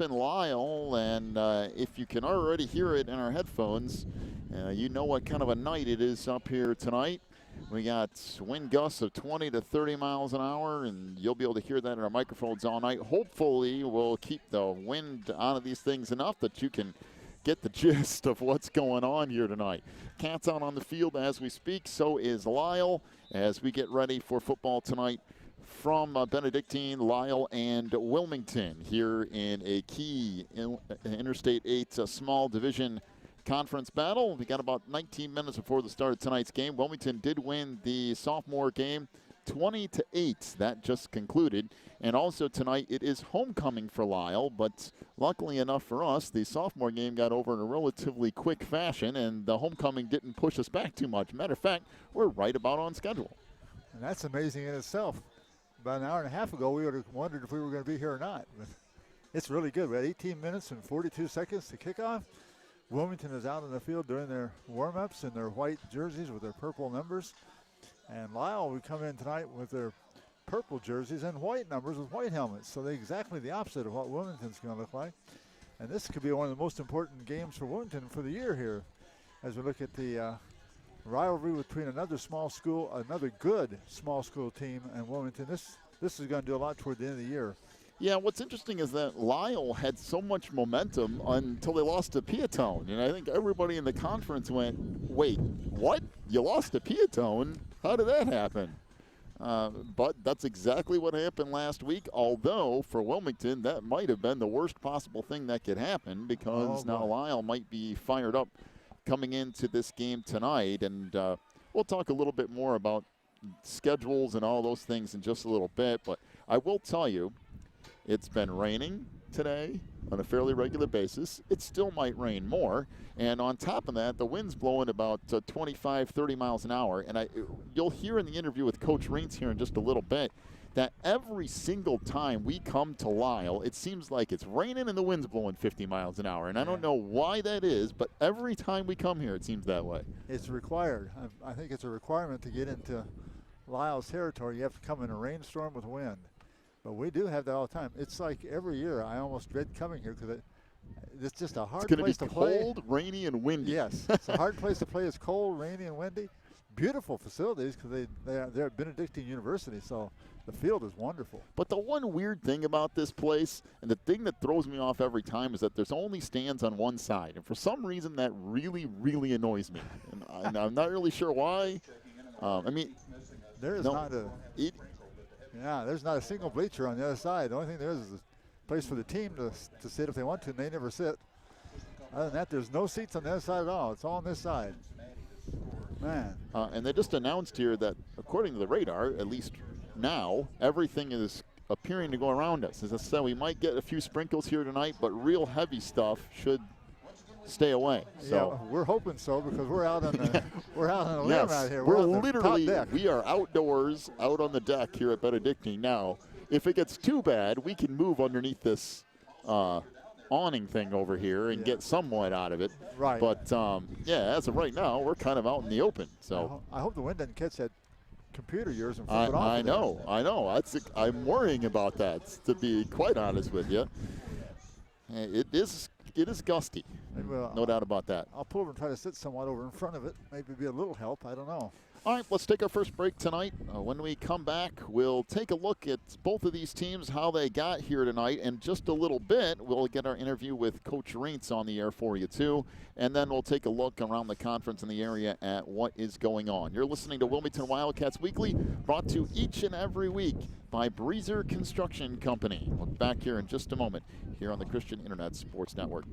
in Lisle, and if you can already hear it in our headphones, you know what kind of a night it is up here tonight. We got wind gusts of 20 to 30 miles an hour, and you'll be able to hear that in our microphones all night. Hopefully, we'll keep the wind out of these things enough that you can get the gist of what's going on here tonight. Cats out on the field as we speak, so is Lisle as we get ready for football tonight from Benedictine, Lisle, and Wilmington here in a key Interstate 8 small division conference battle. We got about 19 minutes before the start of tonight's game. Wilmington did win the sophomore game 20-8. That just concluded. And also tonight it is homecoming for Lisle, but luckily enough for us, the sophomore game got over in a relatively quick fashion, and the homecoming didn't push us back too much. Matter of fact, we're right about on schedule. And that's amazing in itself. About an hour and a half ago, we would have wondered if we were going to be here or not. But it's really good. We had 18 minutes and 42 seconds to kick off. Wilmington is out on the field during their warm-ups in their white jerseys with their purple numbers. And Lisle would come in tonight with their purple jerseys and white numbers with white helmets. So they're exactly the opposite of what Wilmington's going to look like. And this could be one of the most important games for Wilmington for the year here as we look at the rivalry between another small school, another good small school team, and Wilmington. This is going to do a lot toward the end of the year. Yeah, what's interesting is that Lisle had so much momentum until they lost to Piatone. And I think everybody in the conference went, wait, what? You lost to Piatone? How did that happen? But that's exactly what happened last week, although for Wilmington that might have been the worst possible thing that could happen because now Lisle might be fired up coming into this game tonight. And we'll talk a little bit more about schedules and all those things in just a little bit. But I will tell you, it's been raining today on a fairly regular basis. It still might rain more. And on top of that, the wind's blowing about 25, 30 miles an hour. And you'll hear in the interview with Coach Reintz here in just a little bit that every single time we come to Lisle, it seems like it's raining and the wind's blowing 50 miles an hour. And I don't know why that is, but every time we come here, it seems that way. It's required. I think it's a requirement to get into Lisle's territory. You have to come in a rainstorm with wind. But we do have that all the time. It's like every year I almost dread coming here because it's just a hard place to play. It's going to be cold, rainy, and windy. Yes, it's a hard place to play. It's cold, rainy, and windy. Beautiful facilities because they're at Benedictine University, so the field is wonderful. But the one weird thing about this place, and the thing that throws me off every time, is that there's only stands on one side. And for some reason, that really, really annoys me. And I'm not really sure why. There's not a single bleacher on the other side. The only thing there is a place for the team to sit if they want to, and they never sit. Other than that, there's no seats on the other side at all. It's all on this side. Man. And they just announced here that, according to the radar, at least now, everything is appearing to go around us. As I said, we might get a few sprinkles here tonight, but real heavy stuff should stay away. So yeah, we're hoping so because we're out on the limb out here. We are outdoors, out on the deck here at Benedictine. Now, if it gets too bad, we can move underneath this awning thing over here and get somewhat out of it. Right. But as of right now, we're kind of out in the open. So I hope the wind doesn't catch that computer of yours and flip it off. I know. I'm worrying about that, to be quite honest with you. It is gusty. No doubt about that. I'll pull over and try to sit somewhat over in front of it. Maybe be a little help. I don't know. All right, let's take our first break tonight. When we come back, we'll take a look at both of these teams, how they got here tonight. In just a little bit, we'll get our interview with Coach Reintz on the air for you, too. And then we'll take a look around the conference in the area at what is going on. You're listening to Wilmington Wildcats Weekly, brought to you each and every week by Breezer Construction Company. We'll be back here in just a moment here on the Christian Internet Sports Network.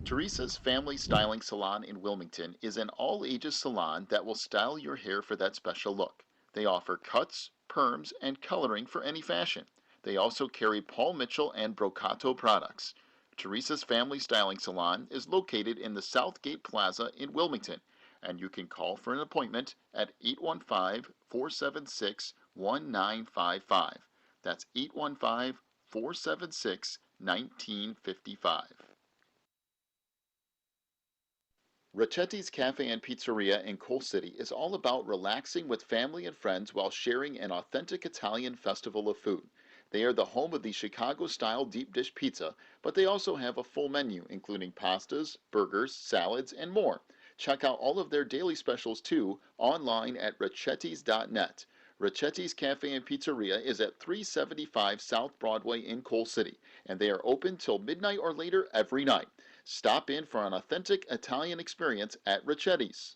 Teresa's Family Styling Salon in Wilmington is an all-ages salon that will style your hair for that special look. They offer cuts, perms, and coloring for any fashion. They also carry Paul Mitchell and Brocato products. Teresa's Family Styling Salon is located in the Southgate Plaza in Wilmington, and you can call for an appointment at 815-476-1955. That's 815-476-1955. Racchetti's Cafe and Pizzeria in Coal City is all about relaxing with family and friends while sharing an authentic Italian festival of food. They are the home of the Chicago-style deep dish pizza, but they also have a full menu, including pastas, burgers, salads, and more. Check out all of their daily specials, too, online at ricettis.net. Ricetti's Cafe and Pizzeria is at 375 South Broadway in Coal City, and they are open till midnight or later every night. Stop in for an authentic Italian experience at Ricetti's.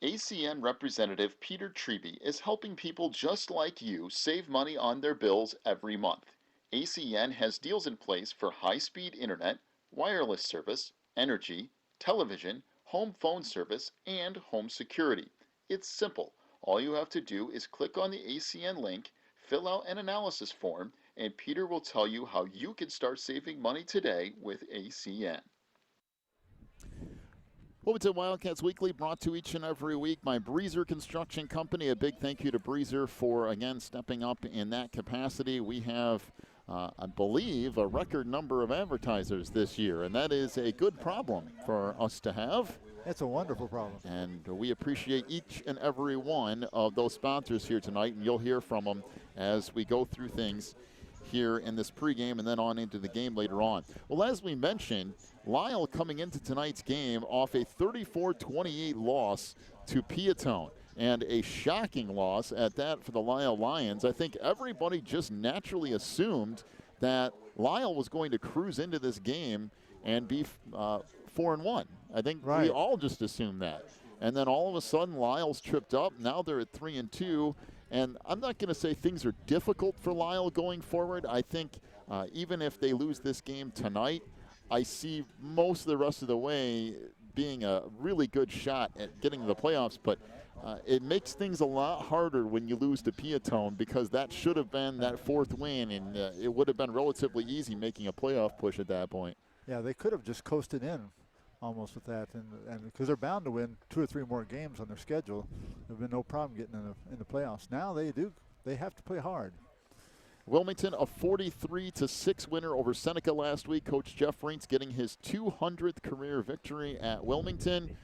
ACN Representative Peter Treby is helping people just like you save money on their bills every month. ACN has deals in place for high-speed internet, wireless service, energy, television, home phone service, and home security. It's simple. All you have to do is click on the ACN link, fill out an analysis form, and Peter will tell you how you can start saving money today with ACN. Wilmington Wildcats Weekly brought to each and every week by Breezer Construction Company. A big thank you to Breezer for, again, stepping up in that capacity. We have, I believe, a record number of advertisers this year, and that is a good problem for us to have. It's a wonderful problem. And we appreciate each and every one of those sponsors here tonight, and you'll hear from them as we go through things here in this pregame and then on into the game later on. Well, as we mentioned, Lisle coming into tonight's game off a 34-28 loss to Peatone, and a shocking loss at that for the Lisle Lions. I think everybody just naturally assumed that Lisle was going to cruise into this game and be 4-1. I think we all just assumed that. And then all of a sudden, Lisle's tripped up. Now they're at 3-2. And I'm not going to say things are difficult for Lisle going forward. I think even if they lose this game tonight, I see most of the rest of the way being a really good shot at getting to the playoffs. But it makes things a lot harder when you lose to Peatone, because that should have been that fourth win, and it would have been relatively easy making a playoff push at that point. Yeah, they could have just coasted in almost with that, and because they're bound to win 2 or 3 more games on their schedule, there've been no problem getting in the playoffs. Now they have to play hard. Wilmington, a 43-6 winner over Seneca last week. Coach Jeff Reintz getting his 200th career victory at Wilmington.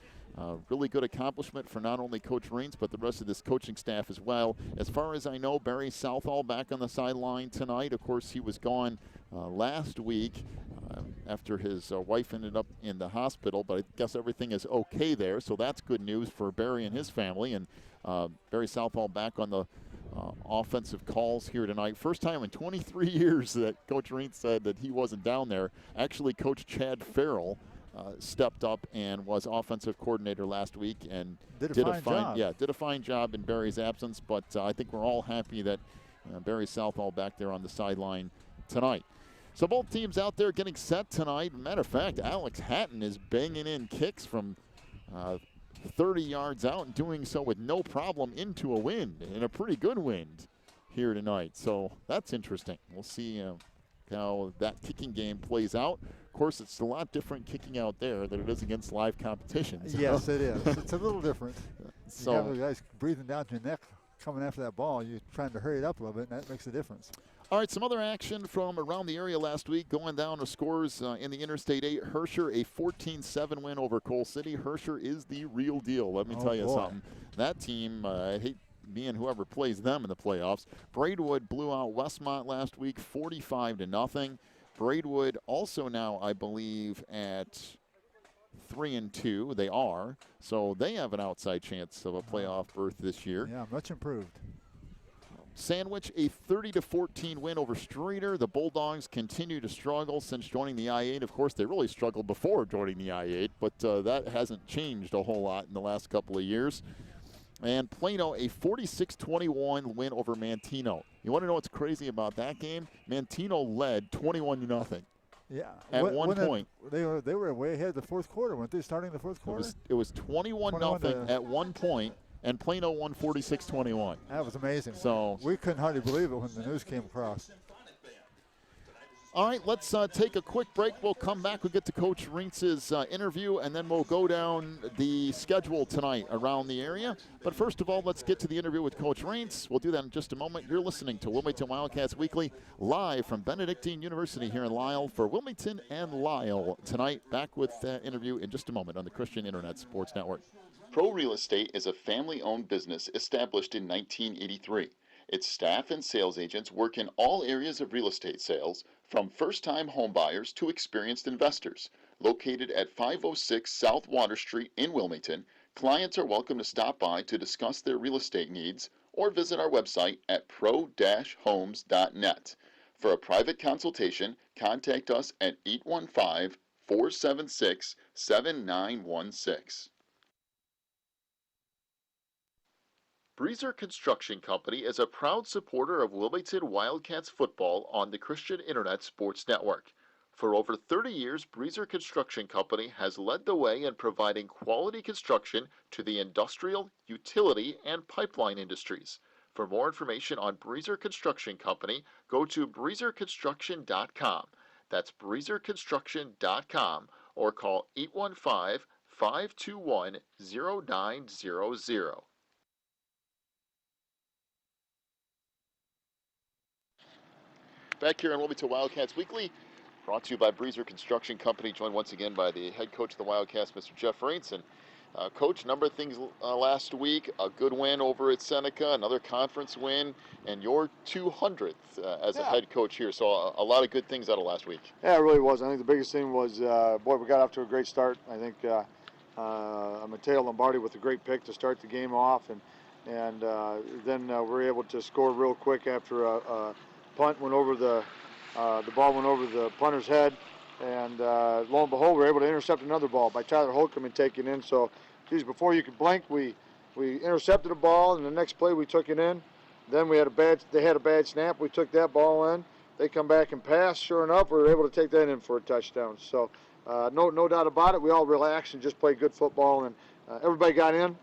Really good accomplishment for not only Coach Reintz, but the rest of this coaching staff as well. As far as I know, Barry Southall back on the sideline tonight. Of course, he was gone last week after his wife ended up in the hospital, but I guess everything is okay there, so that's good news for Barry and his family. And Barry Southall back on the offensive calls here tonight. First time in 23 years that Coach Reintz said that he wasn't down there. Actually, Coach Chad Farrell stepped up and was offensive coordinator last week and did a fine job in Barry's absence. But I think we're all happy that Barry Southall back there on the sideline tonight. So both teams out there getting set tonight. Matter of fact, Alex Hatton is banging in kicks from 30 yards out and doing so with no problem into a wind, and a pretty good wind here tonight. So that's interesting. We'll see how that kicking game plays out. Of course, it's a lot different kicking out there than it is against live competition. So. Yes, it is. It's a little different. So, you have the guys breathing down your neck coming after that ball. You're trying to hurry it up a little bit, and that makes a difference. All right, some other action from around the area last week. Going down to scores in the Interstate 8. Herscher, a 14-7 win over Coal City. Herscher is the real deal, let me tell you something. That team, I hate being whoever plays them in the playoffs. Braidwood blew out Westmont last week, 45-0. Braidwood also now, I believe, at 3-2. They are. So they have an outside chance of a playoff berth this year. Yeah, much improved. Sandwich, a 30-14 win over Streator. The Bulldogs continue to struggle since joining the I-8. Of course, they really struggled before joining the I-8, but that hasn't changed a whole lot in the last couple of years. And Plano, a 46-21 win over Mantino. You want to know what's crazy about that game? Mantino led 21-0. Yeah. At one point. They were way ahead the fourth quarter, weren't they, starting the fourth quarter? It was 21-0 at one point, and Plano won 46-21. That was amazing. So we couldn't hardly believe it when the news came across. All right, let's take a quick break. We'll come back. We'll get to Coach Reintz's interview, and then we'll go down the schedule tonight around the area. But first of all, let's get to the interview with Coach Reintz. We'll do that in just a moment. You're listening to Wilmington Wildcats Weekly, live from Benedictine University here in Lisle for Wilmington and Lisle tonight. Back with that interview in just a moment on the Christian Internet Sports Network. Pro Real Estate is a family-owned business established in 1983. Its staff and sales agents work in all areas of real estate sales, from first-time homebuyers to experienced investors. Located at 506 South Water Street in Wilmington, clients are welcome to stop by to discuss their real estate needs or visit our website at pro-homes.net. For a private consultation, contact us at 815-476-7916. Breezer Construction Company is a proud supporter of Wilmington Wildcats football on the Christian Internet Sports Network. For over 30 years, Breezer Construction Company has led the way in providing quality construction to the industrial, utility, and pipeline industries. For more information on Breezer Construction Company, go to breezerconstruction.com. That's breezerconstruction.com or call 815-521-0900. Back here on Wilmington Wildcats Weekly, brought to you by Breezer Construction Company, joined once again by the head coach of the Wildcats, Mr. Jeff Rainson. Coach, a number of things last week, a good win over at Seneca, another conference win, and your 200th as a head coach here. So a lot of good things out of last week. Yeah, it really was. I think the biggest thing was, boy, we got off to a great start. I think Matteo Lombardi with a great pick to start the game off, and then we were able to score real quick after a punt went over the ball went over the punter's head, and lo and behold, we were able to intercept another ball by Tyler Holcomb and take it in. So, geez, before you could blink, we intercepted a ball, and the next play we took it in. Then they had a bad snap. We took that ball in. They come back and pass. Sure enough, we were able to take that in for a touchdown. So, no doubt about it. We all relaxed and just played good football, and everybody got in.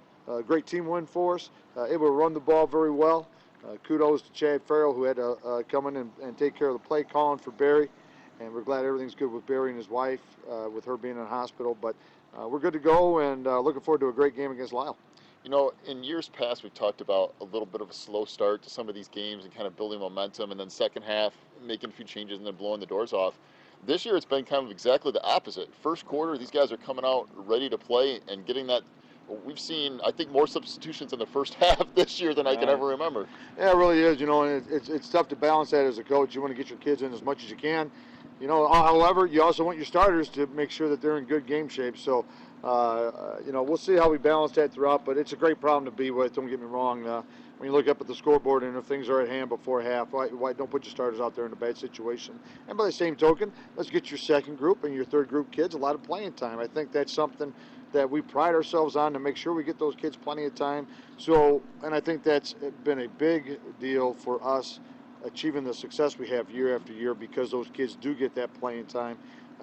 Great team win for us. Able to run the ball very well. Kudos to Chad Farrell, who had to come in and take care of the play calling for Barry. And we're glad everything's good with Barry and his wife, with her being in the hospital. But we're good to go, and looking forward to a great game against Lisle. You know, in years past, we've talked about a little bit of a slow start to some of these games and kind of building momentum, and then second half, making a few changes and then blowing the doors off. This year, it's been kind of exactly the opposite. First quarter, these guys are coming out ready to play and getting that. We've seen, I think, more substitutions in the first half this year than I can ever remember. Yeah, it really is. You know, and it's tough to balance that as a coach. You want to get your kids in as much as you can. You know, however, you also want your starters to make sure that they're in good game shape. So, you know, we'll see how we balance that throughout. But it's a great problem to be with. Don't get me wrong. When you look up at the scoreboard and if things are at hand before half, why don't put your starters out there in a bad situation? And by the same token, let's get your second group and your third group kids a lot of playing time. I think that's something that we pride ourselves on, to make sure we get those kids plenty of time. So, and I think that's been a big deal for us achieving the success we have year after year, because those kids do get that playing time.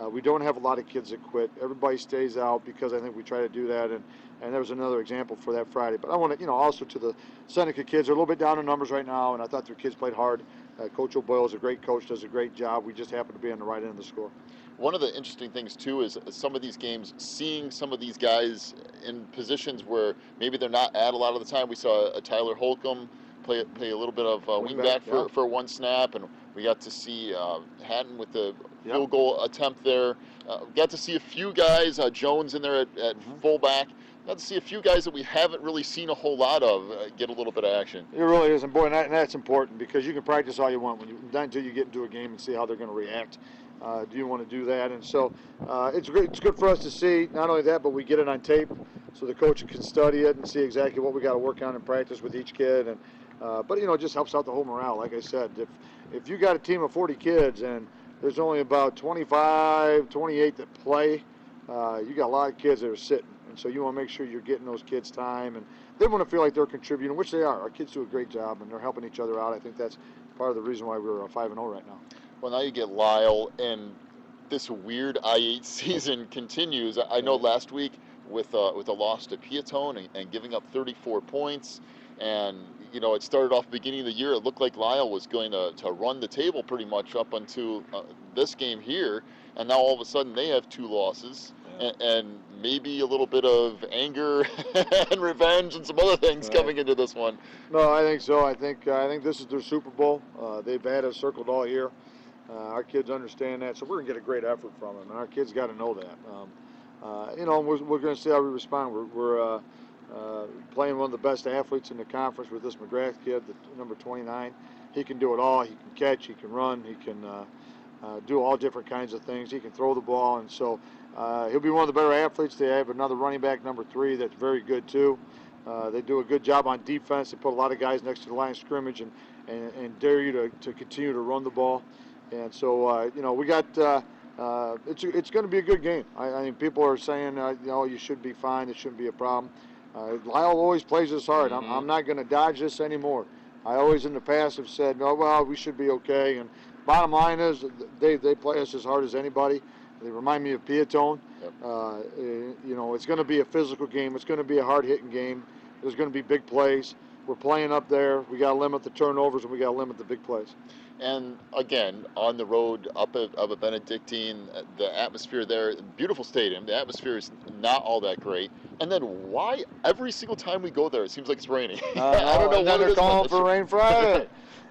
We don't have a lot of kids that quit. Everybody stays out, because I think we try to do that, and there was another example for that Friday. But I want to, you know, also to the Seneca kids, they're a little bit down in numbers right now, and I thought their kids played hard. Coach O'Boyle is a great coach, does a great job. We just happen to be on the right end of the score. One of the interesting things, too, is some of these games, seeing some of these guys in positions where maybe they're not at a lot of the time. We saw a Tyler Holcomb play a little bit of wingback for one snap, and we got to see Hatton with the field goal attempt there. Got to see a few guys, Jones in there at fullback. Got to see a few guys that we haven't really seen a whole lot of get a little bit of action. It really is, and boy, and that's important, because you can practice all you want not until you get into a game and see how they're going to react. Do you want to do that? And so it's great. It's good for us to see. Not only that, but we get it on tape, so the coach can study it and see exactly what we got to work on in practice with each kid. And but you know, it just helps out the whole morale. Like I said, if you got a team of 40 kids and there's only about 25, 28 that play, you got a lot of kids that are sitting. And so you want to make sure you're getting those kids time, and they want to feel like they're contributing, which they are. Our kids do a great job, and they're helping each other out. I think that's part of the reason why we're 5-0 right now. Well, now you get Lisle, and this weird I-8 season continues. I know last week with a loss to Piatone and giving up 34 points, and you know, it started off beginning of the year. It looked like Lisle was going to run the table pretty much up until this game here, and now all of a sudden they have 2 losses. And maybe a little bit of anger and revenge and some other things coming into this one. No, I think so. I think this is their Super Bowl. They've had us circled all year. Our kids understand that, so we're gonna get a great effort from them, and our kids got to know that. You know, we're going to see how we respond. We're playing one of the best athletes in the conference with this McGrath kid, the number 29. He can do it all. He can catch, he can run, he can do all different kinds of things. He can throw the ball, and so he'll be one of the better athletes. They have another running back, number 3, that's very good too. They do a good job on defense. They put a lot of guys next to the line of scrimmage and dare you to continue to run the ball. And so, we got it's going to be a good game. I mean, people are saying, you should be fine. It shouldn't be a problem. Lisle always plays us hard. I'm not going to dodge this anymore. I always in the past have said, no, well, we should be okay. And bottom line is they play us as hard as anybody. They remind me of Piatone. Yep. It's going to be a physical game. It's going to be a hard-hitting game. There's going to be big plays. We're playing up there. We got to limit the turnovers, and we got to limit the big plays. And again, on the road up of a Benedictine, the atmosphere there, beautiful stadium. The atmosphere is not all that great. And then why every single time we go there, it seems like it's raining? I don't know what they're calling for rain Friday.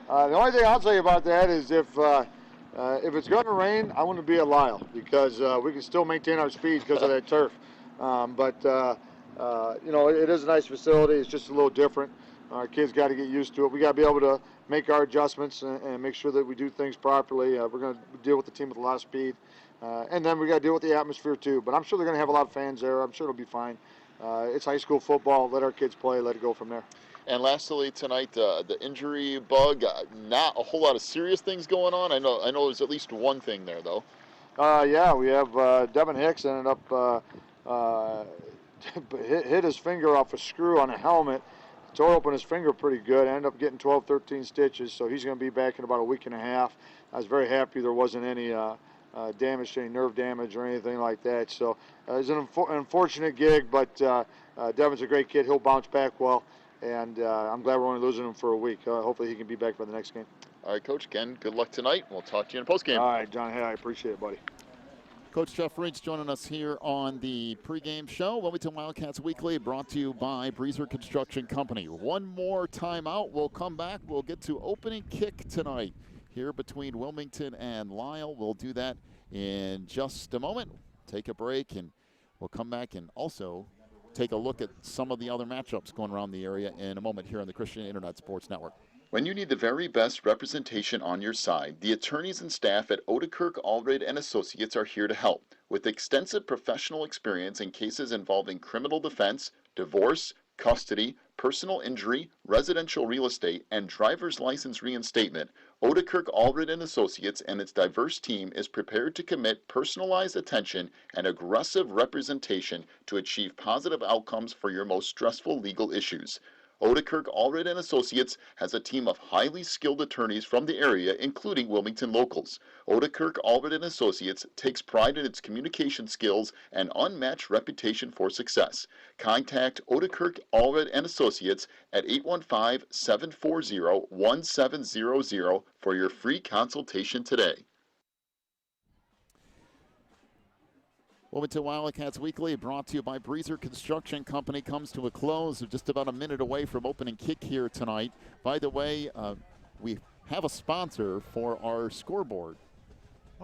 The only thing I'll tell you about that is if it's going to rain, I want to be at Lisle because we can still maintain our speeds because of that turf. It is a nice facility. It's just a little different. Our kids got to get used to it. We got to be able to make our adjustments and make sure that we do things properly. We're going to deal with the team with a lot of speed. And then we got to deal with the atmosphere too. But I'm sure they're going to have a lot of fans there. I'm sure it'll be fine. It's high school football. Let our kids play. Let it go from there. And lastly tonight, the injury bug. Not a whole lot of serious things going on. I know there's at least one thing there though. We have Devin Hicks ended up hit his finger off a screw on a helmet. Tore open his finger pretty good. Ended up getting 12, 13 stitches, so he's going to be back in about a week and a half. I was very happy there wasn't any damage to any nerve damage or anything like that. So it's an unfortunate gig, but Devin's a great kid. He'll bounce back well, and I'm glad we're only losing him for a week. Hopefully he can be back for the next game. All right, Coach. Again, good luck tonight. We'll talk to you in a postgame. All right, John. Hey, I appreciate it, buddy. Coach Jeff Reitz joining us here on the pregame show. Wilmington Wildcats Weekly brought to you by Breezer Construction Company. One more timeout. We'll come back. We'll get to opening kick tonight here between Wilmington and Lisle. We'll do that in just a moment. Take a break, and we'll come back and also take a look at some of the other matchups going around the area in a moment here on the Christian Internet Sports Network. When you need the very best representation on your side, the attorneys and staff at Odekirk, Allred & Associates are here to help. With extensive professional experience in cases involving criminal defense, divorce, custody, personal injury, residential real estate, and driver's license reinstatement, Odekirk, Allred & Associates and its diverse team is prepared to commit personalized attention and aggressive representation to achieve positive outcomes for your most stressful legal issues. Odekirk, Allred & Associates has a team of highly skilled attorneys from the area, including Wilmington locals. Odekirk, Allred & Associates takes pride in its communication skills and unmatched reputation for success. Contact Odekirk, Allred & Associates at 815-740-1700 for your free consultation today. Wilmington Wildcats Weekly, brought to you by Breezer Construction Company, comes to a close of just about a minute away from opening kick here tonight. By the way, we have a sponsor for our scoreboard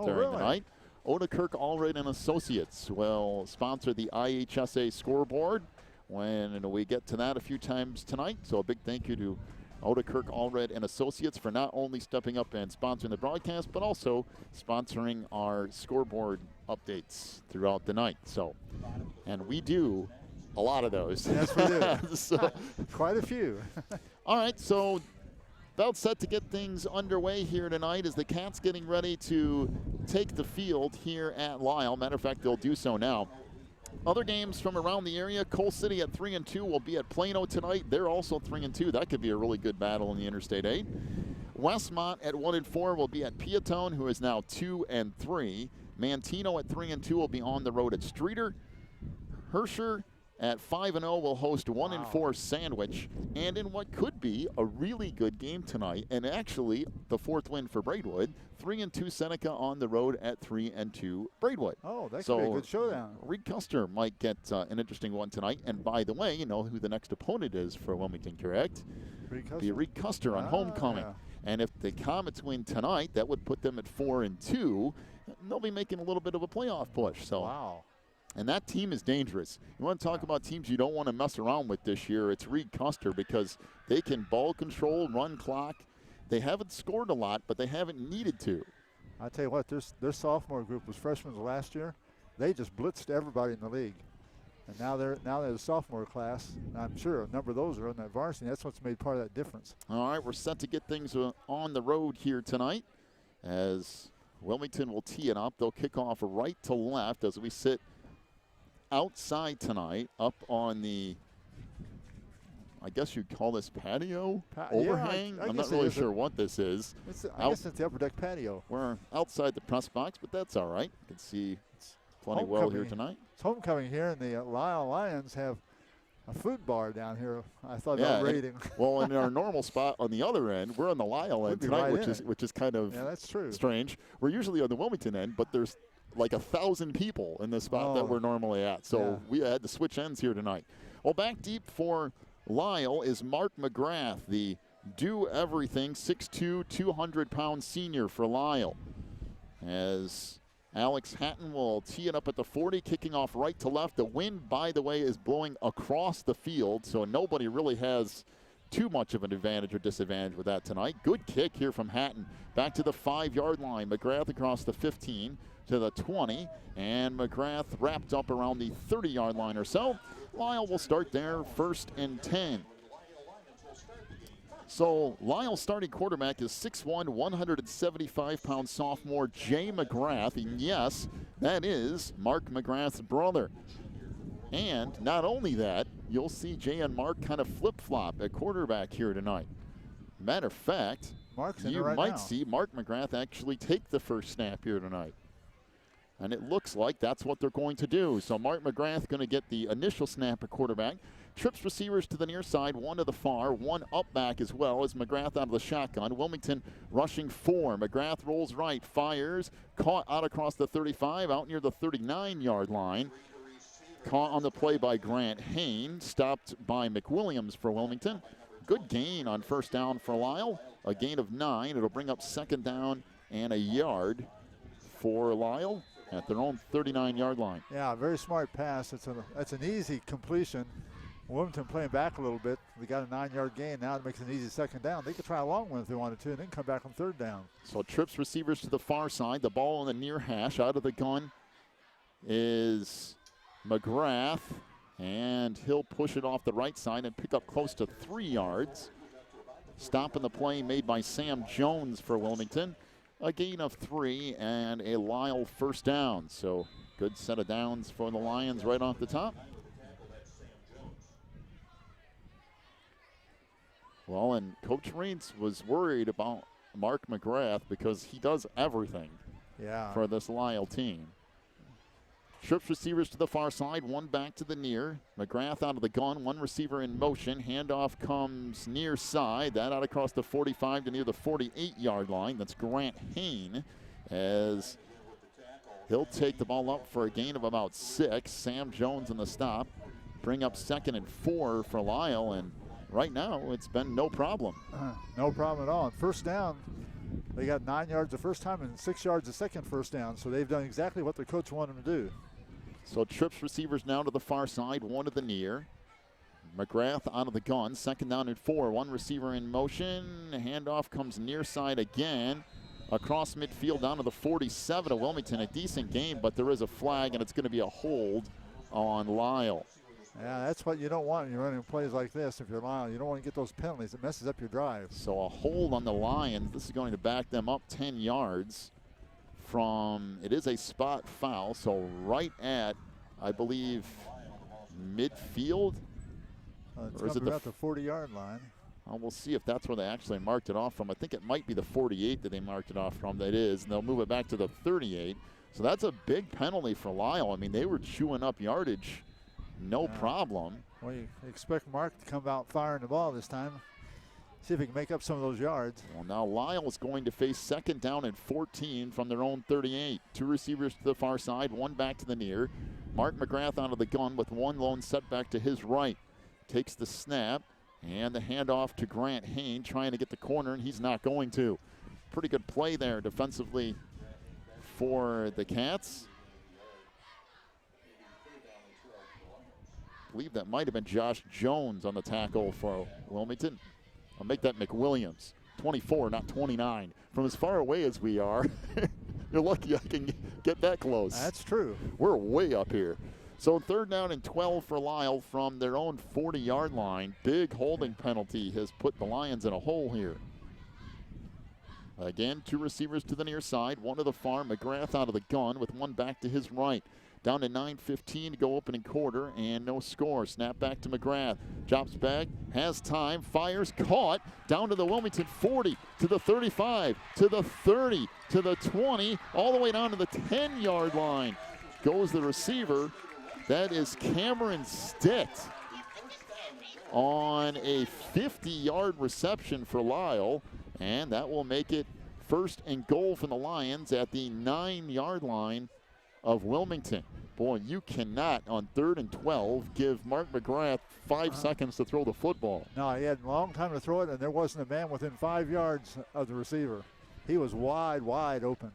during the night. Odekirk, Allred & Associates will sponsor the IHSA scoreboard when we get to that a few times tonight. So a big thank you to Odekirk, Allred & Associates for not only stepping up and sponsoring the broadcast, but also sponsoring our scoreboard updates throughout the night. So, and we do a lot of those. Yes, we do. So, quite a few. All right, so about set to get things underway here tonight as the Cats getting ready to take the field here at Lisle. Matter of fact, they'll do so now. Other games from around the area, Coal City at 3-2 will be at Plano tonight. They're also 3-2. That could be a really good battle in the Interstate 8. Westmont at 1-4 will be at Piatone, who is now 2-3. Mantino at 3-2 will be on the road at Streeter. Herscher at 5-0 will host 1-4 Sandwich. And in what could be a really good game tonight, and actually the fourth win for Braidwood, 3-2 Seneca on the road at 3-2 Braidwood. Oh, that could be a good showdown. Reed Custer might get an interesting one tonight. And by the way, you know who the next opponent is for Wilmington, correct? Reed Custer. Be Reed Custer on homecoming. Yeah. And if the Comets win tonight, that would put them at 4-2. They'll be making a little bit of a playoff push. So wow. And that team is dangerous. You want to talk about teams you don't want to mess around with this year, it's Reed Custer, because they can ball control, run clock. They haven't scored a lot, but they haven't needed to. I tell you what, their sophomore group was freshmen last year. They just blitzed everybody in the league. And now they're the sophomore class. And I'm sure a number of those are on that varsity. That's what's made part of that difference. All right, we're set to get things on the road here tonight as Wilmington will tee it up. They'll kick off right to left as we sit outside tonight up on the, I guess you'd call this patio overhang. Yeah, I'm not really sure what this is. I guess it's the upper deck patio. We're outside the press box, but that's all right. You can see it's plenty well here tonight. It's homecoming here, and the Lisle Lions have a food bar down here. I thought about raiding. Well, in our normal spot on the other end, we're on the Lisle end tonight, right which is kind of that's true. strange. We're usually on the Wilmington end, but there's like 1,000 people in the spot that we're normally at. So we had to switch ends here tonight. Well, back deep for Lisle is Mark McGrath, the do-everything 6'2", 200-pound senior for Lisle. As Alex Hatton will tee it up at the 40, kicking off right to left. The wind, by the way, is blowing across the field, so nobody really has too much of an advantage or disadvantage with that tonight. Good kick here from Hatton. Back to the 5-yard line. McGrath across the 15 to the 20, and McGrath wrapped up around the 30-yard line or so. Lisle will start there, 1st and 10. So Lisle's starting quarterback is 6'1", 175-pound sophomore Jay McGrath. And yes, that is Mark McGrath's brother. And not only that, you'll see Jay and Mark kind of flip-flop at quarterback here tonight. Matter of fact, you might see Mark McGrath actually take the first snap here tonight. And it looks like that's what they're going to do. So Mark McGrath going to get the initial snap at quarterback. Trips receivers to the near side, one to the far, one up back as well as McGrath out of the shotgun. Wilmington rushing 4. McGrath rolls right, fires, caught out across the 35, out near the 39-yard line. Caught on the play by Grant Hain, stopped by McWilliams for Wilmington. Good gain on first down for Lisle, a gain of 9. It'll bring up 2nd down and a yard for Lisle at their own 39-yard line. Yeah, very smart pass. That's an easy completion. Wilmington playing back a little bit. They got a 9-yard gain. Now it makes an easy 2nd down. They could try a long one if they wanted to and then come back on 3rd down. So trips receivers to the far side. The ball in the near hash. Out of the gun is McGrath, and he'll push it off the right side and pick up close to 3 yards. Stopping the play made by Sam Jones for Wilmington. A gain of 3 and a Lisle first down. So good set of downs for the Lions right off the top. Well, and Coach Reitz was worried about Mark McGrath because he does everything for this Lisle team. Trips receivers to the far side, one back to the near. McGrath out of the gun, one receiver in motion. Handoff comes near side. That out across the 45 to near the 48-yard line. That's Grant Hain as he'll take the ball up for a gain of about 6. Sam Jones in the stop. Bring up 2nd and 4 for Lisle, and right now it's been no problem. No problem at all. And first down, they got 9 yards the first time and 6 yards the second first down. So they've done exactly what their coach wanted them to do. So trips receivers now to the far side, one to the near. McGrath out of the gun, 2nd down and 4. One receiver in motion. Handoff comes near side again. Across midfield down to the 47 of Wilmington. A decent game, but there is a flag, and it's going to be a hold on Lisle. Yeah, that's what you don't want when you're running plays like this. If you're Lisle, you don't want to get those penalties. It messes up your drive. So a hold on the Lions. This is going to back them up 10 yards from, it is a spot foul, so right at, I believe, midfield. It's going to be at the 40-yard line. We'll see if that's where they actually marked it off from. I think it might be the 48 that they marked it off from. That is, and they'll move it back to the 38. So that's a big penalty for Lisle. I mean, they were chewing up yardage, no problem. Well, you expect Mark to come out firing the ball this time. See if he can make up some of those yards. Well, now Lisle is going to face 2nd down and 14 from their own 38. 2 receivers to the far side, one back to the near. Mark McGrath out of the gun with one lone setback to his right. Takes the snap and the handoff to Grant Hain, trying to get the corner, and he's not going to. Pretty good play there defensively for the Cats. believe that might have been Josh Jones on the tackle for Wilmington. I'll make that McWilliams. 24, not 29. From as far away as we are, you're lucky I can get that close. That's true. We're way up here. So 3rd down and 12 for Lisle from their own 40-yard line. Big holding penalty has put the Lions in a hole here. Again, 2 receivers to the near side, 1 to the far. McGrath out of the gun with 1 back to his right. Down to 9:15 to go opening quarter, and no score. Snap back to McGrath. Drops back, has time, fires, caught. Down to the Wilmington 40, to the 35, to the 30, to the 20, all the way down to the 10-yard line. Goes the receiver. That is Cameron Stitt on a 50-yard reception for Lisle, and that will make it 1st and goal from the Lions at the 9-yard line of Wilmington. Boy, you cannot, on 3rd and 12, give Mark McGrath 5 seconds to throw the football. No, he had a long time to throw it, and there wasn't a man within 5 yards of the receiver. He was wide, wide open.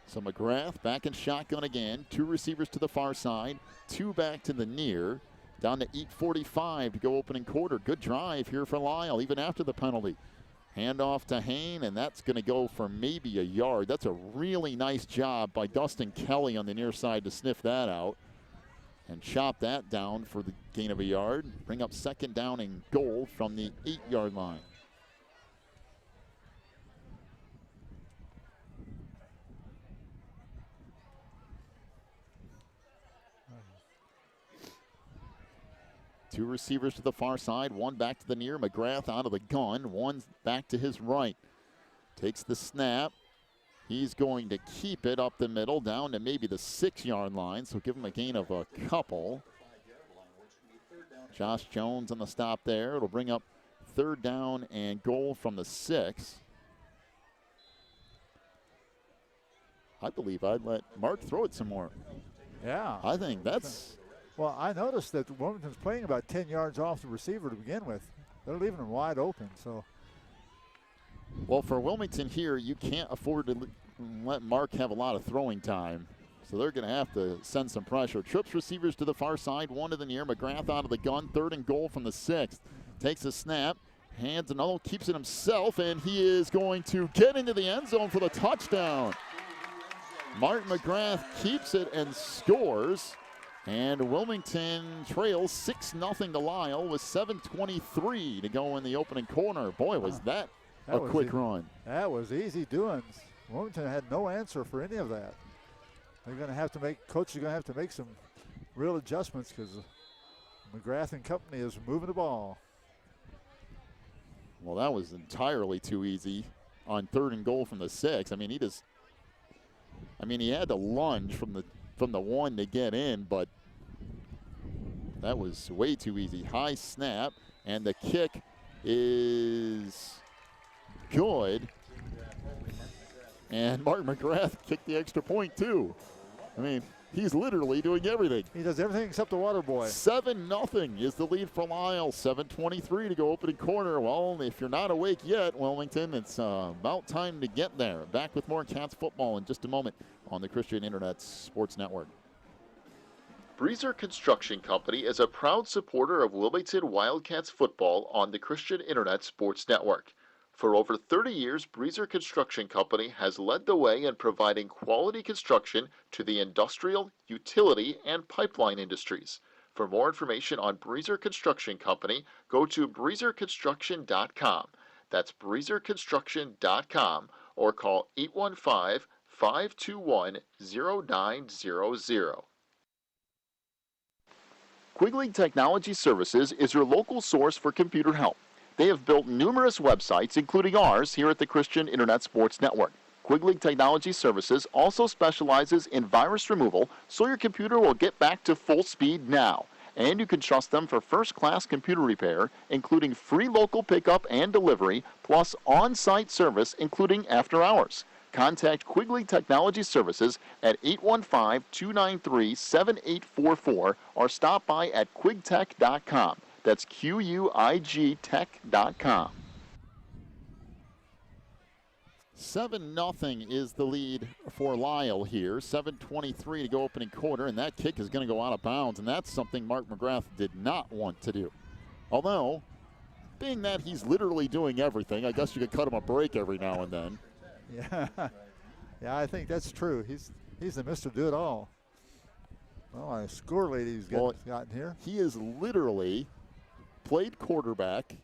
So McGrath back in shotgun again. 2 receivers to the far side, 2 back to the near. Down to 8:45 to go opening quarter. Good drive here for Lisle, even after the penalty. Handoff to Hain, and that's going to go for maybe a yard. That's a really nice job by Dustin Kelly on the near side to sniff that out and chop that down for the gain of a yard. Bring up 2nd down and goal from the 8-yard line. Two receivers to the far side, 1 back to the near. McGrath out of the gun, 1 back to his right. Takes the snap. He's going to keep it up the middle, down to maybe the 6-yard line, so give him a gain of a couple. Josh Jones on the stop there. It'll bring up 3rd down and goal from the 6. I believe I'd let Mark throw it some more. Yeah. I think that's... Well, I noticed that Wilmington's playing about 10 yards off the receiver to begin with. They're leaving him wide open, so. Well, for Wilmington here, you can't afford to let Mark have a lot of throwing time. So they're going to have to send some pressure. Trips receivers to the far side, 1 to the near. McGrath out of the gun, 3rd and goal from the 6th. Takes a snap, hands another, keeps it himself, and he is going to get into the end zone for the touchdown. Mark McGrath keeps it and scores. And Wilmington trails 6-0 to Lisle with 7:23 to go in the opening corner. Boy, was that a quick run. That was easy doings. Wilmington had no answer for any of that. They're going to have to make, coach is going to have to make some real adjustments because McGrath and company is moving the ball. Well, that was entirely too easy on 3rd and goal from the 6. I mean, he had to lunge from the 1 to get in, but that was way too easy. High snap, and the kick is good. And Mark McGrath kicked the extra point, too. I mean, he's literally doing everything. He does everything except the water boy. 7-0 is the lead for Lisle. 7:23 to go opening quarter. Well, if you're not awake yet, Wilmington, it's about time to get there. Back with more Cats football in just a moment on the Christian Internet Sports Network. Breezer Construction Company is a proud supporter of Wilmington Wildcats football on the Christian Internet Sports Network. For over 30 years, Breezer Construction Company has led the way in providing quality construction to the industrial, utility, and pipeline industries. For more information on Breezer Construction Company, go to breezerconstruction.com. That's breezerconstruction.com, or call 815-521-0900. Quigley Technology Services is your local source for computer help. They have built numerous websites, including ours, here at the Christian Internet Sports Network. Quigley Technology Services also specializes in virus removal, so your computer will get back to full speed now. And you can trust them for first-class computer repair, including free local pickup and delivery, plus on-site service, including after hours. Contact Quigley Technology Services at 815-293-7844 or stop by at quigtech.com. That's QUIG tech.com. 7-0 is the lead for Lisle here. 7:23 to go opening quarter, and that kick is going to go out of bounds, and that's something Mark McGrath did not want to do. Although, being that he's literally doing everything, I guess you could cut him a break every now and then. Yeah, yeah, I think that's true. He's the Mr. Do-It-All. Well, a score lady he's gotten here. He has literally played quarterback,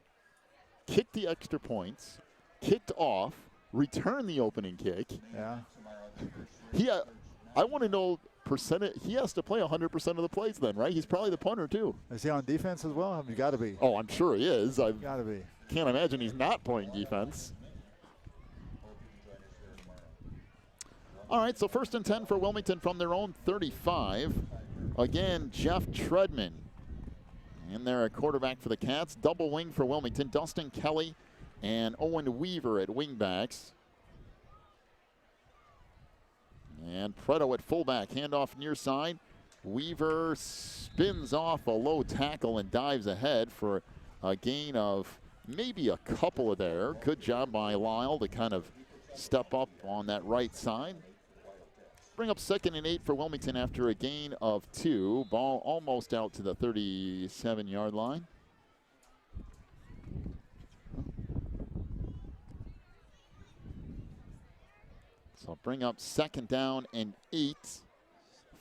kicked the extra points, kicked off, returned the opening kick. Yeah. I want to know percentage. He has to play 100% of the plays then, right? He's probably the punter too. Is he on defense as well? You got to be. Oh, I'm sure he is. I got to be. Can't imagine he's not playing defense. All right, so 1st and 10 for Wilmington from their own 35. Again, Jeff Treadman in there at quarterback for the Cats. Double wing for Wilmington. Dustin Kelly and Owen Weaver at wingbacks. And Preto at fullback. Handoff near side. Weaver spins off a low tackle and dives ahead for a gain of maybe a couple of there. Good job by Lisle to kind of step up on that right side. Bring up 2nd and 8 for Wilmington after a gain of 2. Ball almost out to the 37-yard line. So bring up 2nd down and 8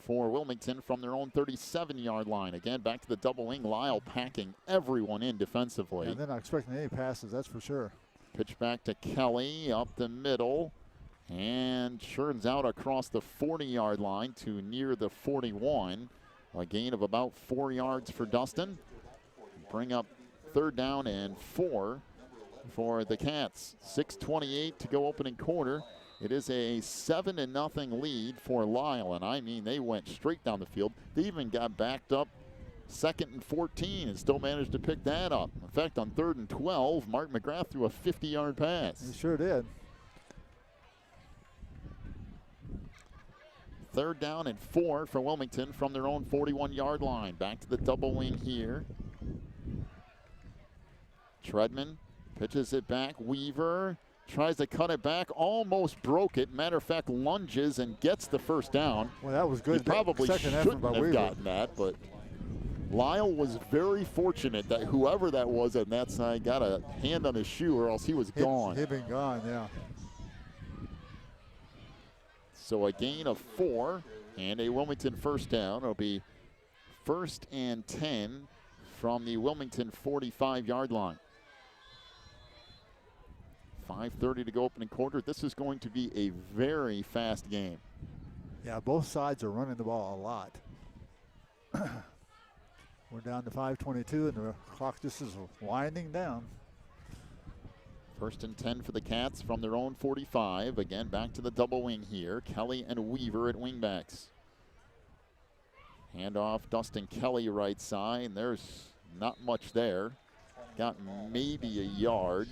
for Wilmington from their own 37-yard line. Again, back to the double wing. Lisle packing everyone in defensively. And they're not expecting any passes, that's for sure. Pitch back to Kelly up the middle. And churns out across the 40-yard line to near the 41. A gain of about 4 yards for Dustin. Bring up 3rd down and 4 for the Cats. 6:28 to go opening quarter. It is a 7-0 lead for Lisle, and I mean they went straight down the field. They even got backed up 2nd and 14 and still managed to pick that up. In fact, on 3rd and 12, Mark McGrath threw a 50-yard pass. He sure did. 3rd down and 4 for Wilmington from their own 41-yard line. Back to the double wing here. Treadman pitches it back. Weaver tries to cut it back, almost broke it. Matter of fact, lunges and gets the 1st down. Well, that was good. He probably Second shouldn't by have Weaver. gotten that, but Lisle was very fortunate that whoever that was on that side got a hand on his shoe or else he was gone. He'd been gone, yeah. So a gain of 4 and a Wilmington 1st down. It'll be 1st and 10 from the Wilmington 45-yard line. 5:30 to go opening quarter. This is going to be a very fast game. Yeah, both sides are running the ball a lot. We're down to 5:22 and the clock just is winding down. 1st and 10 for the Cats from their own 45. Again, back to the double wing here. Kelly and Weaver at wingbacks. Handoff, Dustin Kelly right side. There's not much there. Got maybe a yard.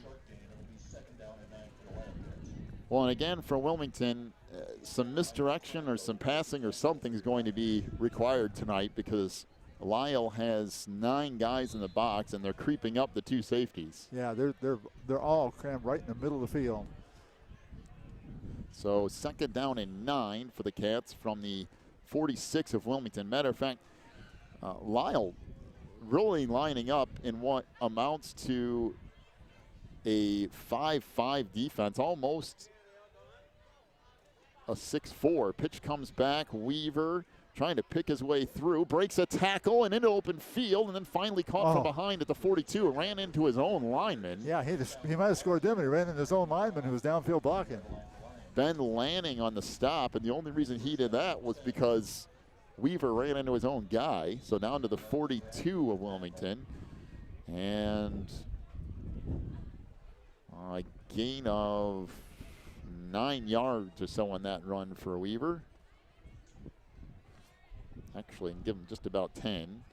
Well, and again, for Wilmington, some misdirection or some passing or something is going to be required tonight because Lisle has 9 guys in the box, and they're creeping up the 2 safeties. Yeah, they're all crammed right in the middle of the field. So 2nd down and 9 for the Cats from the 46 of Wilmington. Matter of fact, Lisle really lining up in what amounts to a 5-5 defense, almost a 6-4. Pitch comes back, Weaver trying to pick his way through, breaks a tackle and into open field, and then finally caught from behind at the 42. Ran into his own lineman. Yeah, he might have scored them, but he ran into his own lineman who was downfield blocking. Ben Lanning on the stop, and the only reason he did that was because Weaver ran into his own guy. So down to the 42 of Wilmington. And a gain of 9 yards or so on that run for Weaver. Actually, give him just about 10.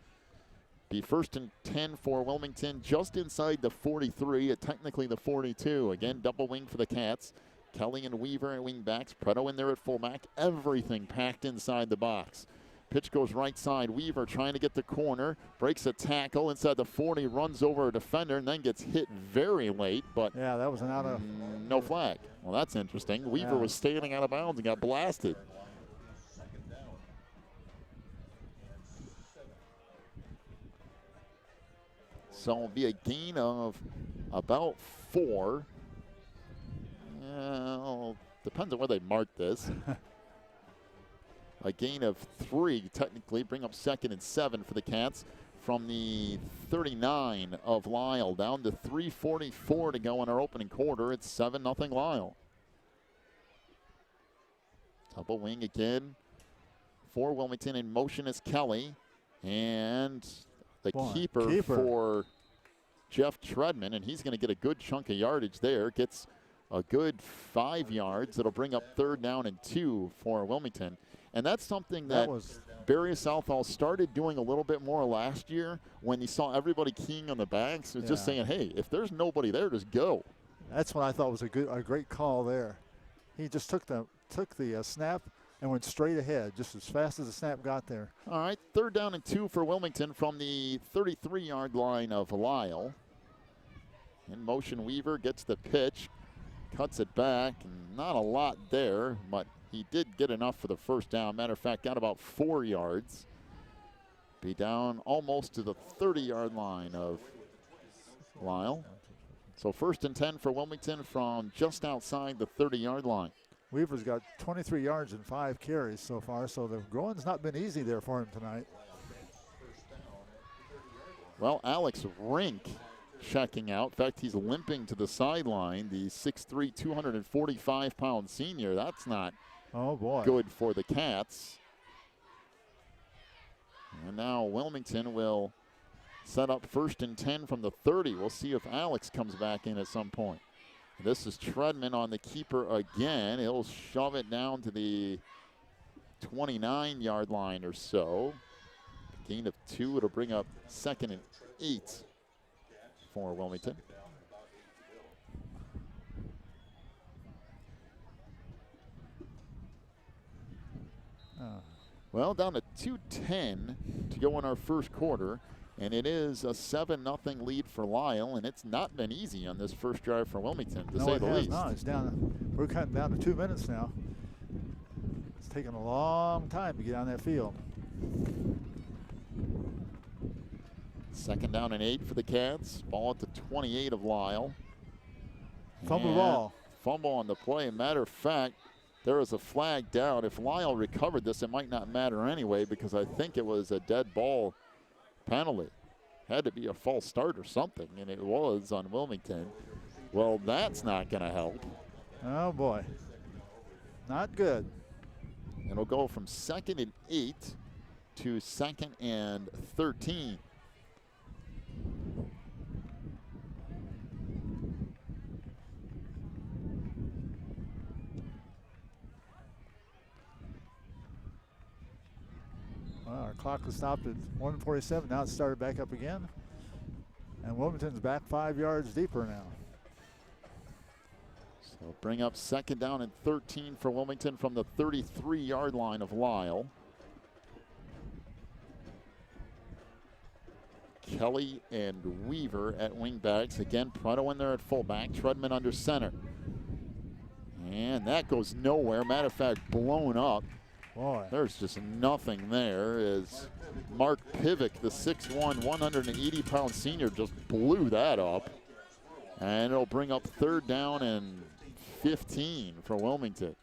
Be 1st and 10 for Wilmington, just inside the 43, technically the 42. Again, double wing for the Cats. Kelly and Weaver at wingbacks. Preto in there at fullback. Everything packed inside the box. Pitch goes right side. Weaver trying to get the corner. Breaks a tackle inside the 40. Runs over a defender and then gets hit very late. But yeah, that was an out of. No flag. Well, that's interesting. Weaver was standing out of bounds and got blasted. So it'll be a gain of about 4. Well, depends on where they mark this. A gain of 3, technically, bring up 2nd and 7 for the Cats from the 39 of Lisle. Down to 3:44 to go in our opening quarter. It's 7-0 Lisle. Double wing again for Wilmington. In motion is Kelly. And the keeper for Jeff Treadman, and he's going to get a good chunk of yardage there. Gets a good 5 yards. It'll bring up 3rd down and 2 for Wilmington. And that's something that Barry Southall started doing a little bit more last year when he saw everybody keying on the backs. It was just saying, hey, if there's nobody there, just go. That's what I thought was a great call there. He just took the snap and went straight ahead just as fast as the snap got there. All right, 3rd down and 2 for Wilmington from the 33-yard line of Lisle. In motion, Weaver gets the pitch, cuts it back, and not a lot there, but he did get enough for the 1st down. Matter of fact, got about 4 yards. Be down almost to the 30-yard line of Lisle. So 1st and 10 for Wilmington from just outside the 30-yard line. Weaver's got 23 yards and 5 carries so far, so the going's not been easy there for him tonight. Well, Alex Rink checking out. In fact, he's limping to the sideline. The 6'3", 245-pound senior. That's not good for the Cats. And now Wilmington will set up 1st and 10 from the 30. We'll see if Alex comes back in at some point. This is Treadman on the keeper again. He'll shove it down to the 29-yard line or so. Gain of 2. It'll bring up 2nd and 8 for Wilmington. Well, down to 2:10 to go in our 1st quarter. And it is a 7-0 lead for Lisle, and it's not been easy on this 1st drive for Wilmington, to say the least. No, it's down. We're cutting down to 2 minutes now. It's taken a long time to get on that field. 2nd down and 8 for the Cats. Ball at the 28 of Lisle. Fumble ball. Fumble on the play. Matter of fact, there is a flag down. If Lisle recovered this, it might not matter anyway because I think it was a dead ball penalty. Had to be a false start or something, and it was on Wilmington. Well, that's not going to help. Oh, boy. Not good. It'll go from 2nd and 8 to 2nd and 13. Our clock was stopped at 1:47. Now it's started back up again. And Wilmington's back 5 yards deeper now. So bring up 2nd down and 13 for Wilmington from the 33-yard line of Lisle. Kelly and Weaver at wingbacks. Again, Prado in there at fullback. Treadman under center. And that goes nowhere. Matter of fact, blown up. Boy. There's just nothing there as Mark Pivick, the 6'1", 180-pound senior, just blew that up. And it'll bring up 3rd down and 15 for Wilmington.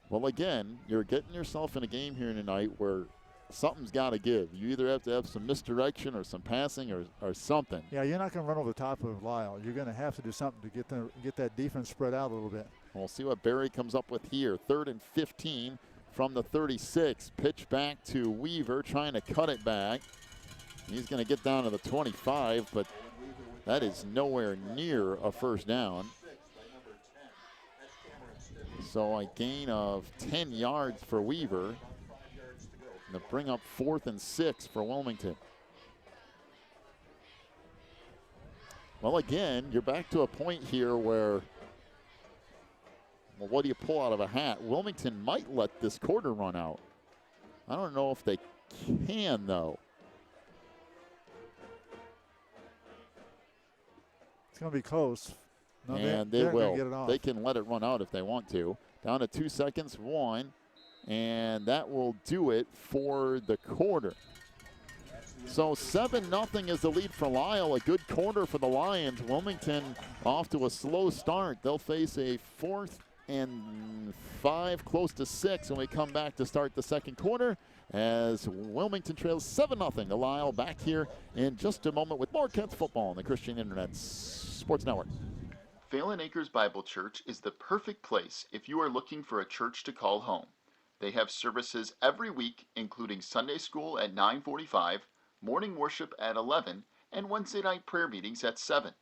Well, again, you're getting yourself in a game here tonight where something's got to give. You either have to have some misdirection or some passing or something. Yeah, you're not going to run over the top of Lisle. You're going to have to do something to get that defense spread out a little bit. We'll see what Barry comes up with here. 3rd and 15 from the 36. Pitch back to Weaver, trying to cut it back. He's going to get down to the 25, but that is nowhere near a 1st down. So a gain of 10 yards for Weaver. And to bring up 4th and 6 for Wilmington. Well, again, you're back to a point here where Well, what do you pull out of a hat? Wilmington might let this quarter run out. I don't know if they can, though. It's going to be close. No, And they're they will. Get it off. They can let it run out if they want to. Down to 2 seconds, 1. And that will do it for the quarter. So 7-0 is the lead for Lisle. A good quarter for the Lions. Wilmington off to a slow start. They'll face a 4th and 5, close to 6, when we come back to start the second quarter, as Wilmington trails 7-0 to Lisle. Back here in just a moment with more Cats football on the Christian Internet Sports Network. Phelan Acres Bible Church is the perfect place if you are looking for a church to call home. They have services every week, including Sunday school at 9:45, morning worship at 11, and Wednesday night prayer meetings at 7.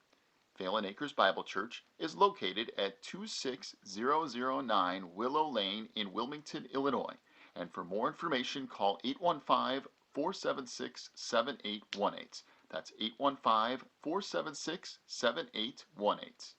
Phelan Acres Bible Church is located at 26009 Willow Lane in Wilmington, Illinois. And for more information, call 815-476-7818. That's 815-476-7818.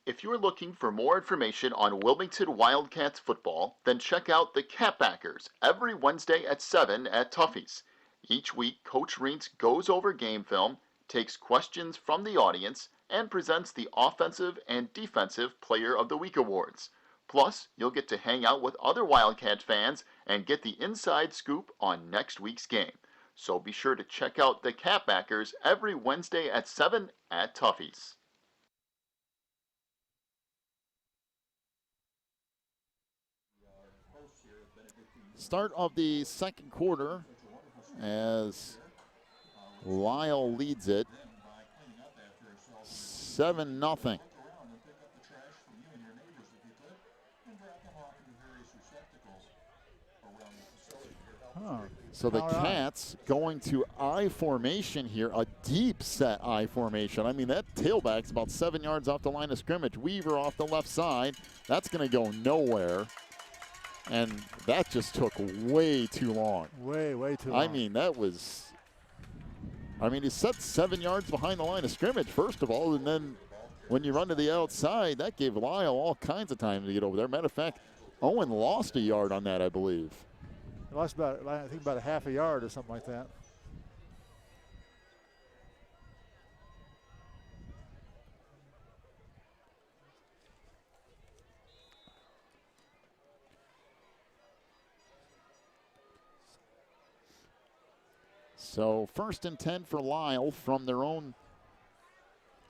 If you're looking for more information on Wilmington Wildcats football, then check out the Catbackers every Wednesday at 7 at Tuffy's. Each week, Coach Reentz goes over game film, takes questions from the audience, and presents the Offensive and Defensive Player of the Week awards. Plus, you'll get to hang out with other Wildcat fans and get the inside scoop on next week's game. So be sure to check out the Catbackers every Wednesday at 7 at Tuffy's. Start of the second quarter as Lisle leads it 7-0. So the Cats going to I formation here, a deep set I formation. I mean, that tailback's about 7 yards off the line of scrimmage. Weaver off the left side. That's going to go nowhere. And that just took way too long. Way too long. I mean, he's set 7 yards behind the line of scrimmage, first of all, and then when you run to the outside, that gave Lisle all kinds of time to get over there. Matter of fact, Owen lost a yard on that, I believe. He lost about a half a yard or something like that. So 1st and 10 for Lisle from their own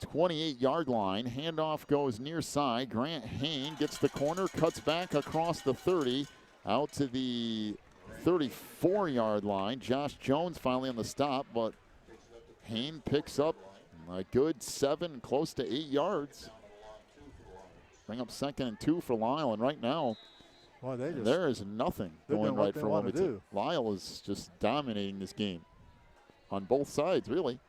28-yard line. Handoff goes near side. Grant Hain gets the corner, cuts back across the 30, out to the 34-yard line. Josh Jones finally on the stop, but Hain picks up a good 7, close to 8 yards. Bring up 2nd and 2 for Lisle, and right now, there is nothing going right for Wilmington. Lisle is just dominating this game on both sides, really.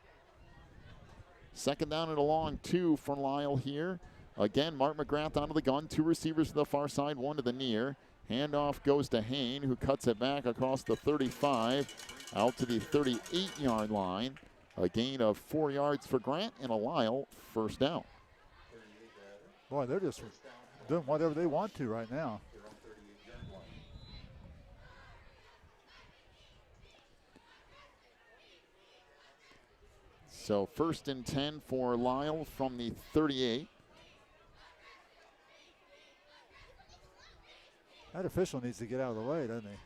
2nd down and a long 2 for Lisle here. Again, Mark McGrath out of the gun. 2 receivers to the far side, 1 to the near. Handoff goes to Hain, who cuts it back across the 35, out to the 38-yard line. A gain of 4 yards for Grant, and a Lisle first down. Boy, they're just doing whatever they want to right now. So 1st and 10 for Lisle from the 38. That official needs to get out of the way, doesn't he?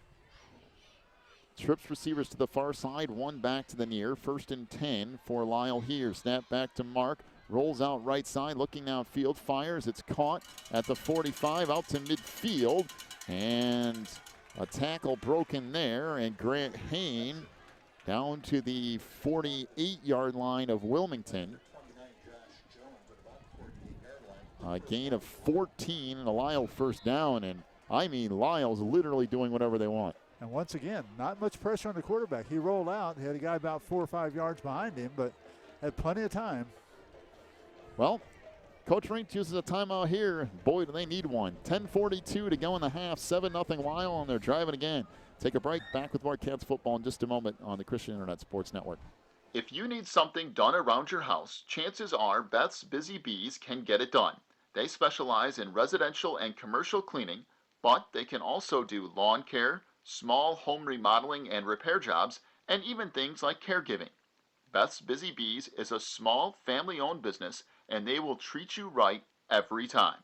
Trips receivers to the far side, 1 back to the near. 1st and 10 for Lisle here. Snap back to Mark. Rolls out right side, looking downfield, fires. It's caught at the 45, out to midfield. And a tackle broken there. And Grant Hain down to the 48-yard line of Wilmington. A gain of 14 and a Lisle first down. And I mean, Lisle's literally doing whatever they want. And once again, not much pressure on the quarterback. He rolled out. He had a guy about 4 or 5 yards behind him, but had plenty of time. Well, Coach Reentz uses a timeout here. Boy, do they need one. 10:42 to go in the half. 7-0 Lisle, and they're driving again. Take a break. Back with more Cats football in just a moment on the Christian Internet Sports Network. If you need something done around your house, chances are Beth's Busy Bees can get it done. They specialize in residential and commercial cleaning, but they can also do lawn care, small home remodeling and repair jobs, and even things like caregiving. Beth's Busy Bees is a small family-owned business, and they will treat you right every time.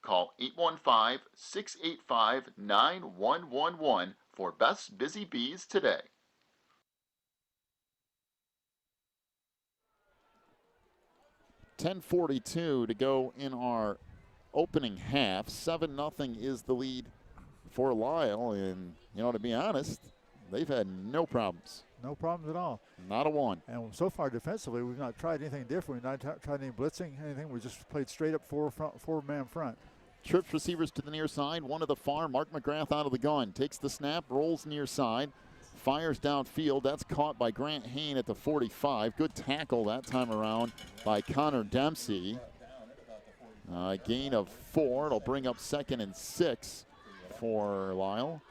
Call 815-685-9111 for Beth's Busy Bees today. 10:42 to go in our opening half. 7-0 is the lead for Lisle, and to be honest, they've had no problems. No problems at all. Not a one. And so far defensively, we've not tried anything different. We've not tried any blitzing, anything. We just played straight up four-man front. Trips receivers to the near side, one to the far. Mark McGrath out of the gun. Takes the snap, rolls near side, fires downfield. That's caught by Grant Hain at the 45. Good tackle that time around by Connor Dempsey. Gain of 4. It'll bring up 2nd and 6 for Lisle.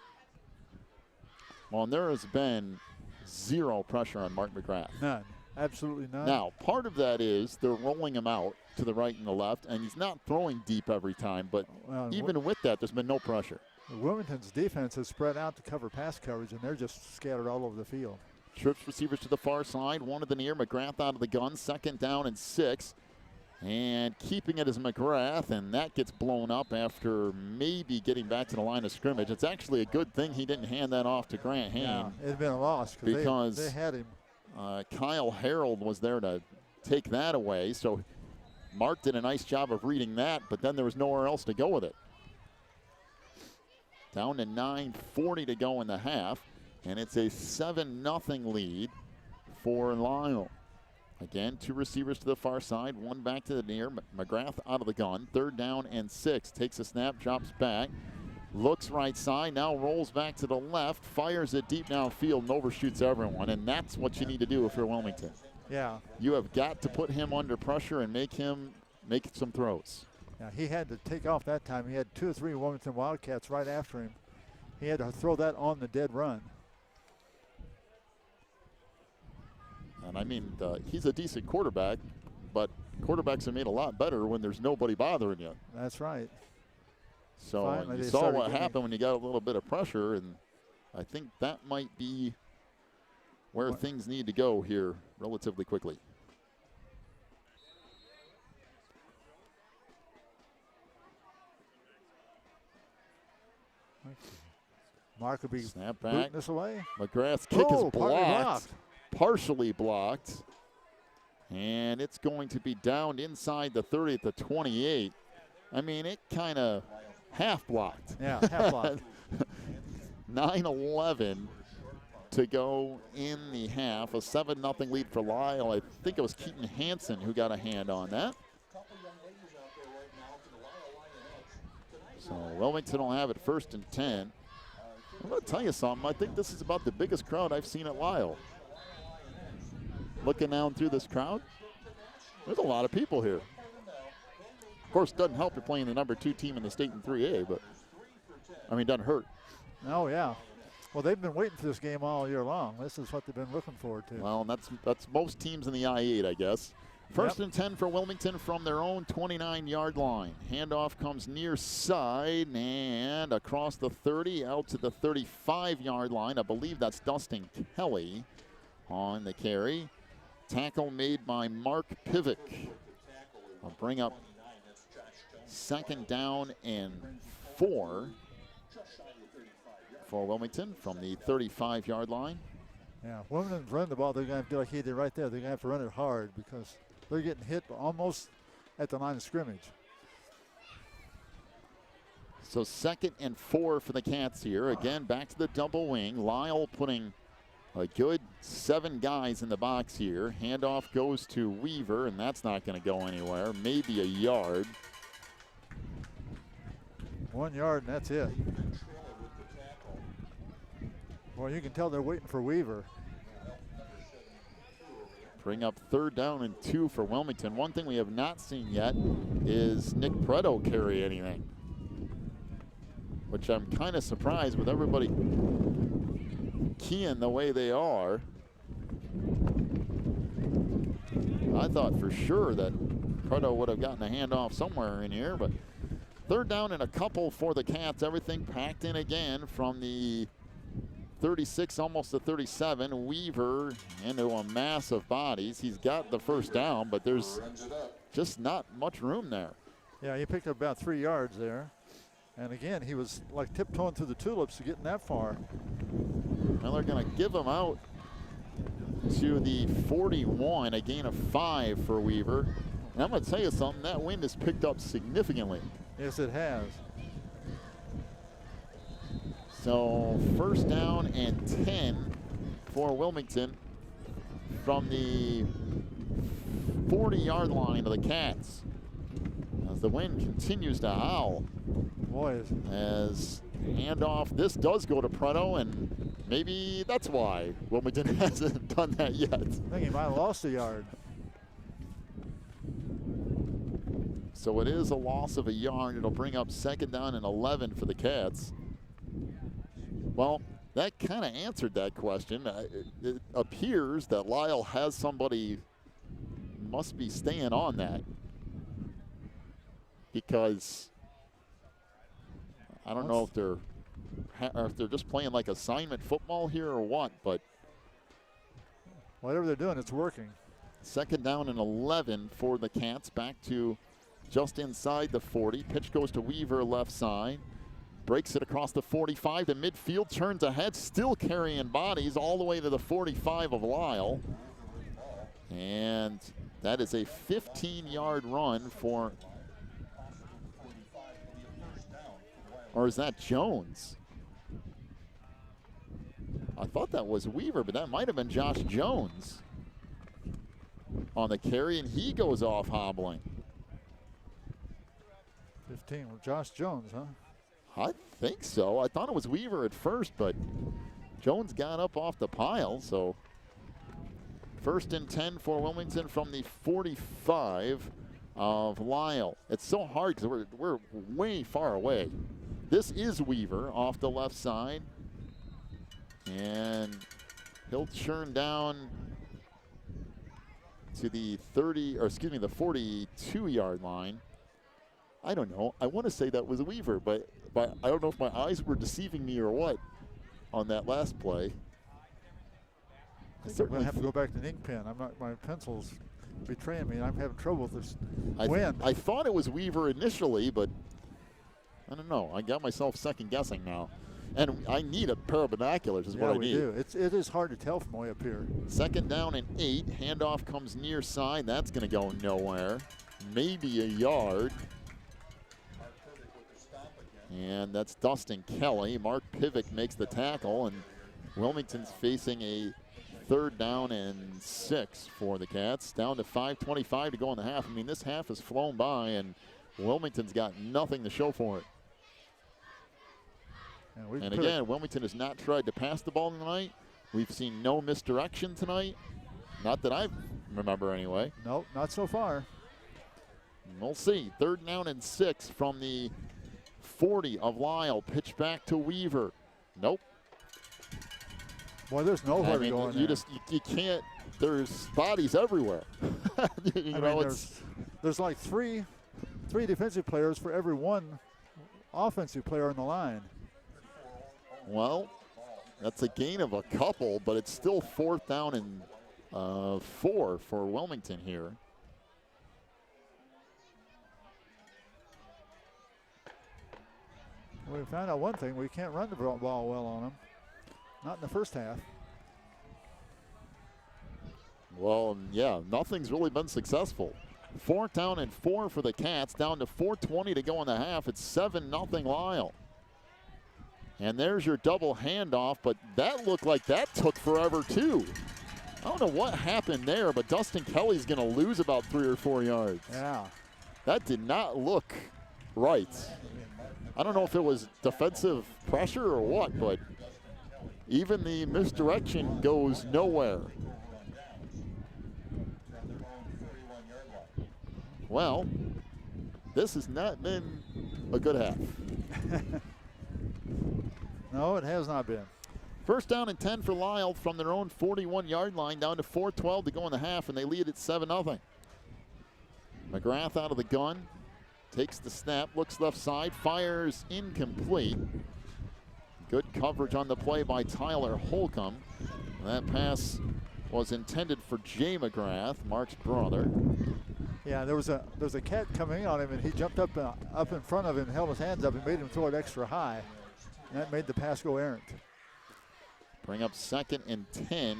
Well, and there has been zero pressure on Mark McGrath. None. Absolutely none. Now, part of that is they're rolling him out to the right and the left, and he's not throwing deep every time, but even with that, there's been no pressure. Wilmington's defense has spread out to cover pass coverage, and they're just scattered all over the field. Trips receivers to the far side, one to the near. McGrath out of the gun, 2nd down and 6. And keeping it is McGrath, and that gets blown up after maybe getting back to the line of scrimmage. It's actually a good thing he didn't hand that off to Grant Hain. Yeah, it'd been a loss because they had him. Kyle Harold was there to take that away, so Mark did a nice job of reading that, but then there was nowhere else to go with it. Down to 9:40 to go in the half, and it's a 7-0 lead for Lisle. Again, 2 receivers to the far side, 1 back to the near. McGrath out of the gun, 3rd down and 6. Takes a snap, drops back, looks right side, now rolls back to the left, fires it deep downfield and overshoots everyone, and that's what you need to do if you're Wilmington. Yeah. You have got to put him under pressure and make him make some throws. Yeah, he had to take off that time. He had 2 or 3 Wilmington Wildcats right after him. He had to throw that on the dead run. And I mean, he's a decent quarterback, but quarterbacks are made a lot better when there's nobody bothering you. That's right. So Finally, you saw what happened when you got a little bit of pressure, and I think that might be where things need to go here relatively quickly. Mark will be snap back. booting this away. McGrath's kick is blocked. Partially blocked. And it's going to be downed inside the 30 at the 28. I mean, it kind of half blocked. Yeah, half blocked. 9-11 to go in the half. A 7-0 lead for Lisle. I think it was Keaton Hansen who got a hand on that. So Wilmington will have it 1st and 10. I'm going to tell you something. I think this is about the biggest crowd I've seen at Lisle. Looking down through this crowd, there's a lot of people here. Of course, it doesn't help you're playing the number 2 team in the state in 3A, but, I mean, it doesn't hurt. Oh, yeah. Well, they've been waiting for this game all year long. This is what they've been looking forward to. Well, and that's most teams in the I-8, I guess. 1st and 10 for Wilmington from their own 29-yard line. Handoff comes near side and across the 30 out to the 35-yard line. I believe that's Dustin Kelly on the carry. Tackle made by Mark Pivick. I'll bring up 2nd down and 4 for Wilmington from the 35-yard line. Yeah, Wilmington's run the ball. They're going to do like he did right there. They're going to have to run it hard because they're getting hit almost at the line of scrimmage. So 2nd and 4 for the Cats here. Again, back to the double wing. Lisle putting a good 7 guys in the box here. Handoff goes to Weaver, and that's not going to go anywhere. Maybe a yard. 1 yard, and that's it. Well, you can tell they're waiting for Weaver. Bring up 3rd down and 2 for Wilmington. One thing we have not seen yet is Nick Preto carry anything, which I'm kind of surprised with everybody keying the way they are. I thought for sure that Prado would have gotten a handoff somewhere in here, but third down and a couple for the Cats. Everything packed in again from the 36, almost the 37. Weaver into a mass of bodies. He's got the first down, but there's just not much room there. Yeah, he picked up about 3 yards there. And again, he was like tiptoeing through the tulips to getting that far. Now they're going to give him out to the 41, a gain of 5 for Weaver. And I'm going to tell you something, that wind has picked up significantly. Yes, it has. So first down and 10 for Wilmington from the 40-yard line of the Cats. As the wind continues to howl. Boy, As handoff, this does go to Prado, and maybe that's why Wilmington hasn't done that yet. I think he might have lost a yard. So it is a loss of a yard. It'll bring up second down and 11 for the Cats. Well, that kind of answered that question. It appears that Lisle has somebody, must be staying on that, because I don't know if they're just playing like assignment football here or what, but Whatever they're doing, it's working. second down and 11 for the Cats, back to just inside the 40. Pitch goes to Weaver, left side. Breaks it across the 45 to midfield, turns ahead, still carrying bodies all the way to the 45 of Lisle. And that is a 15-yard run for, or is that Jones? I thought that was Weaver, but that might have been Josh Jones on the carry, and he goes off hobbling. 15 with Josh Jones, huh? I think so. I thought it was Weaver at first, but Jones got up off the pile. So first and 10 for Wilmington from the 45 of Lisle. It's so hard because we're way far away. This is Weaver off the left side. And he'll churn down to the 42-yard line. I don't know. I want to say that was Weaver, but I don't know if my eyes were deceiving me or what on that last play. I'm going to have to go back to an ink pen. My pencil's betraying me, and I'm having trouble with this wind. I thought it was Weaver initially, but I don't know. I got myself second guessing now. And I need a pair of binoculars is what I need. Yeah, we do. It is hard to tell from way up here. Second down and 8. Handoff comes near side. That's going to go nowhere. Maybe a yard. And that's Dustin Kelly. Mark Pivick makes the tackle, and Wilmington's facing a third down and 6 for the Cats. Down to 5:25 to go in the half. I mean, this half has flown by, and Wilmington's got nothing to show for it. And again, Wilmington has not tried to pass the ball tonight. We've seen no misdirection tonight. Not that I remember anyway. Nope, not so far. We'll see. Third down and 6 from the 40 of Lisle. Pitch back to Weaver. Nope. Boy, there's nowhere to go in there. You can't. There's bodies everywhere. There's like three defensive players for every one offensive player on the line. Well, that's a gain of a couple, but it's still fourth down and 4 for Wilmington here. We found out one thing. We can't run the ball well on them. Not in the first half. Well, yeah, nothing's really been successful. Fourth down and 4 for the Cats, down to 4:20 to go in the half. It's 7-0 Lisle. And there's your double handoff, but that looked like that took forever too. I don't know what happened there, but Dustin Kelly's going to lose about 3 or 4 yards. Yeah. That did not look right. I don't know if it was defensive pressure or what, but even the misdirection goes nowhere. Well, this has not been a good half. No, it has not been. First down and 10 for Lisle from their own 41-yard line, down to 4:12 to go in the half, and they lead at 7-0. McGrath out of the gun. Takes the snap, looks left side, fires incomplete. Good coverage on the play by Tyler Holcomb. That pass was intended for Jay McGrath, Mark's brother. Yeah, there was a cat coming on him, and he jumped up in front of him and held his hands up and made him throw it extra high. And that made the pass go errant. Bring up 2nd and 10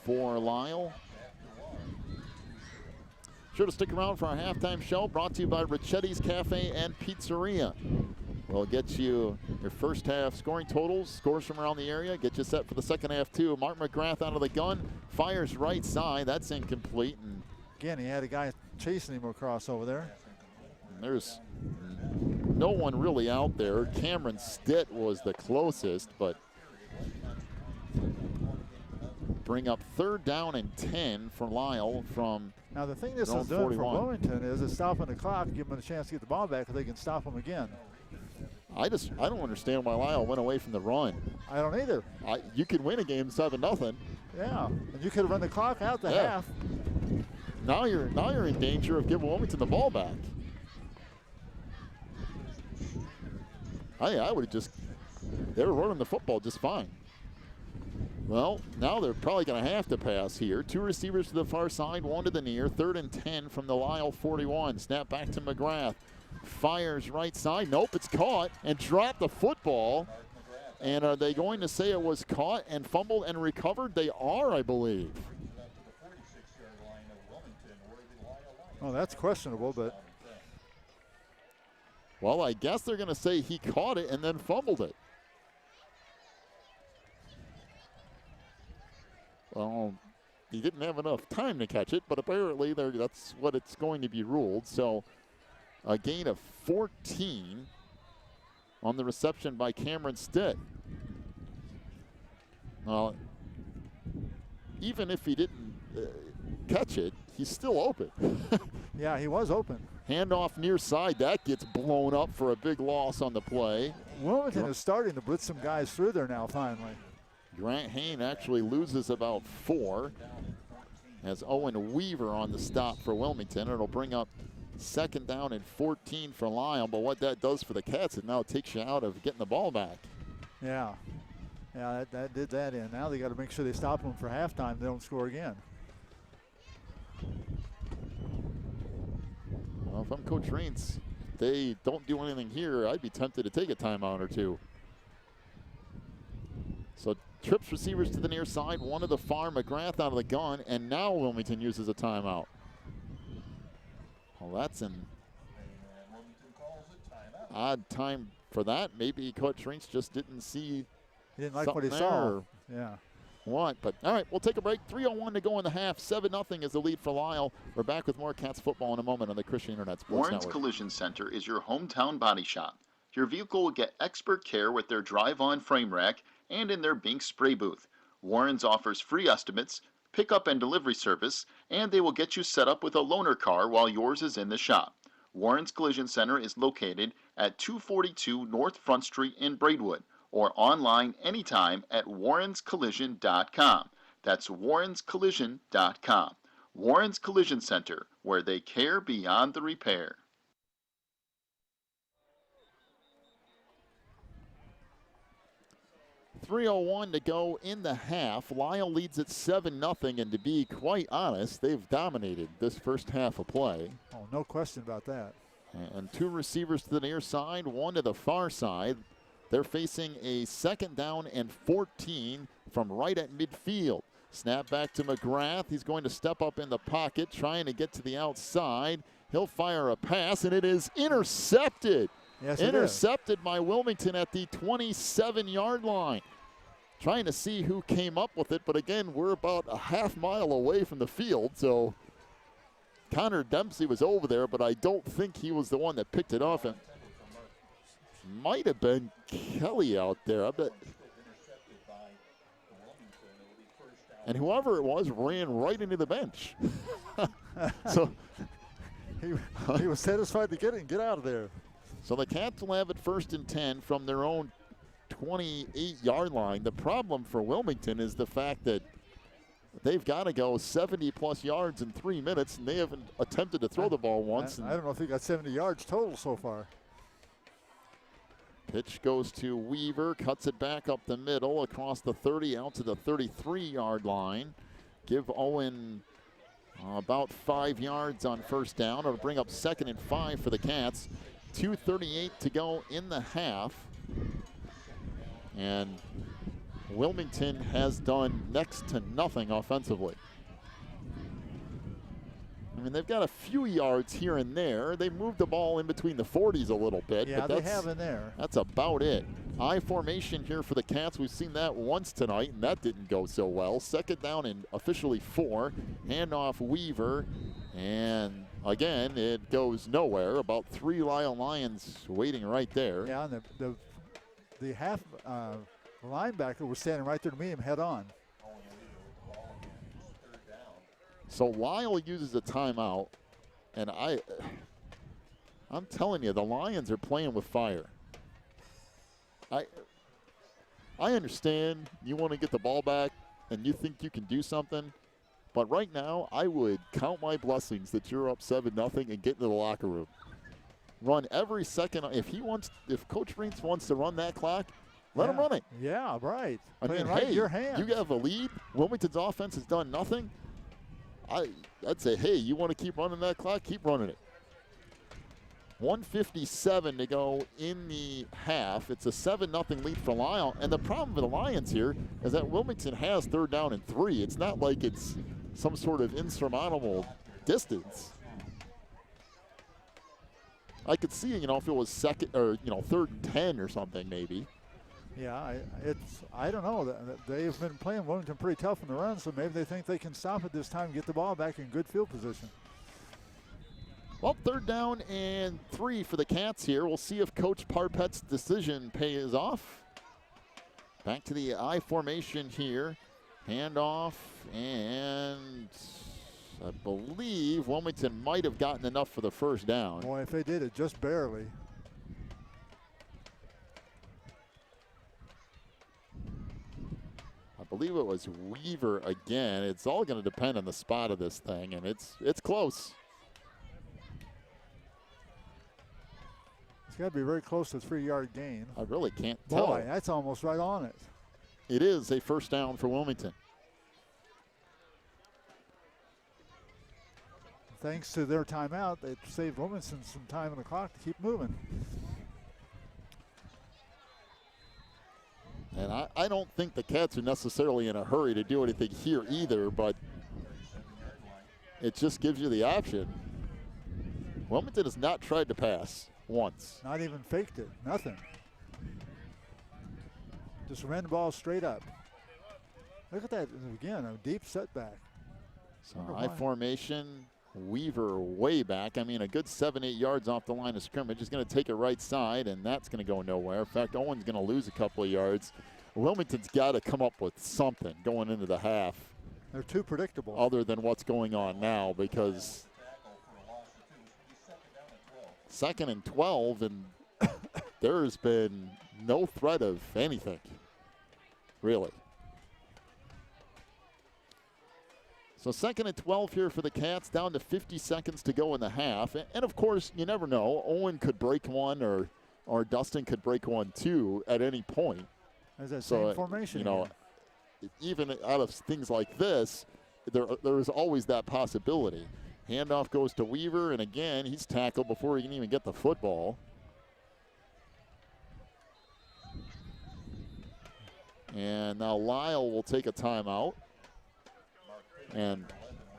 for Lisle. Sure to stick around for our halftime show, brought to you by Ricchetti's Cafe and Pizzeria. We'll get you your first half scoring totals, scores from around the area, get you set for the second half too. Mark McGrath out of the gun, fires right side, that's incomplete. And again, he had a guy chasing him across over there. There's no one really out there. Cameron Stitt was the closest, but bring up 3rd down and 10 for Lisle from. Now the thing this is doing for Wilmington is it's stopping the clock, give them a chance to get the ball back so they can stop them again. I don't understand why Lisle went away from the run. I don't either. You could win a game 7-0. Yeah, and you could have run the clock out the half. Now you're in danger of giving Wilmington the ball back. I would have just, they were running the football just fine. Well, now they're probably going to have to pass here. 2 receivers to the far side, 1 to the near. 3rd and 10 from the Lisle 41. Snap back to McGrath. Fires right side. Nope, it's caught and dropped the football. And are they going to say it was caught and fumbled and recovered? They are, I believe. Oh, that's questionable, but. Well, I guess they're going to say he caught it and then fumbled it. Well, he didn't have enough time to catch it, but apparently that's what it's going to be ruled. So a gain of 14 on the reception by Cameron Stitt. Well, even if he didn't catch it, he's still open. Yeah, he was open. Handoff near side, that gets blown up for a big loss on the play. Wilmington is starting to blitz some guys through there now finally. Grant Hain actually loses about 4 as Owen Weaver on the stop for Wilmington. It'll bring up 2nd down and 14 for Lisle, but what that does for the Cats is now it takes you out of getting the ball back. Yeah, that did that in. Now they got to make sure they stop them for halftime. They don't score again. Well, if I'm Coach Raines, if they don't do anything here, I'd be tempted to take a timeout or 2. So trips receivers to the near side, 1 to the far, McGrath out of the gun, and now Wilmington uses a timeout. Well, that's an odd time for that. Maybe Coach Raines just didn't see. He didn't like what he saw. Yeah. What? But all right, we'll take a break. 3:01 to go in the half. 7-0 is the lead for Lisle. We're back with more Cats football in a moment on the Christian Internet Sports Warren's Network. Collision Center is your hometown body shop. Your vehicle will get expert care with their drive-on frame rack and in their Bink spray booth. Warren's offers free estimates, pickup and delivery service, and they will get you set up with a loaner car while yours is in the shop. Warren's Collision Center is located at 242 North Front Street in Braidwood, or online anytime at warrenscollision.com. That's warrenscollision.com. Warren's Collision Center, where they care beyond the repair. .301 to go in the half. Lisle leads at 7-0, and to be quite honest, they've dominated this first half of play. Oh, no question about that. And 2 receivers to the near side, 1 to the far side. They're facing a 2nd down and 14 from right at midfield. Snap back to McGrath. He's going to step up in the pocket, trying to get to the outside. He'll fire a pass, and it is intercepted. Yes, intercepted by Wilmington at the 27-yard line. Trying to see who came up with it, but again, we're about a half mile away from the field, so Connor Dempsey was over there, but I don't think he was the one that picked it off. It might have been Kelly out there. I bet. And whoever it was ran right into the bench. So he was satisfied to get it and get out of there. So the Cats will have it 1st and 10 from their own 28-yard line. The problem for Wilmington is the fact that they've got to go 70-plus yards in 3 minutes, and they haven't attempted to throw the ball once. I don't know if he got 70 yards total so far. Pitch goes to Weaver, cuts it back up the middle, across the 30, out to the 33-yard line. Give Owen about 5 yards on first down. It'll bring up 2nd and 5 for the Cats. 2:38 to go in the half. And Wilmington has done next to nothing offensively. I mean, they've got a few yards here and there. They moved the ball in between the 40s a little bit. Yeah, but they have in there. That's about it. I formation here for the Cats. We've seen that once tonight, and that didn't go so well. 2nd down and officially 4. Handoff Weaver, and again, it goes nowhere. About 3 Lisle Lions waiting right there. Yeah, and the half linebacker was standing right there to meet him head on. So Lisle uses a timeout, and I'm telling you, the Lions are playing with fire. I understand you want to get the ball back and you think you can do something, but right now I would count my blessings that you're up 7-0 and get into the locker room. Run every second. If Coach Reitz wants to run that clock, let him run it. Yeah, right. I mean, right hey, in your hands. You have a lead. Wilmington's offense has done nothing. I'd say, hey, you want to keep running that clock? Keep running it. 1:57 to go in the half. It's a 7-0 lead for Lisle. And the problem for the Lions here is that Wilmington has 3rd down and 3. It's not like it's some sort of insurmountable distance. I could see, if it was 3rd and 10 or something maybe. Yeah, I don't know. They've been playing Wilmington pretty tough in the run, so maybe they think they can stop it this time and get the ball back in good field position. Well, 3rd down and 3 for the Cats here. We'll see if Coach Parpett's decision pays off. Back to the I formation here. Handoff, and I believe Wilmington might have gotten enough for the 1st down. Boy, if they did it just barely. I believe it was Weaver again. It's all going to depend on the spot of this thing, and it's close. It's got to be very close to a 3-yard gain. I really can't tell. Boy, that's almost right on it. It is a 1st down for Wilmington. Thanks to their timeout, it saved Wilmington some time on the clock to keep moving. And I don't think the Cats are necessarily in a hurry to do anything here either, but it just gives you the option. Wilmington has not tried to pass once. Not even faked it, nothing. Just ran the ball straight up. Look at that, again, a deep setback. So high formation, Weaver way back. I mean, a good 7-8 yards off the line of scrimmage. Is going to take it right side, and that's going to go nowhere. In fact, Owen's going to lose a couple of yards. Wilmington's got to come up with something going into the half. They're too predictable. Other than what's going on now, because 2nd and 12, and there's been no threat of anything, really. So 2nd and 12 here for the Cats, down to 50 seconds to go in the half. And of course, you never know. Owen could break one, or Dustin could break one too at any point. There's that same formation. Even out of things like this, there is always that possibility. Handoff goes to Weaver, and again, he's tackled before he can even get the football. And now Lisle will take a timeout. And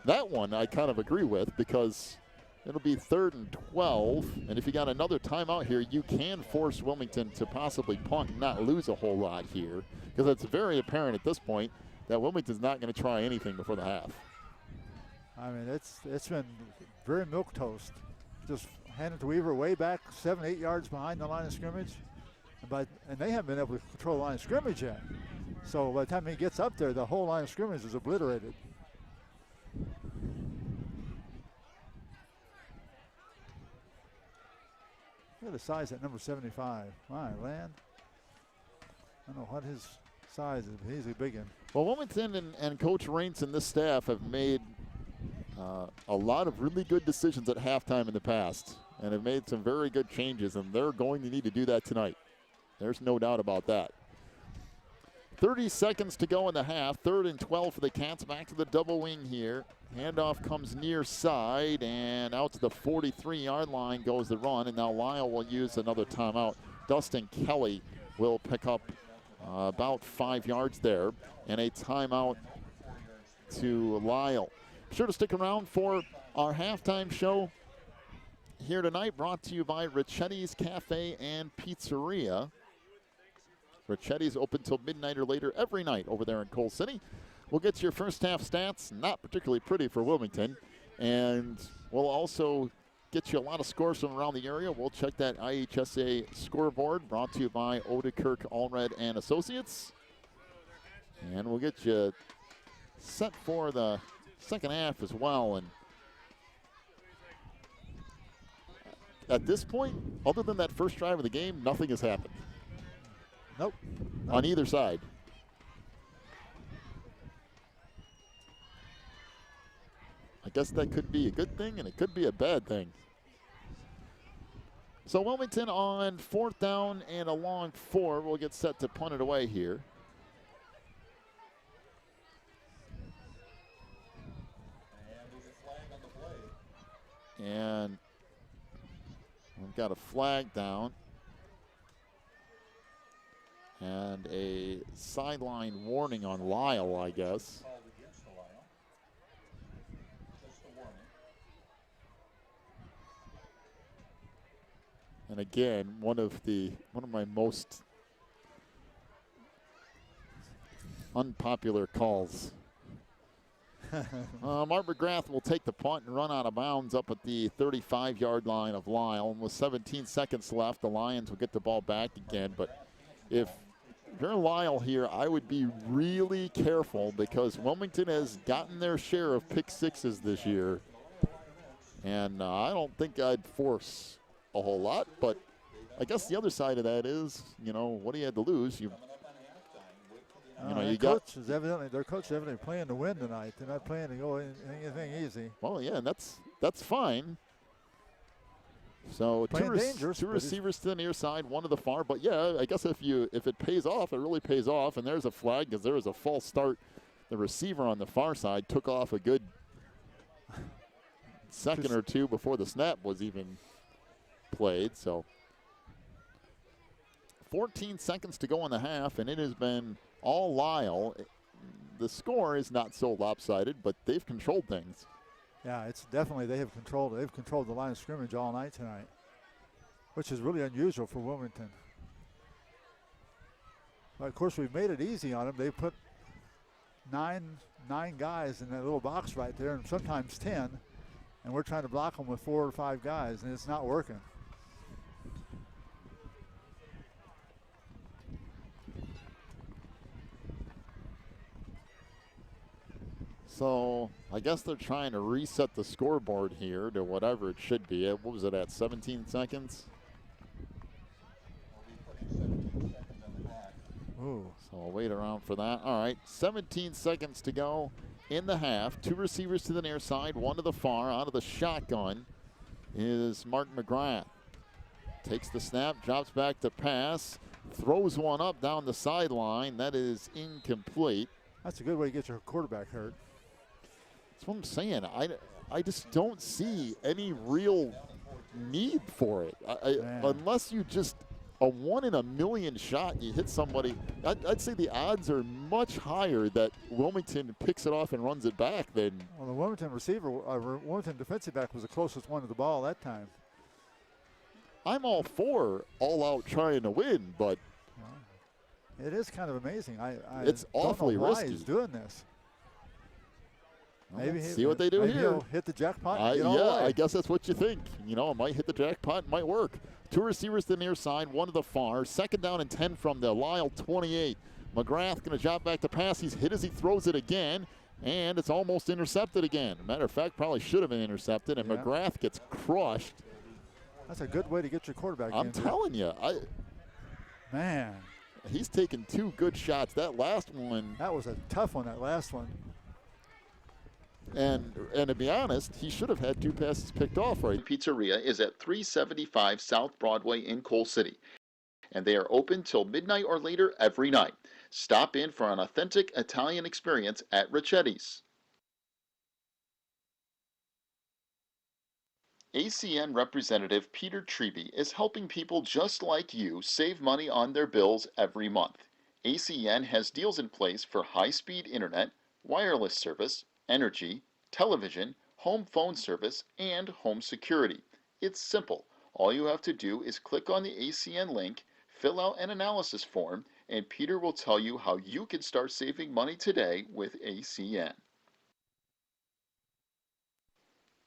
that one I kind of agree with, because it'll be 3rd and 12. And if you got another timeout here, you can force Wilmington to possibly punt and not lose a whole lot here, because it's very apparent at this point that Wilmington's not going to try anything before the half. I mean, it's been very milquetoast. Just hand it to Weaver way back 7-8 yards behind the line of scrimmage. And they haven't been able to control the line of scrimmage yet. So by the time he gets up there, the whole line of scrimmage is obliterated. Look at the size at number 75. My land. I don't know what his size. He's a big one. Well, Wilmington and Coach Raints and this staff have made a lot of really good decisions at halftime in the past and have made some very good changes, and they're going to need to do that tonight. There's no doubt about that. 30 seconds to go in the half. 3rd and 12 for the Cats. Back to the double wing here. Handoff comes near side, and out to the 43-yard line goes the run, and now Lisle will use another timeout. Dustin Kelly will pick up about 5 yards there, and a timeout to Lisle. Be sure to stick around for our halftime show here tonight, brought to you by Ricchetti's Cafe and Pizzeria. Ricchetti's open till midnight or later every night over there in Coal City. We'll get your first half stats, not particularly pretty for Wilmington, and we'll also get you a lot of scores from around the area. We'll check that IHSA scoreboard, brought to you by Odekirk Allred and Associates. And we'll get you set for the second half as well. And at this point, other than that first drive of the game, nothing has happened. Nope. On either side. I guess that could be a good thing and it could be a bad thing. So Wilmington on 4th down and a long 4 will get set to punt it away here. And we've got a flag down. And a sideline warning on Lisle, I guess. And again, one of my most unpopular calls. Mark McGrath will take the punt and run out of bounds up at the 35-yard line of Lisle. And with 17 seconds left, the Lions will get the ball back again. But if you're Lisle here, I would be really careful because Wilmington has gotten their share of pick sixes this year. And I don't think I'd force a whole lot, but I guess the other side of that is, what do you have to lose? You coach is evidently playing to win tonight. They're not playing to go anything easy. Well, yeah, and that's fine. So two receivers to the near side, one to the far. But yeah, I guess if it pays off, it really pays off. And there's a flag because there was a false start. The receiver on the far side took off a good second or two before the snap was even played. So 14 seconds to go in the half, and it has been all Lisle. The score is not so lopsided, but they've controlled things. Yeah, it's definitely they've controlled the line of scrimmage all night tonight, which is really unusual for Wilmington. But of course, we've made it easy on them. They put nine guys in that little box right there, and sometimes 10, and we're trying to block them with 4 or 5 guys, and it's not working. So I guess they're trying to reset the scoreboard here to whatever it should be. What was it at, 17 seconds? Ooh. So I'll wait around for that. All right, 17 seconds to go in the half. 2 receivers to the near side, 1 to the far. Out of the shotgun is Mark McGrath. Takes the snap, drops back to pass, throws one up down the sideline. That is incomplete. That's a good way to get your quarterback hurt. That's what I'm saying. I just don't see any real need for it. Unless you just a 1 in a million shot, you hit somebody. I'd say the odds are much higher that Wilmington picks it off and runs it back than. Well, the Wilmington Wilmington defensive back was the closest one to the ball that time. I'm all for all out trying to win, but it is kind of amazing. It's awfully don't know why risky. He's doing this. Maybe see what they do here. He'll hit the jackpot. And get all the way. I guess that's what you think. It might hit the jackpot, it might work. 2 receivers to the near side, 1 to the far. 2nd down and 10 from the Lisle 28. McGrath going to drop back to pass. He's hit as he throws it again, and it's almost intercepted again. Matter of fact, probably should have been intercepted, and McGrath gets crushed. That's a good way to get your quarterback. I'm telling you, man. he's taken 2 good shots. That last one, That was a tough one, that last one. and to be honest, he should have had 2 passes picked off right. Pizzeria is at 375 South Broadway in Coal City, and they are open till midnight or later every night. Stop in for an authentic Italian experience at Ricchetti's. ACN representative Peter Treby is helping people just like you save money on their bills every month. ACN has deals in place for high-speed internet, wireless service, energy, television, home phone service, and home security. It's simple. All you have to do is click on the ACN link, fill out an analysis form, and Peter will tell you how you can start saving money today with ACN.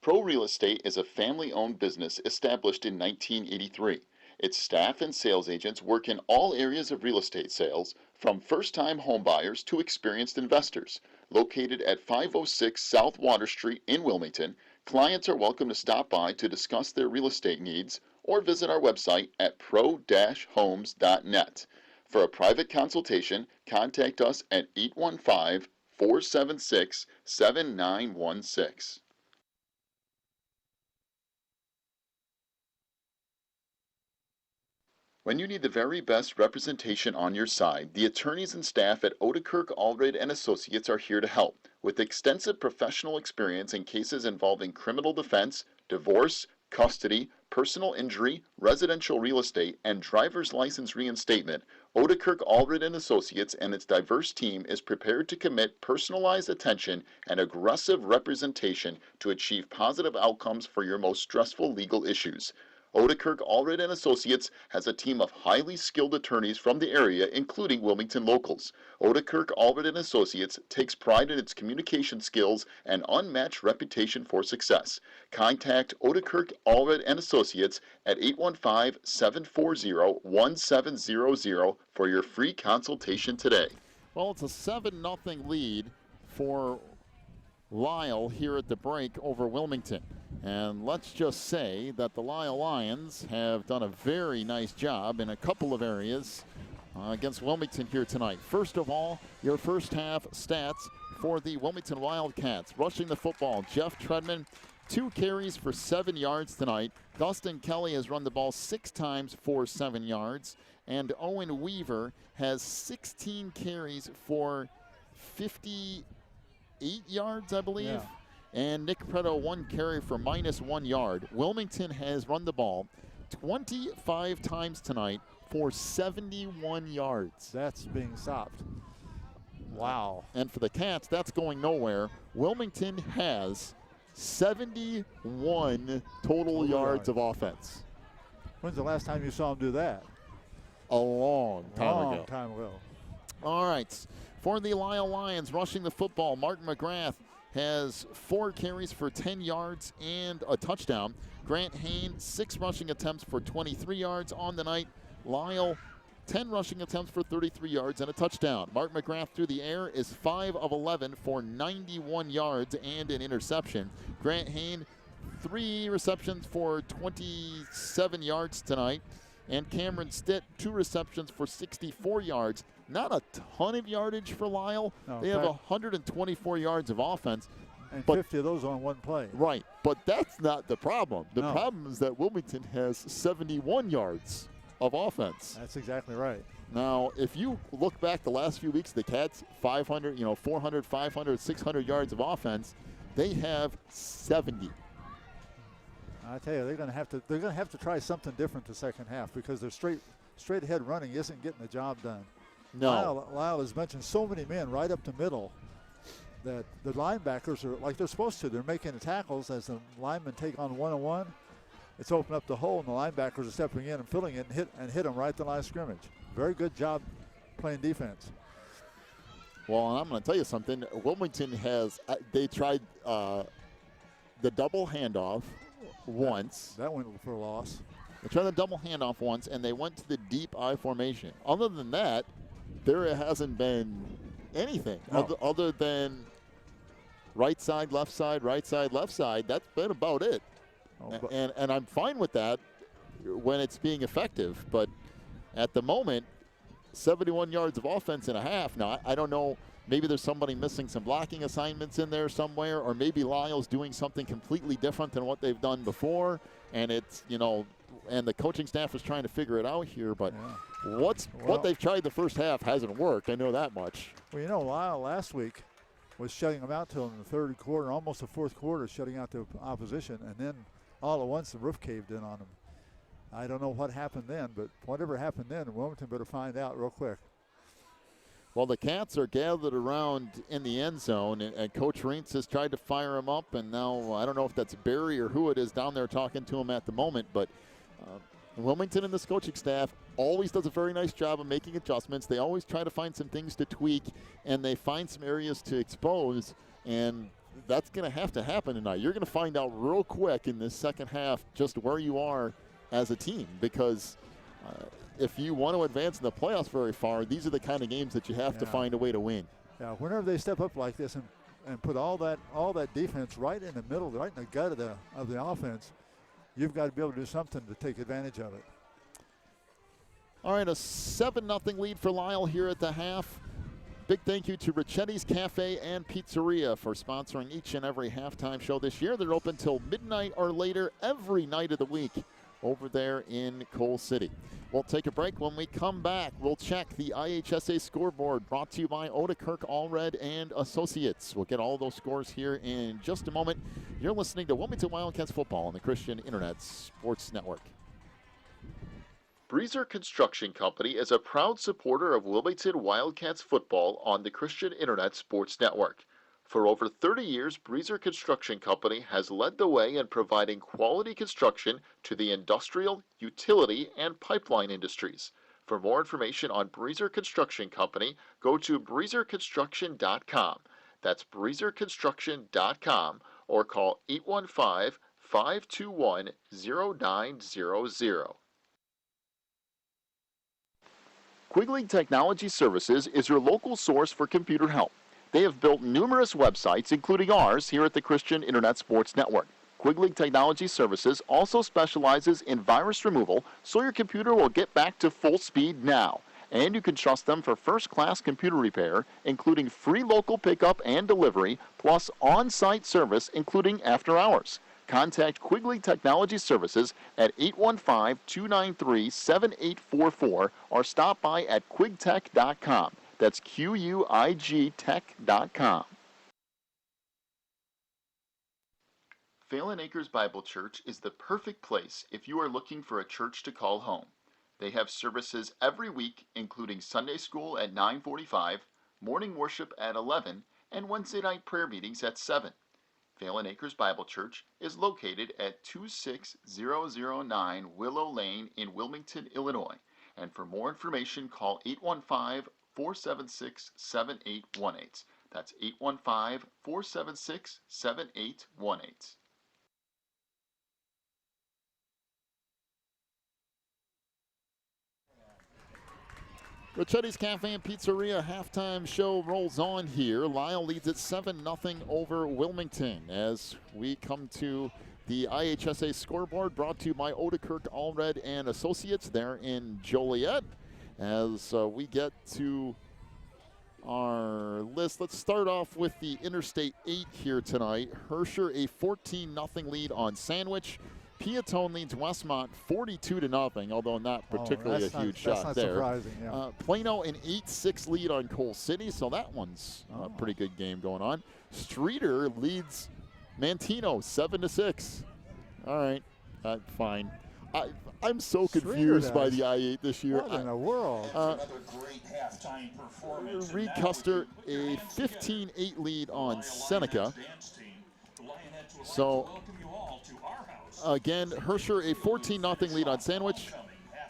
Pro Real Estate is a family-owned business established in 1983. Its staff and sales agents work in all areas of real estate sales, from first-time homebuyers to experienced investors. Located at 506 South Water Street in Wilmington, clients are welcome to stop by to discuss their real estate needs or visit our website at pro-homes.net. For a private consultation, contact us at 815-476-7916. When you need the very best representation on your side, the attorneys and staff at Odekirk, Allred & Associates are here to help. With extensive professional experience in cases involving criminal defense, divorce, custody, personal injury, residential real estate, and driver's license reinstatement, Odekirk, Allred & Associates and its diverse team is prepared to commit personalized attention and aggressive representation to achieve positive outcomes for your most stressful legal issues. Odekirk, Allred & Associates has a team of highly skilled attorneys from the area, including Wilmington locals. Odekirk, Allred & Associates takes pride in its communication skills and unmatched reputation for success. Contact Odekirk, Allred & Associates at 815-740-1700 for your free consultation today. Well, it's a 7-0 lead for Lisle here at the break over Wilmington. And let's just say that the Lisle Lions have done a very nice job in a couple of areas against Wilmington here tonight. First of all, your first half stats for the Wilmington Wildcats. Rushing the football, Jeff Treadman, 2 carries for 7 yards tonight. Dustin Kelly has run the ball 6 times for 7 yards. And Owen Weaver has 16 carries for 58 yards, I believe. Yeah. And Nick Preto 1 carry for -1 yard. Wilmington has run the ball 25 times tonight for 71 yards. That's being stopped. Wow. And for the Cats, that's going nowhere. Wilmington has 71 total yards of offense. When's the last time you saw him do that? A long time ago. Time ago. All right. For the Lisle Lions, rushing the football, Mark McGrath has 4 carries for 10 yards and a touchdown. Grant Hain, 6 rushing attempts for 23 yards on the night. Lisle, 10 rushing attempts for 33 yards and a touchdown. Mark McGrath through the air is 5 of 11 for 91 yards and an interception. Grant Hain, 3 receptions for 27 yards tonight. And Cameron Stitt, 2 receptions for 64 yards. Not a ton of yardage for Lisle. No, they have 124 yards of offense. And but 50 of those on one play. Right, but that's not the problem. The No. problem is that Wilmington has 71 yards of offense. That's exactly right. Now, if you look back the last few weeks, the Cats, 500, 400, 500, 600 yards of offense. They have 70. I tell you, they're going to have to try something different the second half because their straight ahead running isn't getting the job done. No. Lisle has mentioned so many men right up the middle that the linebackers are like they're supposed to. They're making the tackles as the linemen take on one-on-one. It's opened up the hole, and the linebackers are stepping in and filling it and hit them right at the line of scrimmage. Very good job playing defense. Well, and I'm going to tell you something. Wilmington has they tried the double handoff once. That went for a loss. They tried the double handoff once, and they went to the deep I formation. Other than that, there hasn't been anything other than right side, left side, right side, left side. That's been about it. And I'm fine with that when it's being effective. But at the moment, 71 yards of offense in a half. Now, I don't know. Maybe there's somebody missing some blocking assignments in there somewhere, or maybe Lisle's doing something completely different than what they've done before, and it's, and the coaching staff is trying to figure it out here. But what they've tried the first half hasn't worked. I know that much. Well, Lisle last week was shutting them out till in the third quarter, almost the fourth quarter, shutting out the opposition, and then all at once the roof caved in on them. I don't know what happened then, but whatever happened then, Wilmington better find out real quick. Well, the Cats are gathered around in the end zone, and Coach Reintz has tried to fire him up, and now I don't know if that's Barry or who it is down there talking to him at the moment, but Wilmington and this coaching staff always does a very nice job of making adjustments. They always try to find some things to tweak, and they find some areas to expose, and that's going to have to happen tonight. You're going to find out real quick in this second half just where you are as a team, because if you want to advance in the playoffs very far, these are the kind of games that you have to find a way to win. Yeah, whenever they step up like this and put all that defense right in the middle, right in the gut of the offense, you've got to be able to do something to take advantage of it. All right, a 7-0 lead for Lisle here at the half. Big thank you to Ricchetti's Cafe and Pizzeria for sponsoring each and every halftime show this year. They're open till midnight or later every night of the week over there in Coal City. We'll take a break. When we come back, we'll check the IHSA scoreboard brought to you by Odekirk Allred and Associates. We'll get all those scores here in just a moment. You're listening to Wilmington Wildcats football on the Christian Internet Sports Network. Breezer Construction Company is a proud supporter of Wilmington Wildcats football on the Christian Internet Sports Network. For over 30 years, Breezer Construction Company has led the way in providing quality construction to the industrial, utility, and pipeline industries. For more information on Breezer Construction Company, go to breezerconstruction.com. That's breezerconstruction.com, or call 815-521-0900. Quigley Technology Services is your local source for computer help. They have built numerous websites, including ours, here at the Christian Internet Sports Network. Quigley Technology Services also specializes in virus removal, so your computer will get back to full speed now. And you can trust them for first-class computer repair, including free local pickup and delivery, plus on-site service, including after hours. Contact Quigley Technology Services at 815-293-7844 or stop by at quigtech.com. That's QUIG-tech.com. Phelan Acres Bible Church is the perfect place if you are looking for a church to call home. They have services every week, including Sunday school at 9:45, morning worship at 11, and Wednesday night prayer meetings at 7. Phelan Acres Bible Church is located at 26009 Willow Lane in Wilmington, Illinois. And for more information, call 815-476-7818. That's 815-476-7818. Ricchetti's Cafe and Pizzeria halftime show rolls on here. Lisle leads it 7-0 over Wilmington as we come to the IHSA scoreboard brought to you by Odekirk Allred and Associates there in Joliet. As we get to our list, let's start off with the Interstate 8 here tonight. Herscher a 14-0 lead on Sandwich. Piatone leads Westmont 42-0, although not particularly a huge shot there. Surprising, yeah. Plano an 8-6 lead on Coal City, so that one's a pretty good game going on. Streeter leads Mantino 7-6. All right, fine. I'm so confused by the I-8 this year. What in the world? Another great halftime performance. Reed Custer a 15-8 lead on Seneca. So again, Herscher a 14-0 lead on Sandwich.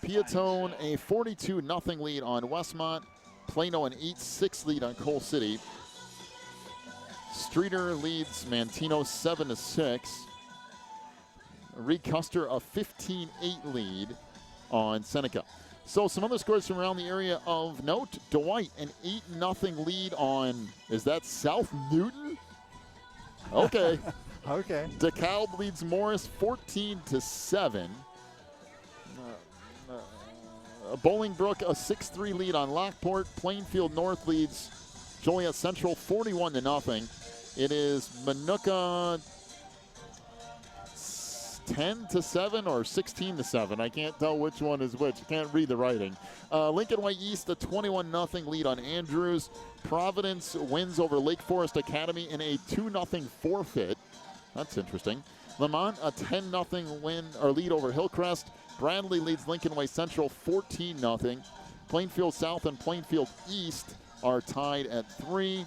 Piatone a 42-0 lead on Westmont. Plano an 8-6 lead on Coal City. Streeter leads Mantino 7-6. Reed Custer a 15-8 lead on Seneca. So some other scores from around the area of note. Dwight an 8-0 lead on, is that South Newton? Okay. Okay. DeKalb leads Morris 14-7. Bolingbrook a 6-3 lead on Lockport. Plainfield North leads Joliet Central 41-0. It is Minooka 10-7 or 16-7. I can't tell which one is which. I can't read the writing. Lincoln Way East a 21-0 lead on Andrews. Providence wins over Lake Forest Academy in a 2-0 forfeit. That's interesting. Lamont a 10-0 win or lead over Hillcrest. Bradley leads Lincoln Way Central 14-0. Plainfield South and Plainfield East are tied at 3.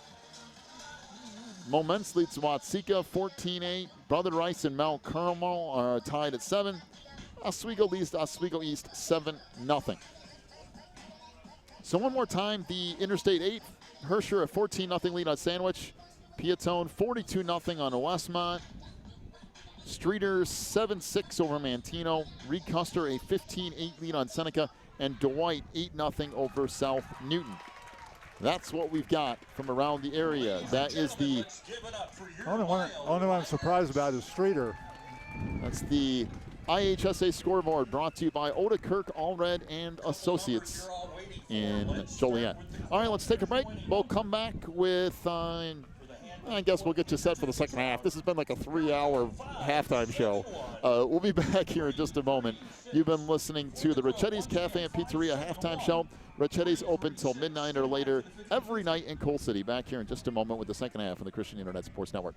Moments leads Watsika 14-8. Brother Rice and Mount Carmel are tied at 7. Oswego leads Oswego East 7-0. So one more time, the Interstate 8, Herscher a 14-0 lead on Sandwich. Piatone 42-0 on Westmont. Streeter 7-6 over Mantino. Reed Custer a 15-8 lead on Seneca. And Dwight 8-0 over South Newton. That's what we've got from around the area. That is the only one I'm surprised about is Streeter. That's the IHSA scoreboard brought to you by Oda Kirk, Allred, and Associates in Joliet. All right, let's take a break. We'll come back with, I guess we'll get you set for the second half. This has been like a 3-hour halftime show. We'll be back here in just a moment. You've been listening to the Ricchetti's Cafe and Pizzeria halftime show. Ricchetti's open till midnight or later every night in Coal City. Back here in just a moment with the second half of the Christian Internet Sports Network.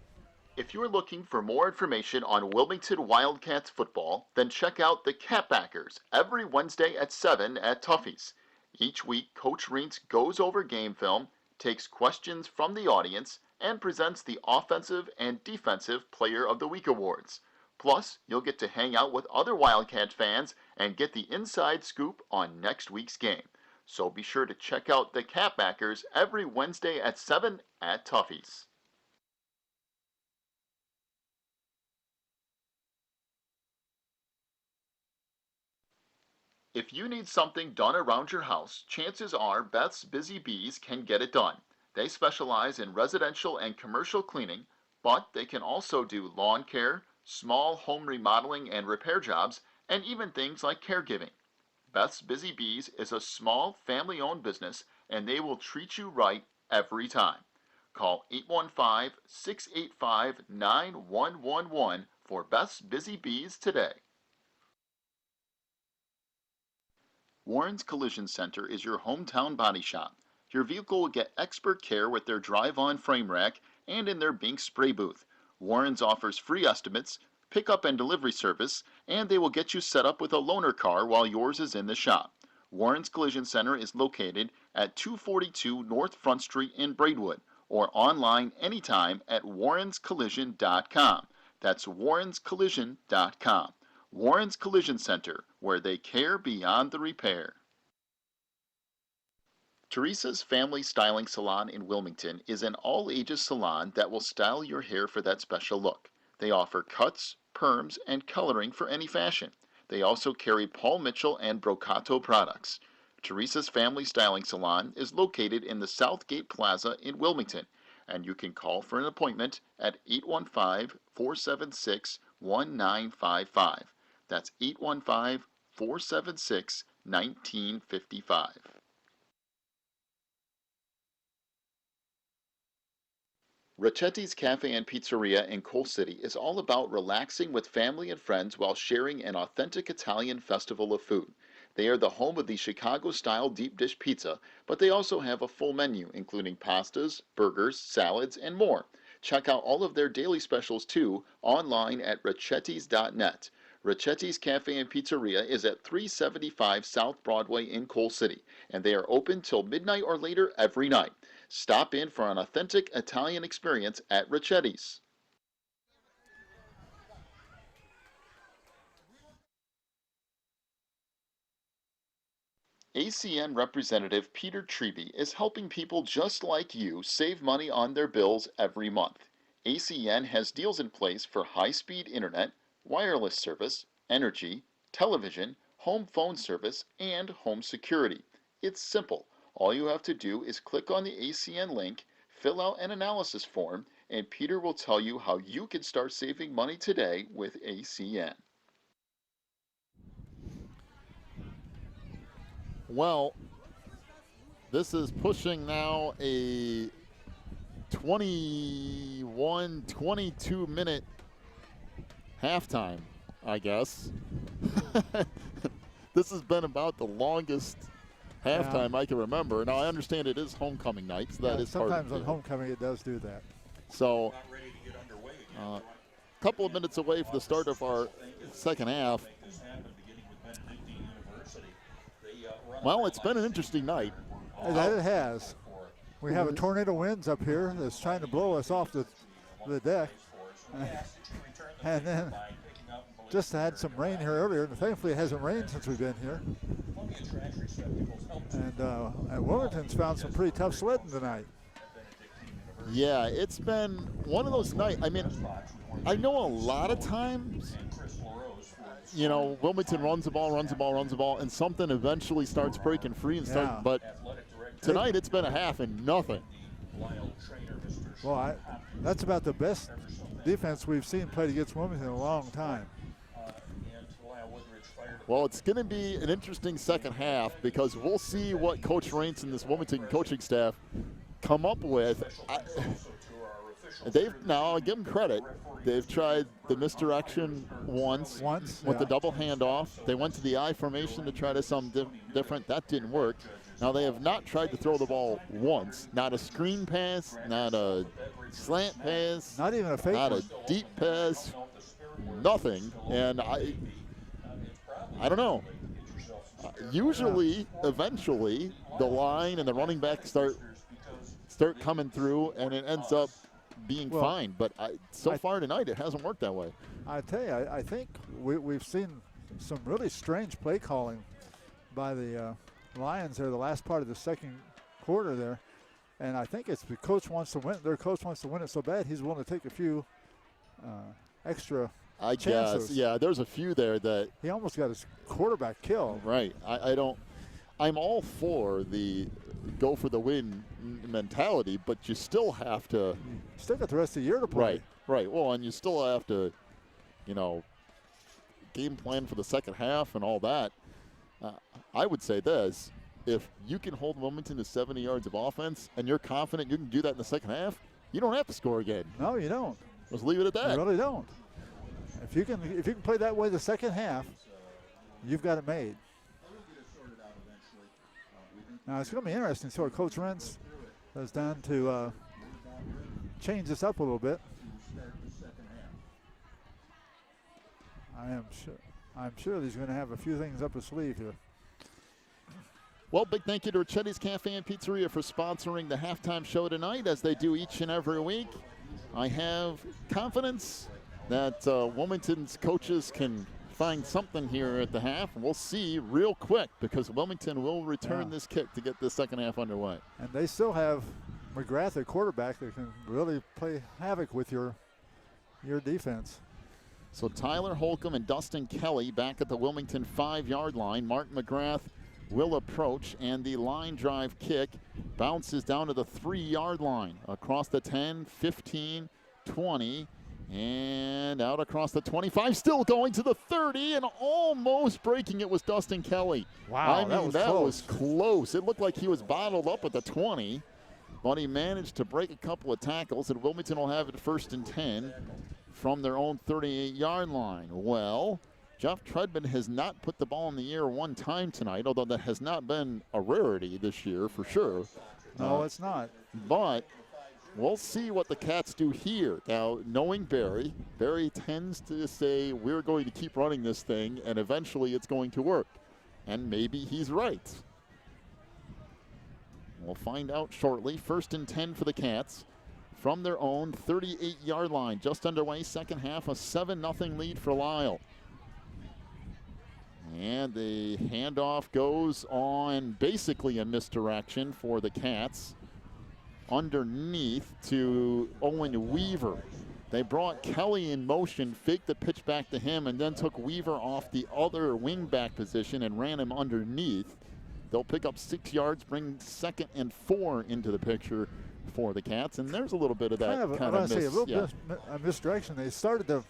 If you're looking for more information on Wilmington Wildcats football, then check out the Catbackers every Wednesday at 7 at Tuffy's. Each week, Coach Reentz goes over game film, takes questions from the audience, and presents the Offensive and Defensive Player of the Week awards. Plus, you'll get to hang out with other Wildcat fans and get the inside scoop on next week's game. So be sure to check out the Catbackers every Wednesday at 7 at Tuffy's. If you need something done around your house, chances are Beth's Busy Bees can get it done. They specialize in residential and commercial cleaning, but they can also do lawn care, small home remodeling and repair jobs, and even things like caregiving. Beth's Busy Bees is a small family-owned business, and they will treat you right every time. Call 815-685-9111 for Beth's Busy Bees today. Warren's Collision Center is your hometown body shop. Your vehicle will get expert care with their drive-on frame rack and in their Bink spray booth. Warren's offers free estimates, pickup and delivery service, and they will get you set up with a loaner car while yours is in the shop. Warren's Collision Center is located at 242 North Front Street in Braidwood, or online anytime at warrenscollision.com. That's warrenscollision.com. Warren's Collision Center, where they care beyond the repair. Teresa's Family Styling Salon in Wilmington is an all-ages salon that will style your hair for that special look. They offer cuts, perms, and coloring for any fashion. They also carry Paul Mitchell and Brocato products. Teresa's Family Styling Salon is located in the Southgate Plaza in Wilmington, and you can call for an appointment at 815-476-1955. That's 815-476-1955. Ricchetti's Cafe and Pizzeria in Coal City is all about relaxing with family and friends while sharing an authentic Italian festival of food. They are the home of the Chicago-style deep dish pizza, but they also have a full menu including pastas, burgers, salads, and more. Check out all of their daily specials too online at ricchettis.net. Ricchetti's Cafe and Pizzeria is at 375 South Broadway in Coal City, and they are open till midnight or later every night. Stop in for an authentic Italian experience at Ricchetti's. ACN Representative Peter Treby is helping people just like you save money on their bills every month. ACN has deals in place for high-speed internet, wireless service, energy, television, home phone service, and home security. It's simple. All you have to do is click on the ACN link, fill out an analysis form, and Peter will tell you how you can start saving money today with ACN. Well, this is pushing now a 22 minute halftime, I guess. This has been about the longest halftime I can remember. Now, I understand it is homecoming night, so that is hard to sometimes on do. homecoming it does do that. So, a couple of minutes away from the start of our second half. Well, it's been an interesting night. That it has. We have a tornado winds up here that's trying to blow us off the deck. And then just had some rain here earlier, and thankfully it hasn't rained since we've been here. And Wilmington's found some pretty tough sledding tonight. Yeah, it's been one of those nights. I mean, I know a lot of times, you know, Wilmington runs the ball, and something eventually starts breaking free and start. Yeah. But tonight it's been a half and nothing. Well, that's about the best defense we've seen played against Wilmington in a long time. Well, it's going to be an interesting second half because we'll see what Coach Raints and this Wilmington coaching staff come up with. I'll give them credit. They've tried the misdirection once with the double handoff. They went to the I formation to try to something different. That didn't work. Now, they have not tried to throw the ball once. Not a screen pass, not a slant pass. Not even a fake Not one. a deep pass. Nothing. And I don't know. Usually, eventually, the line and the running back start coming through, and it ends up being fine. But so far tonight, it hasn't worked that way. I tell you, I think we've seen some really strange play calling by the Lions there the last part of the second quarter there. And I think it's the coach wants to win. Their coach wants to win it so bad he's willing to take a few extra chances. Guess, yeah, there's a few there that he almost got his quarterback killed. Right. I'm all for the go for the win mentality, but you still have to. Still got the rest of the year to play. Right. Well, and you still have to, game plan for the second half and all that. I would say this: if you can hold Wilmington to 70 yards of offense, and you're confident you can do that in the second half, you don't have to score again. No, you don't. Let's leave it at that. You really don't. If you can play that way the second half, you've got it made. Now it's going to be interesting to see what Coach Rentz has done to change this up a little bit. I'm sure he's going to have a few things up his sleeve here. Well, big thank you to Ricetti's Cafe and Pizzeria for sponsoring the halftime show tonight, as they do each and every week. I have confidence that Wilmington's coaches can find something here at the half. We'll see real quick, because Wilmington will return this kick to get the second half underway. And they still have McGrath at quarterback that can really play havoc with your defense. So Tyler Holcomb and Dustin Kelly back at the Wilmington 5-yard line. Mark McGrath will approach, and the line drive kick bounces down to the 3-yard line, across the 10, 15, 20, and out across the 25, still going to the 30, and almost breaking it was Dustin Kelly. Wow, I mean, that was close. It looked like he was bottled up at the 20, but he managed to break a couple of tackles, and Wilmington will have it 1st and 10 from their own 38-yard line. Well, Jeff Treadman has not put the ball in the air one time tonight, although that has not been a rarity this year for sure. No, it's not. But we'll see what the Cats do here. Now, knowing Barry tends to say, we're going to keep running this thing, and eventually it's going to work. And maybe he's right. We'll find out shortly. 1st and 10 for the Cats from their own 38-yard line. Just underway, second half, a 7-0 lead for Lisle. And the handoff goes on basically a misdirection for the Cats. Underneath to Owen Weaver. They brought Kelly in motion, faked the pitch back to him, and then took Weaver off the other wingback position and ran him underneath. They'll pick up 6 yards, bring 2nd and 4 into the picture for the Cats, and there's a little bit of that a misdirection. They started the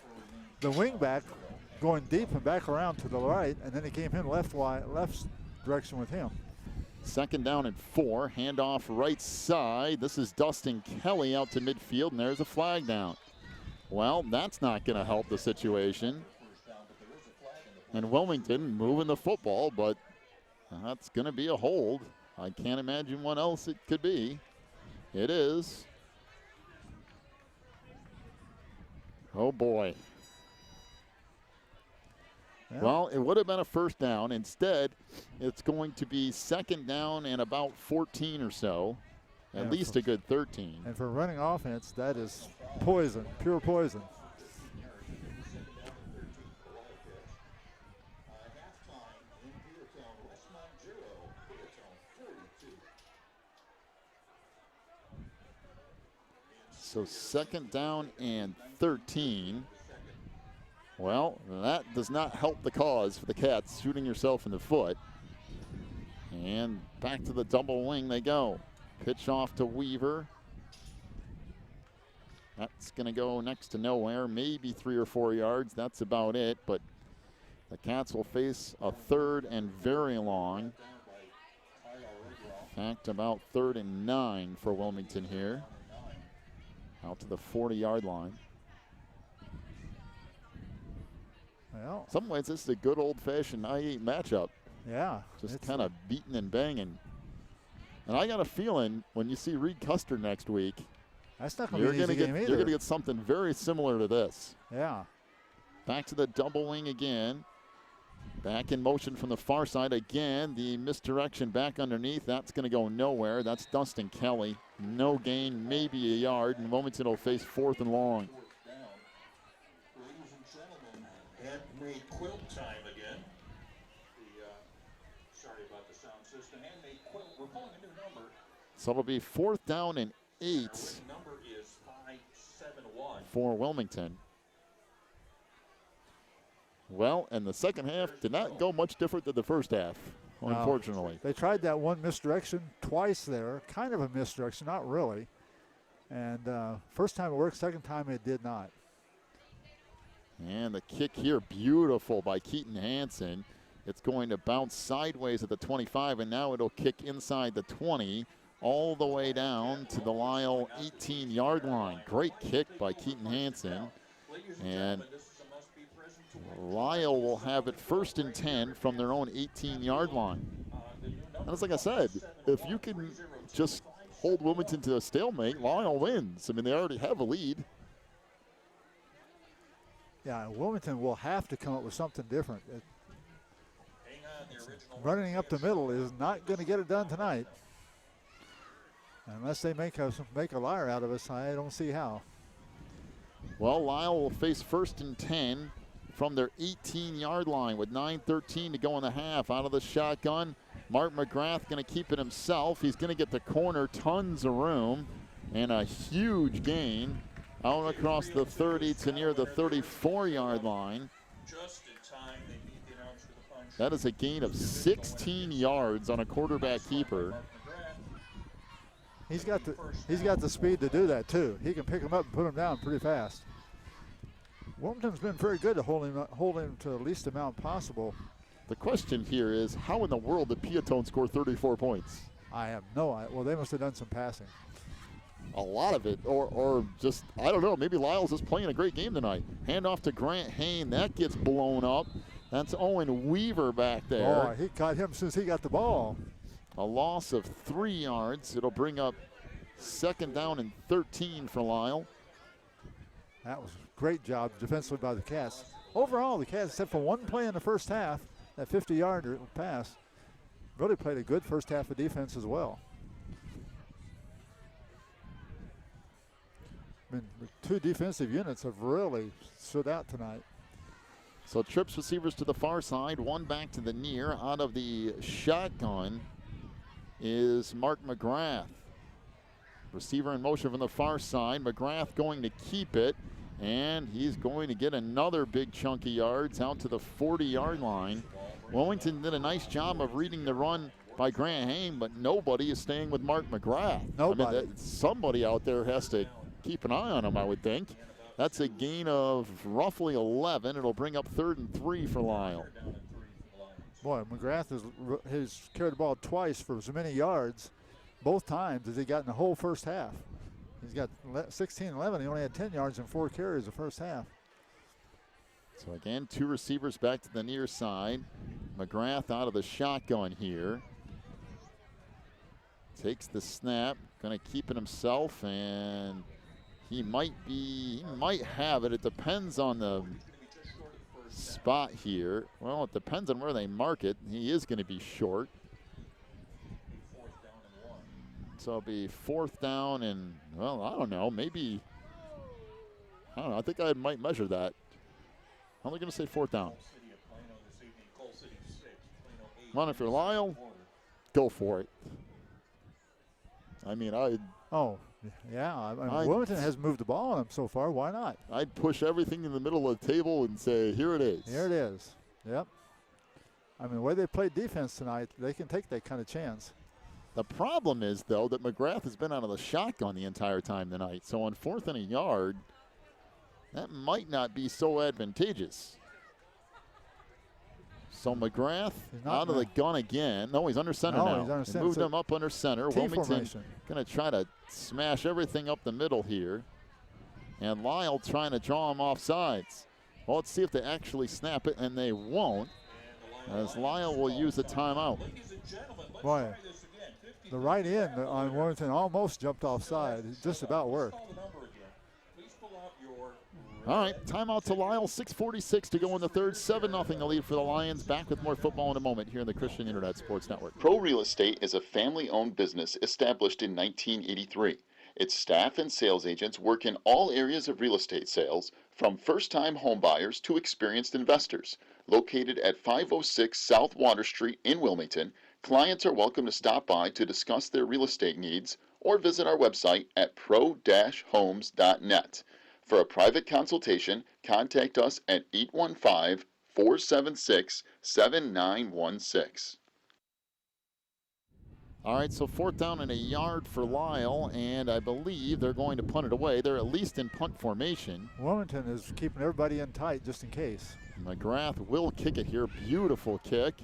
wingback going deep and back around to the right, and then he came in left direction with him. Second down and 4. Handoff right side. This is Dustin Kelly out to midfield, and there's a flag down. Well, that's not going to help the situation. And Wilmington moving the football, but that's going to be a hold. I can't imagine what else it could be. It is. Oh, boy. Yeah. Well, it would have been a first down. Instead, it's going to be second down and about 14 or so. At least a good 13. And for running offense, that is poison, pure poison. So second down and 13. Well, that does not help the cause for the Cats, shooting yourself in the foot. And back to the double wing they go. Pitch off to Weaver. That's going to go next to nowhere, maybe 3 or 4 yards. That's about it. But the Cats will face a third and very long. In fact, about 3rd and 9 for Wilmington here. Out to the 40-yard line. Well, In some ways, this is a good old-fashioned I-8 matchup. yeah. Just kind of beating and banging. And I got a feeling when you see Reed Custer next week, That's not going to be an easy game either. you're going to get something very similar to this. Yeah. Back to the double wing again. Back in motion from the far side again. The misdirection back underneath. That's going to go nowhere. That's Dustin Kelly. No gain, maybe a yard, and Wilmington will face 4th and long. Ladies and gentlemen, handmade quilt time again. Sorry about the sound system. Handmade quilt. We're calling a new number. So it'll be 4th down and 8 Our winning number is 571. for Wilmington. Well, and the second half did not go much different than the first half, unfortunately. They tried that one misdirection twice there, kind of a misdirection, not really. And first time it worked, second time it did not. And the kick here, beautiful by Keaton Hansen. It's going to bounce sideways at the 25, and now it'll kick inside the 20, all the way down to the Lisle 18-yard line. Great kick by Keaton Hansen. And Lisle will have it 1st and 10 from their own 18-yard line. And it's like I said, if you can just hold Wilmington to a stalemate, Lisle wins. I mean, they already have a lead. Yeah, Wilmington will have to come up with something different. Running up the middle is not going to get it done tonight. Unless they make a liar out of us, I don't see how. Well, Lisle will face 1st and 10 from their 18-yard line with 9:13 to go in the half. Out of the shotgun, Mark McGrath going to keep it himself. He's going to get the corner, tons of room, and a huge gain out across the 30 to near the 34-yard line. Just in time, they beat the announcer to the punch. That is a gain of 16 yards on a quarterback keeper. He's got the speed to do that too. He can pick him up and put him down pretty fast. Wilmington's been very good at holding him to the least amount possible. The question here is, how in the world did Piatone score 34 points? I have no idea. Well, they must have done some passing. A lot of it, or just, I don't know, maybe Lyle's just playing a great game tonight. Handoff to Grant Hain, that gets blown up. That's Owen Weaver back there. Oh, he caught him since he got the ball. A loss of 3 yards. It'll bring up 2nd down and 13 for Lisle. That was a great job defensively by the Cats. Overall, the Cats, except for one play in the first half, that 50-yarder pass, really played a good first half of defense as well. I mean, the 2 defensive units have really stood out tonight. So trips receivers to the far side, one back to the near. Out of the shotgun is Mark McGrath. Receiver in motion from the far side. McGrath going to keep it, and he's going to get another big chunk of yards out to the 40-yard line. Wilmington did a nice job of reading the run by Grant Hain, but nobody is staying with Mark McGrath. Nobody. I mean, somebody out there has to keep an eye on him, I would think. That's a gain of roughly 11. It'll bring up 3rd and 3 for Lisle. Boy, McGrath has carried the ball twice for as many yards, both times, as he got in the whole first half. He's got 16-11. He only had 10 yards and 4 carries the first half. So again, 2 receivers back to the near side. McGrath out of the shotgun here. Takes the snap, going to keep it himself, and he might have it. It depends on the spot here. Well, it depends on where they mark it. He is going to be short. So it'll be 4th down and, well, I don't know, maybe, I don't know, I think I might measure that. I'm only going to say 4th down. Well, if you're Lisle, go for it. I mean, Wilmington has moved the ball on him so far. Why not? I'd push everything in the middle of the table and say, here it is. Here it is. Yep. I mean, the way they played defense tonight, they can take that kind of chance. The problem is, though, that McGrath has been out of the shotgun the entire time tonight. So on 4th and a yard, that might not be so advantageous. So McGrath out of the gun again. No, he's under center now. He's under center. They moved him up under center. Wilmington going to try to smash everything up the middle here. And Lisle trying to draw him off sides. Well, let's see if they actually snap it, and they won't, as Lisle will use a timeout. Boy, the right end on Wilmington almost jumped offside. It just about worked. All right, timeout to Lisle. 6:46 to go in the third. 7-0 the lead for the Lions. Back with more football in a moment here on the Christian Internet Sports Network. Pro Real Estate is a family-owned business established in 1983. Its staff and sales agents work in all areas of real estate sales, from first-time home buyers to experienced investors. Located at 506 South Water Street in Wilmington, clients are welcome to stop by to discuss their real estate needs or visit our website at pro-homes.net. For a private consultation, contact us at 815-476-7916. All right, so 4th down and a yard for Lisle, and I believe they're going to punt it away. They're at least in punt formation. Wilmington is keeping everybody in tight just in case. McGrath will kick it here. Beautiful kick.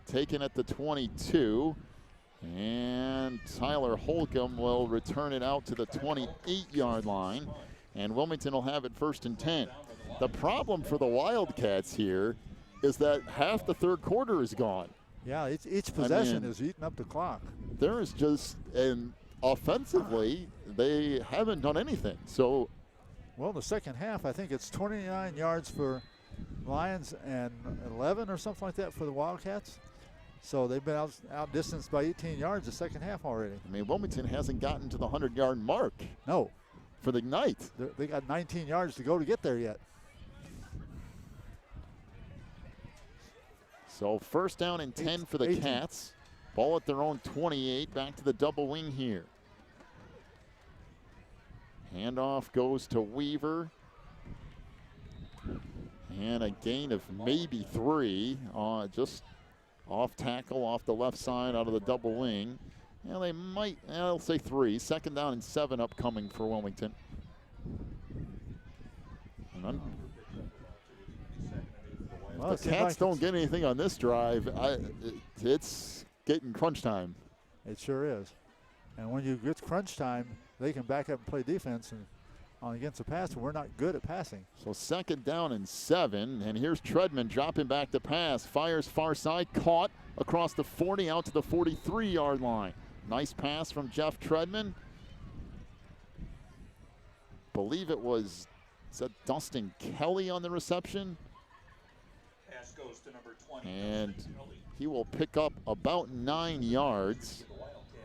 Taken at the 22. And Tyler Holcomb will return it out to the 28-yard line. And Wilmington will have it 1st and 10. The problem for the Wildcats here is that half the third quarter is gone. Yeah, each possession is eating up the clock. There is just, and offensively, they haven't done anything. So, well, the second half, I think it's 29 yards for Lions and 11 or something like that for the Wildcats. So they've been outdistanced by 18 yards the second half already. I mean, Wilmington hasn't gotten to the 100-yard mark. No. For the night. They got 19 yards to go to get there yet. So 1st down and 10 for the 18. Cats. Ball at their own 28. Back to the double wing here. Handoff goes to Weaver. And a gain of maybe 3. Just off tackle, off the left side, out of the double wing. Yeah, they might, I'll say 3. 2nd down and 7 upcoming for Wilmington. Well, if the Cats don't get anything on this drive, it's getting crunch time. It sure is. And when you get crunch time, they can back up and play defense against the pass, and we're not good at passing. So 2nd down and 7, and here's Treadman dropping back to pass. Fires far side, caught across the 40 out to the 43-yard line. Nice pass from Jeff Treadman. Believe it was, is that Dustin Kelly on the reception? Pass goes to number 20. And he will pick up about 9 yards.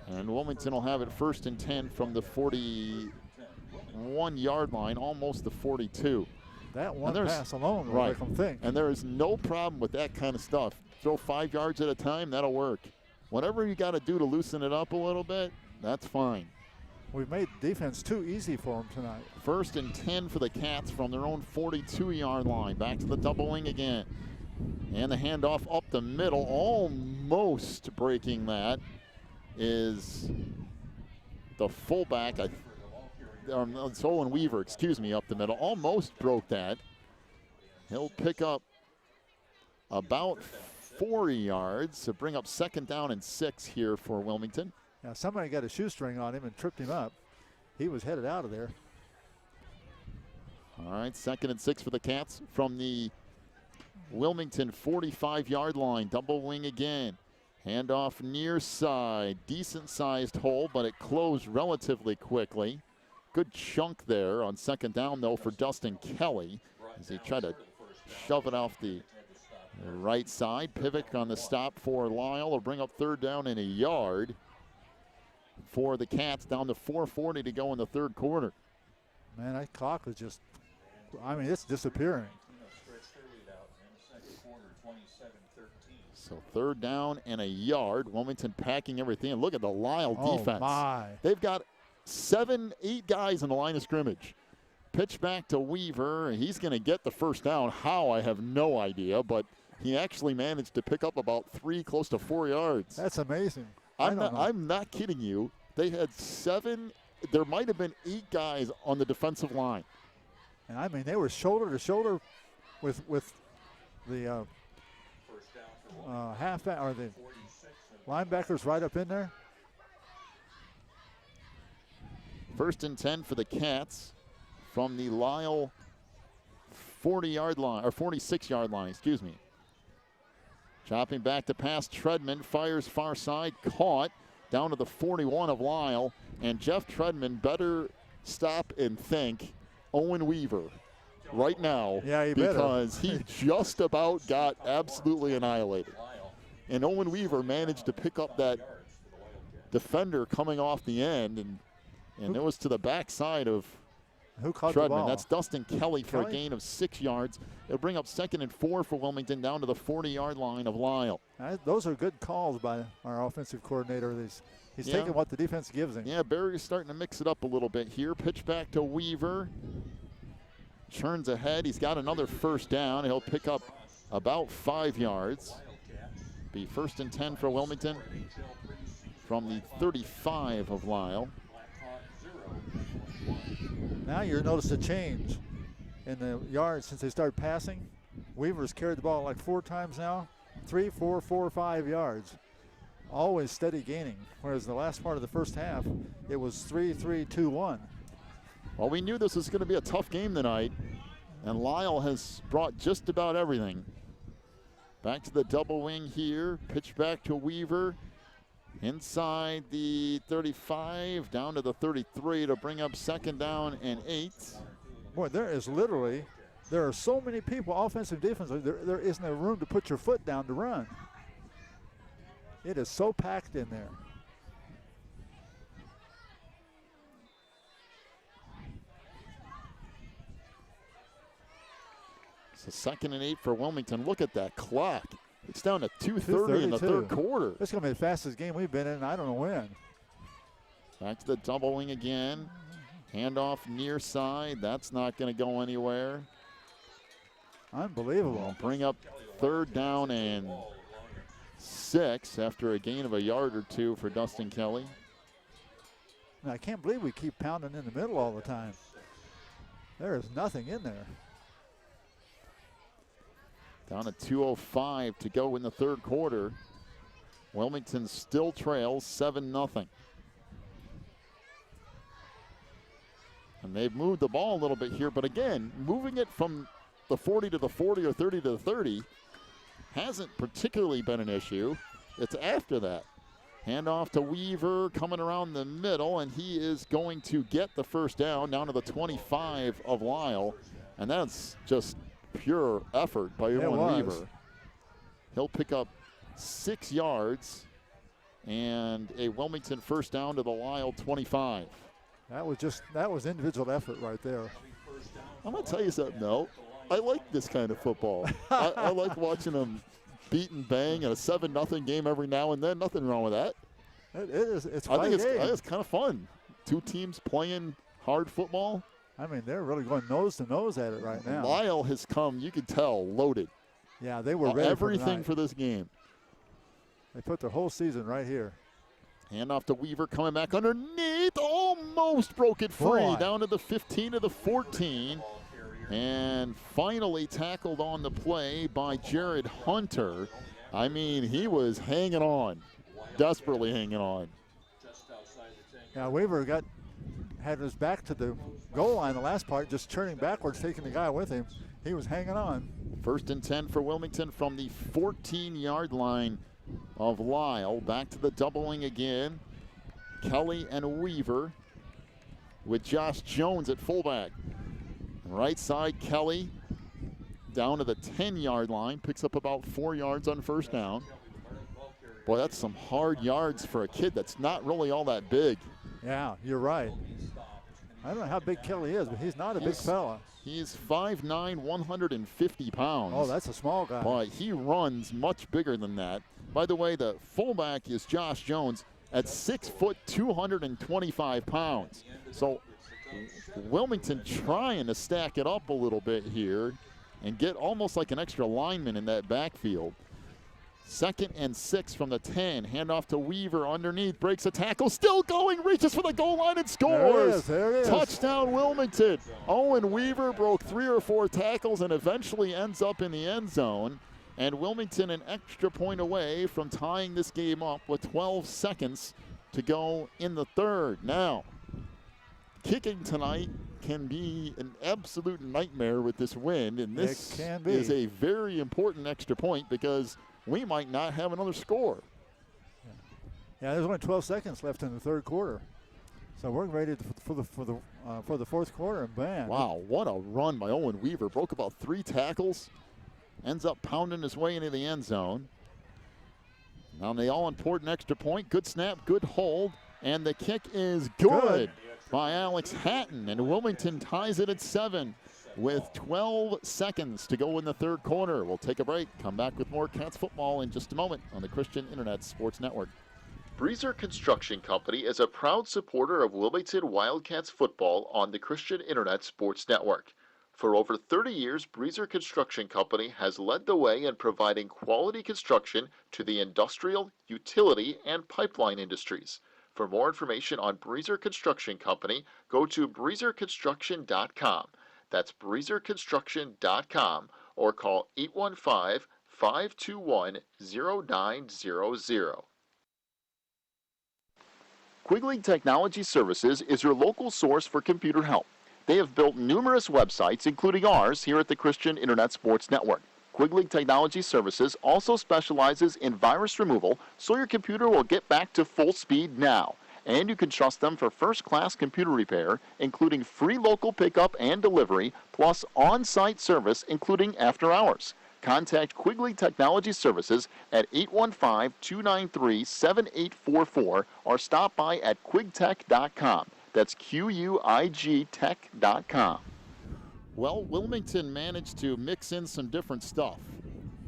And Wilmington will have it 1st and 10 from the 41-yard line, almost the 42. That one pass alone will make them think. And there is no problem with that kind of stuff. Throw 5 yards at a time, that'll work. Whatever you got to do to loosen it up a little bit, that's fine. We've made defense too easy for them tonight. 1st and 10 for the Cats from their own 42-yard line. Back to the double wing again. And the handoff up the middle, almost breaking that, is the fullback. It's Owen Weaver, excuse me, up the middle. Almost broke that. He'll pick up about 4 yards to bring up 2nd down and 6 here for Wilmington. Now somebody got a shoestring on him and tripped him up. He was headed out of there. All right, 2nd and 6 for the Cats from the Wilmington 45-yard line. Double wing again. Handoff near side. Decent-sized hole, but it closed relatively quickly. Good chunk there on 2nd down, though, for Dustin Kelly as he tried to shove it off the right side. Pivot on the stop for Lisle will bring up 3rd down and 1 yard for the Cats, down to 4:40 to go in the 3rd quarter. Man, that clock was just, I mean, it's disappearing. So 3rd down and 1 yard. Wilmington packing everything. And look at the Lisle defense. My. They've got 7, 8 guys in the line of scrimmage. Pitch back to Weaver. He's going to get the 1st down. How, I have no idea, but he actually managed to pick up about 3, close to 4 yards. That's amazing. I'm not kidding you. They had 7, there might have been 8 guys on the defensive line. And I mean, they were shoulder to shoulder with the halfback or the linebackers right up in there. 1st and 10 for the Cats from the Lisle 40-yard line, or 46-yard line, excuse me. Chopping back to pass, Treadman fires far side, caught down to the 41 of Lisle, and Jeff Treadman better stop and think Owen Weaver right now, yeah, because he just about got absolutely annihilated. And Owen Weaver managed to pick up that defender coming off the end, and it was to the backside of who caught Treadman. the ball? That's Dustin Kelly for a gain of 6 yards. It'll bring up 2nd and 4 for Wilmington, down to the 40-yard line of Lisle. Those are good calls by our offensive coordinator. He's taking what the defense gives him. Yeah, Barry's starting to mix it up a little bit here. Pitch back to Weaver. Churns ahead. He's got another 1st down. He'll pick up about 5 yards. Be 1st and 10 for Wilmington from the 35 of Lisle. Now you'll notice a change in the yards since they started passing. Weaver's carried the ball like 4 times now. 3, 4, 4, 5 yards. Always steady gaining. Whereas the last part of the first half, it was 3, 3, 2, 1. Well, we knew this was going to be a tough game tonight, and Lisle has brought just about everything. Back to the double wing here. Pitch back to Weaver. Inside the 35, down to the 33 to bring up 2nd down and 8. Boy, there are so many people, offensive, defensive, there isn't a room to put your foot down to run. It is so packed in there. So 2nd and 8 for Wilmington. Look at that clock. It's down to 2:30 in the 3rd quarter. It's going to be the fastest game we've been in, I don't know when. Back to the double wing again. Handoff near side. That's not going to go anywhere. Unbelievable. We'll bring up 3rd down and 6 after a gain of 1 yard or 2 for Dustin Kelly. And I can't believe we keep pounding in the middle all the time. There is nothing in there. Down to 2:05 to go in the 3rd quarter. Wilmington still trails 7-0. And they've moved the ball a little bit here, but again, moving it from the 40 to the 40 or 30 to the 30 hasn't particularly been an issue. It's after that. Handoff to Weaver coming around the middle, and he is going to get the 1st down to the 25 of Lisle. And that's just pure effort by Owen Weaver. He'll pick up 6 yards and a Wilmington 1st down to the Lisle 25. That was individual effort right there. I'm going to tell you something, though. I like this kind of football. I like watching them beat and bang in a 7-0 game every now and then. Nothing wrong with that. It's I think it's kind of fun. 2 teams playing hard football. I mean, they're really going nose to nose at it right now. Lisle has come, you can tell, loaded. Yeah, they were ready everything for this game. They put their whole season right here. Handoff to Weaver coming back underneath. Almost broke it free. Down to the 15 to the 14. And finally tackled on the play by Jared Hunter. I mean, he was hanging on, desperately hanging on. Now Weaver had his back to the goal line the last part, just turning backwards, taking the guy with him. He was hanging on. 1st and 10 for Wilmington from the 14-yard line of Lisle. Back to the doubling again. Kelly and Weaver with Josh Jones at fullback. Right side, Kelly down to the 10-yard line, picks up about 4 yards on first down. Boy, that's some hard yards for a kid that's not really all that big. Yeah, you're right. I don't know how big Kelly is, but he's not a big fella. He's 5'9", 150 pounds. Oh, that's a small guy. But he runs much bigger than that. By the way, the fullback is Josh Jones at 6 foot, 225 pounds. So Wilmington trying to stack it up a little bit here and get almost like an extra lineman in that backfield. 2nd and 6 from the 10. Handoff to Weaver underneath. Breaks a tackle. Still going. Reaches for the goal line and scores. There it is. Touchdown Wilmington. Owen Weaver broke 3 or 4 tackles and eventually ends up in the end zone. And Wilmington an extra point away from tying this game up with 12 seconds to go in the third. Now, kicking tonight can be an absolute nightmare with this wind. And this is a very important extra point because we might not have another score. Yeah, there's only 12 seconds left in the third quarter, so we're ready for the fourth quarter. And bam! Wow, what a run by Owen Weaver! Broke about 3 tackles, ends up pounding his way into the end zone. Now the all-important extra point. Good snap, good hold, and the kick is good by Alex Hatton, and Wilmington ties it at 7. With 12 seconds to go in the third quarter. We'll take a break, come back with more Cats football in just a moment on the Christian Internet Sports Network. Breezer Construction Company is a proud supporter of Wilmington Wildcats football on the Christian Internet Sports Network. For over 30 years, Breezer Construction Company has led the way in providing quality construction to the industrial, utility, and pipeline industries. For more information on Breezer Construction Company, go to breezerconstruction.com. That's breezerconstruction.com or call 815-521-0900. Quigley Technology Services is your local source for computer help. They have built numerous websites, including ours, here at the Christian Internet Sports Network. Quigley Technology Services also specializes in virus removal, so your computer will get back to full speed now. And you can trust them for first-class computer repair, including free local pickup and delivery, plus on-site service, including after hours. Contact Quigley Technology Services at 815-293-7844 or stop by at quigtech.com. That's QUIG-tech.com. Well, Wilmington managed to mix in some different stuff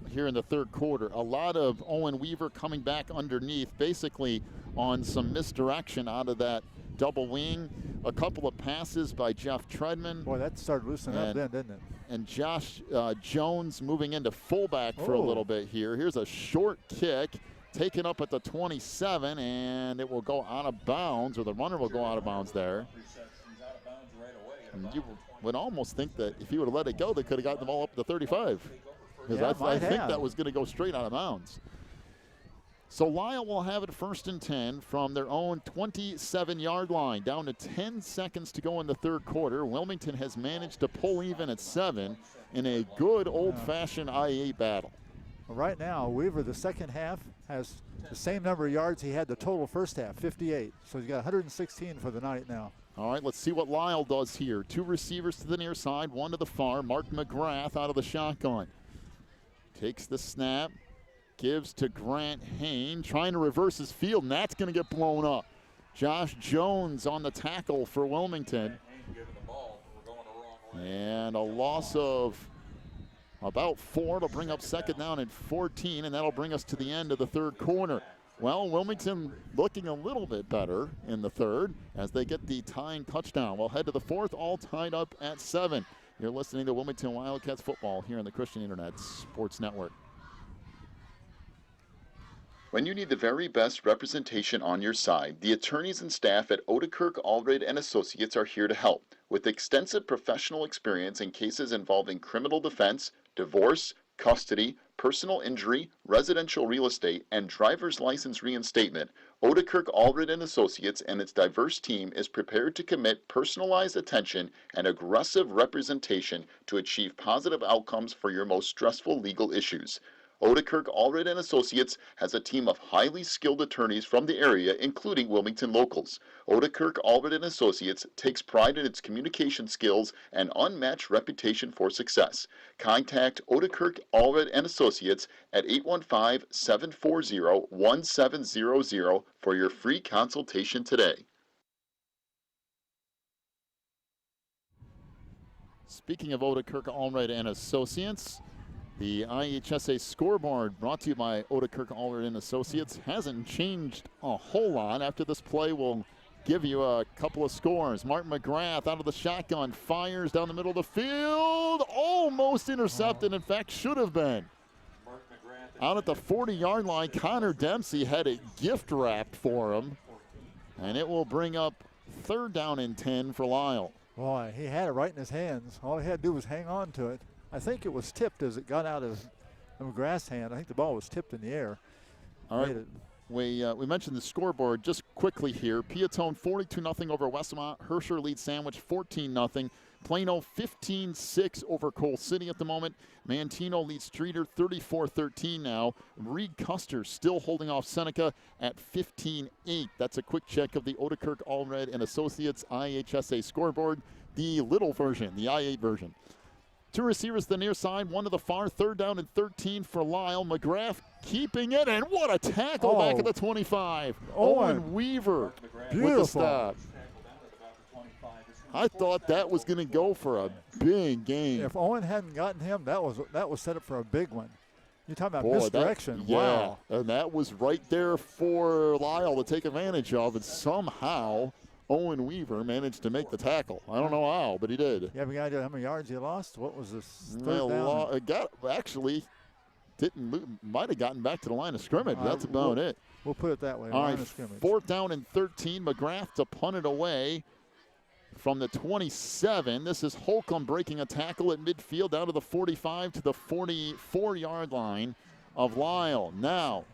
here in the third quarter. A lot of Owen Weaver coming back underneath, basically on some misdirection out of that double wing. A couple of passes by Jeff Treadman. Boy, that started loosening up then, didn't it? And Josh Jones moving into fullback for a little bit here. Here's a short kick taken up at the 27, and it will go out of bounds, or the runner will go out of bounds there. And you would almost think that if he would have let it go, they could have gotten the ball up to 35. Because I think that was going to go straight out of bounds. So Lisle will have it 1st and 10 from their own 27-yard line. Down to 10 seconds to go in the third quarter. Wilmington has managed to pull even at 7 in a good old-fashioned I-8 battle. Well, right now, Weaver, the second half, has the same number of yards he had the total first half, 58. So he's got 116 for the night now. All right, let's see what Lisle does here. 2 receivers to the near side, 1 to the far. Mark McGrath out of the shotgun. Takes the snap. Gives to Grant Hain, trying to reverse his field, and that's going to get blown up. Josh Jones on the tackle for Wilmington. And a loss of about 4 to bring up 2nd down and 14, and that'll bring us to the end of the third quarter. Well, Wilmington looking a little bit better in the third as they get the tying touchdown. We'll head to the fourth, all tied up at 7. You're listening to Wilmington Wildcats football here on the Christian Internet Sports Network. When you need the very best representation on your side, the attorneys and staff at Odekirk, Allred & Associates are here to help. With extensive professional experience in cases involving criminal defense, divorce, custody, personal injury, residential real estate, and driver's license reinstatement, Odekirk Allred and Associates and its diverse team is prepared to commit personalized attention and aggressive representation to achieve positive outcomes for your most stressful legal issues. Odekirk Allred and Associates has a team of highly skilled attorneys from the area, including Wilmington locals. Odekirk Allred and Associates takes pride in its communication skills and unmatched reputation for success. Contact Odekirk Allred and Associates at 815-740-1700 for your free consultation today. Speaking of Odekirk Allred and Associates, the IHSA scoreboard brought to you by Odekirk Allred and Associates hasn't changed a whole lot. After this play, we'll give you a couple of scores. Martin McGrath out of the shotgun, fires down the middle of the field, almost intercepted. In fact, should have been. Out at the 40-yard line, Connor Dempsey had it gift wrapped for him, and it will bring up 3rd down and 10 for Lisle. Boy, he had it right in his hands. All he had to do was hang on to it. I think it was tipped as it got out of McGrath's hand. I think the ball was tipped in the air. All right. We mentioned the scoreboard just quickly here. Piatone 42-0 over Westmont. Herscher leads Sandwich 14-0. Plano 15-6 over Coal City at the moment. Mantino leads Streeter 34-13 now. Reed Custer still holding off Seneca at 15-8. That's a quick check of the Odekirk Allred and Associates IHSA scoreboard. The little version, the I-8 version. 2 receivers to the near side, 1 to the far, 3rd down and 13 for Lisle. McGrath keeping it, and what a tackle back at the 25. Owen Weaver with the stop. I thought that was going to go for a big game. If Owen hadn't gotten him, that was set up for a big one. You're talking about misdirection. Wow. And that was right there for Lisle to take advantage of, and somehow Owen Weaver managed to make the tackle. I don't know how, but he did. You have any idea how many yards he lost? What was this? Might have gotten back to the line of scrimmage. That's about it. We'll put it that way. All right, 4th down and 13. McGrath to punt it away from the 27. This is Holcomb breaking a tackle at midfield down to the 45 to the 44-yard line of Lisle. Now,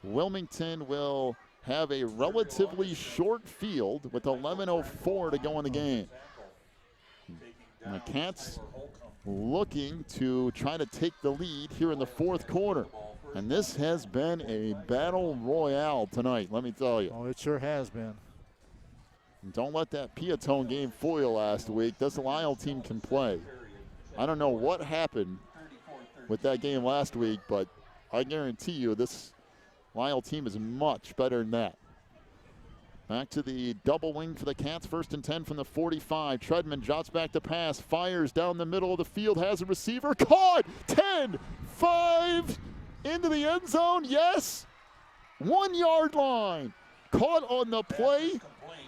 Wilmington will have a relatively short field with 11:04 to go in the game. And the Cats looking to try to take the lead here in the 4th quarter. And this has been a battle royale tonight, let me tell you. Oh, it sure has been. And don't let that Piatone game fool you last week. This Lisle team can play. I don't know what happened with that game last week, but I guarantee you this Lisle team is much better than that. Back to the double wing for the Cats. 1st and 10 from the 45. Treadman drops back to pass. Fires down the middle of the field. Has a receiver. Caught! 10, 5, into the end zone. Yes! 1-yard line. Caught on the play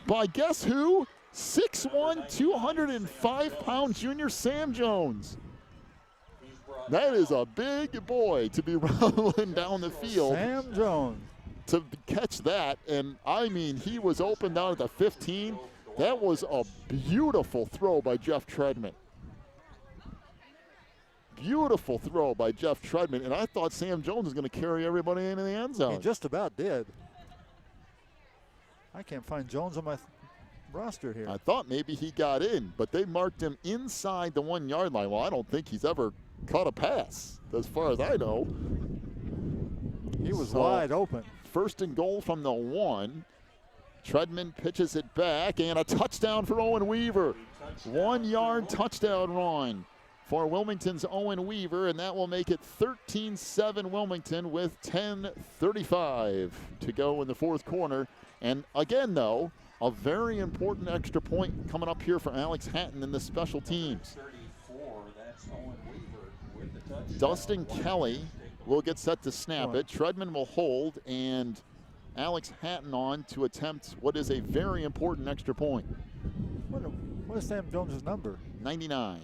by guess who? 6'1", 205-pound junior Sam Jones. That is a big boy to be rolling down the field. Sam Jones. To catch that, and I mean, he was open down at the 15. That was a beautiful throw by Jeff Treadman. Beautiful throw by Jeff Treadman, and I thought Sam Jones was going to carry everybody into the end zone. He just about did. I can't find Jones on my roster here. I thought maybe he got in, but they marked him inside the 1-yard line. Well, I don't think he's ever caught a pass, as far as I know. He was wide open. 1st and goal from the 1. Treadman pitches it back, and a touchdown for Owen Weaver. 1-yard touchdown run for Wilmington's Owen Weaver, and that will make it 13-7 Wilmington with 10:35 to go in the 4th quarter. And again, though, a very important extra point coming up here for Alex Hatton in the special teams. Dustin Kelly will get set to snap it. Treadman will hold, and Alex Hatton on to attempt what is a very important extra point. What is Sam Jones' number? 99.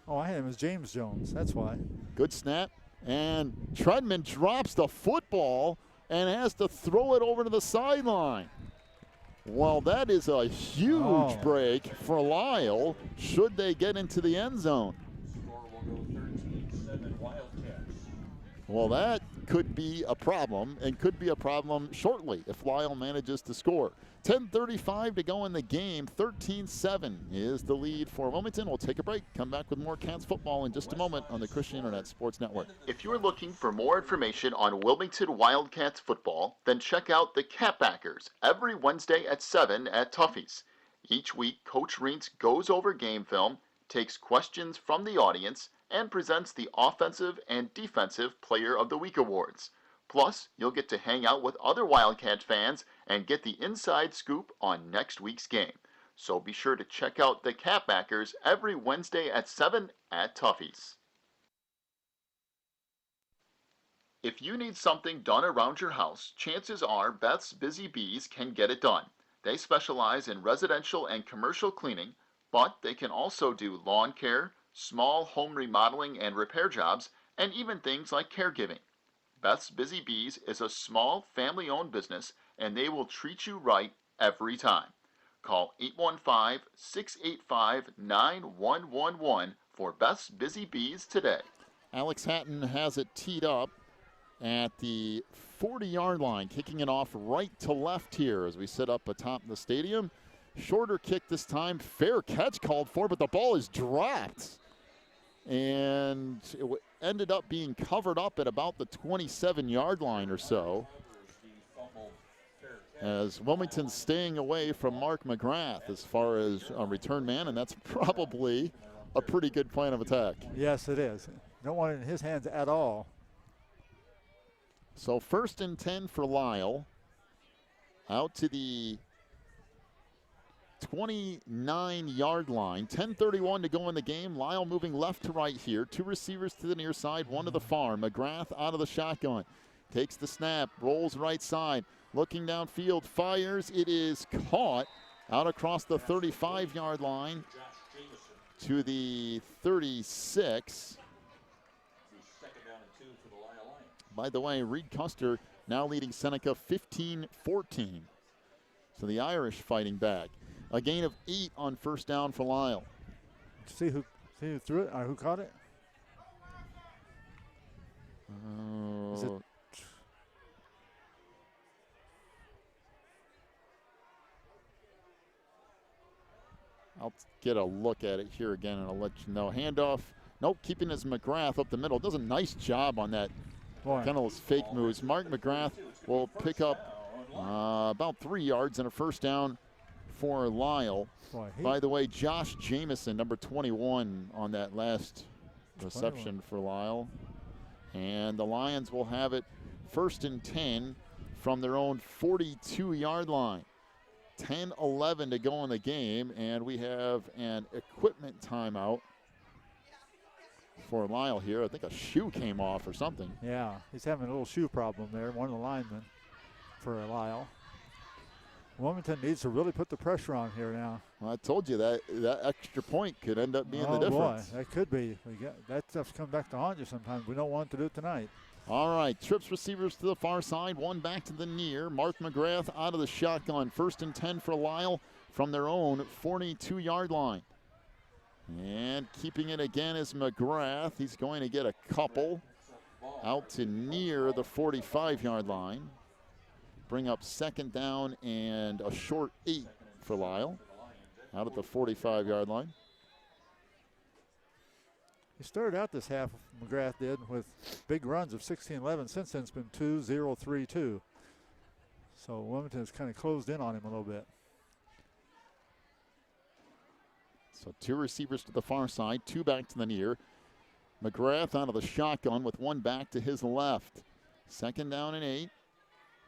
Oh, I had him as James Jones. That's why. Good snap. And Treadman drops the football and has to throw it over to the sideline. Well, that is a huge break for Lisle should they get into the end zone. Well, that could be a problem, and could be a problem shortly if Lisle manages to score. 10:35 to go in the game. 13-7 is the lead for Wilmington. We'll take a break. Come back with more Cats football in just a moment on the Christian Internet Sports Network. If you're looking for more information on Wilmington Wildcats football, then check out the Catbackers every Wednesday at 7 at Tuffy's. Each week, Coach Reentz goes over game film, takes questions from the audience, and presents the Offensive and Defensive Player of the Week awards. Plus, you'll get to hang out with other Wildcat fans and get the inside scoop on next week's game. So be sure to check out the Catbackers every Wednesday at 7 at Tuffy's. If you need something done around your house, chances are Beth's Busy Bees can get it done. They specialize in residential and commercial cleaning, but they can also do lawn care, small home remodeling and repair jobs, and even things like caregiving. Beth's Busy Bees is a small family-owned business, and they will treat you right every time. Call 815-685-9111 for Beth's Busy Bees today. Alex Hatton has it teed up at the 40-yard line, kicking it off right to left here as we sit up atop the stadium. Shorter kick this time. Fair catch called for, but the ball is dropped. And it ended up being covered up at about the 27-yard line or so, as Wilmington's staying away from Mark McGrath as far as a return man, and that's probably a pretty good plan of attack. Yes, it is. Don't want it in his hands at all. So 1st and 10 for Lisle, out to the 29-yard line. 10:31 to go in the game. Lisle moving left to right here. 2 receivers to the near side, 1 to the far. McGrath out of the shotgun. Takes the snap, rolls right side. Looking downfield, fires. It is caught out across the 35-yard line to the 36. By the way, Reed Custer now leading Seneca 15-14. So the Irish fighting back. A gain of 8 on 1st down for Lisle. See who threw it or who caught it? Is it? I'll get a look at it here again and I'll let you know. Handoff. Nope, keeping his McGrath up the middle. Does a nice job on that. Kind of those fake moves. Mark McGrath will pick up about 3 yards and a 1st down for Lisle. By the way, Josh Jamison, number 21, on that last reception for Lisle. And the Lions will have it 1st and 10 from their own 42-yard line. 10-11 to go in the game, and we have an equipment timeout for Lisle here. I think a shoe came off or something. Yeah, he's having a little shoe problem there, one of the linemen for Lisle. Wilmington needs to really put the pressure on here now. Well, I told you that extra point could end up being the difference. Boy, that could be. That stuff's come back to haunt you sometimes. We don't want to do it tonight. All right, trips receivers to the far side, 1 back to the near. Mark McGrath out of the shotgun. 1st and 10 for Lisle from their own 42-yard line. And keeping it again is McGrath. He's going to get a couple out to near the 45-yard line. Bring up 2nd down and a short 8 for Lisle out at the 45-yard line. He started out this half, McGrath did, with big runs of 16-11. Since then, it's been 2-0-3-2. So Wilmington has kind of closed in on him a little bit. So 2 receivers to the far side, 2 back to the near. McGrath out of the shotgun with 1 back to his left. 2nd down and 8.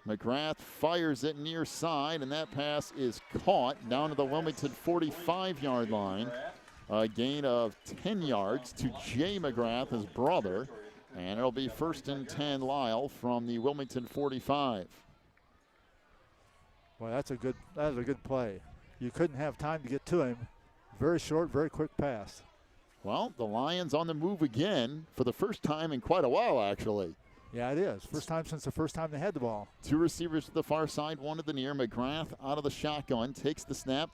McGrath fires it near side, and that pass is caught down to the Wilmington 45-yard line. A gain of 10 yards to Jay McGrath, his brother, and it'll be 1st and 10 Lisle from the Wilmington 45. Well, that was a good play. You couldn't have time to get to him. Very short, very quick pass. Well, the Lions on the move again for the first time in quite a while, actually. Yeah, it is. First time since the first time they had the ball. 2 receivers to the far side, 1 to the near. McGrath out of the shotgun, takes the snap,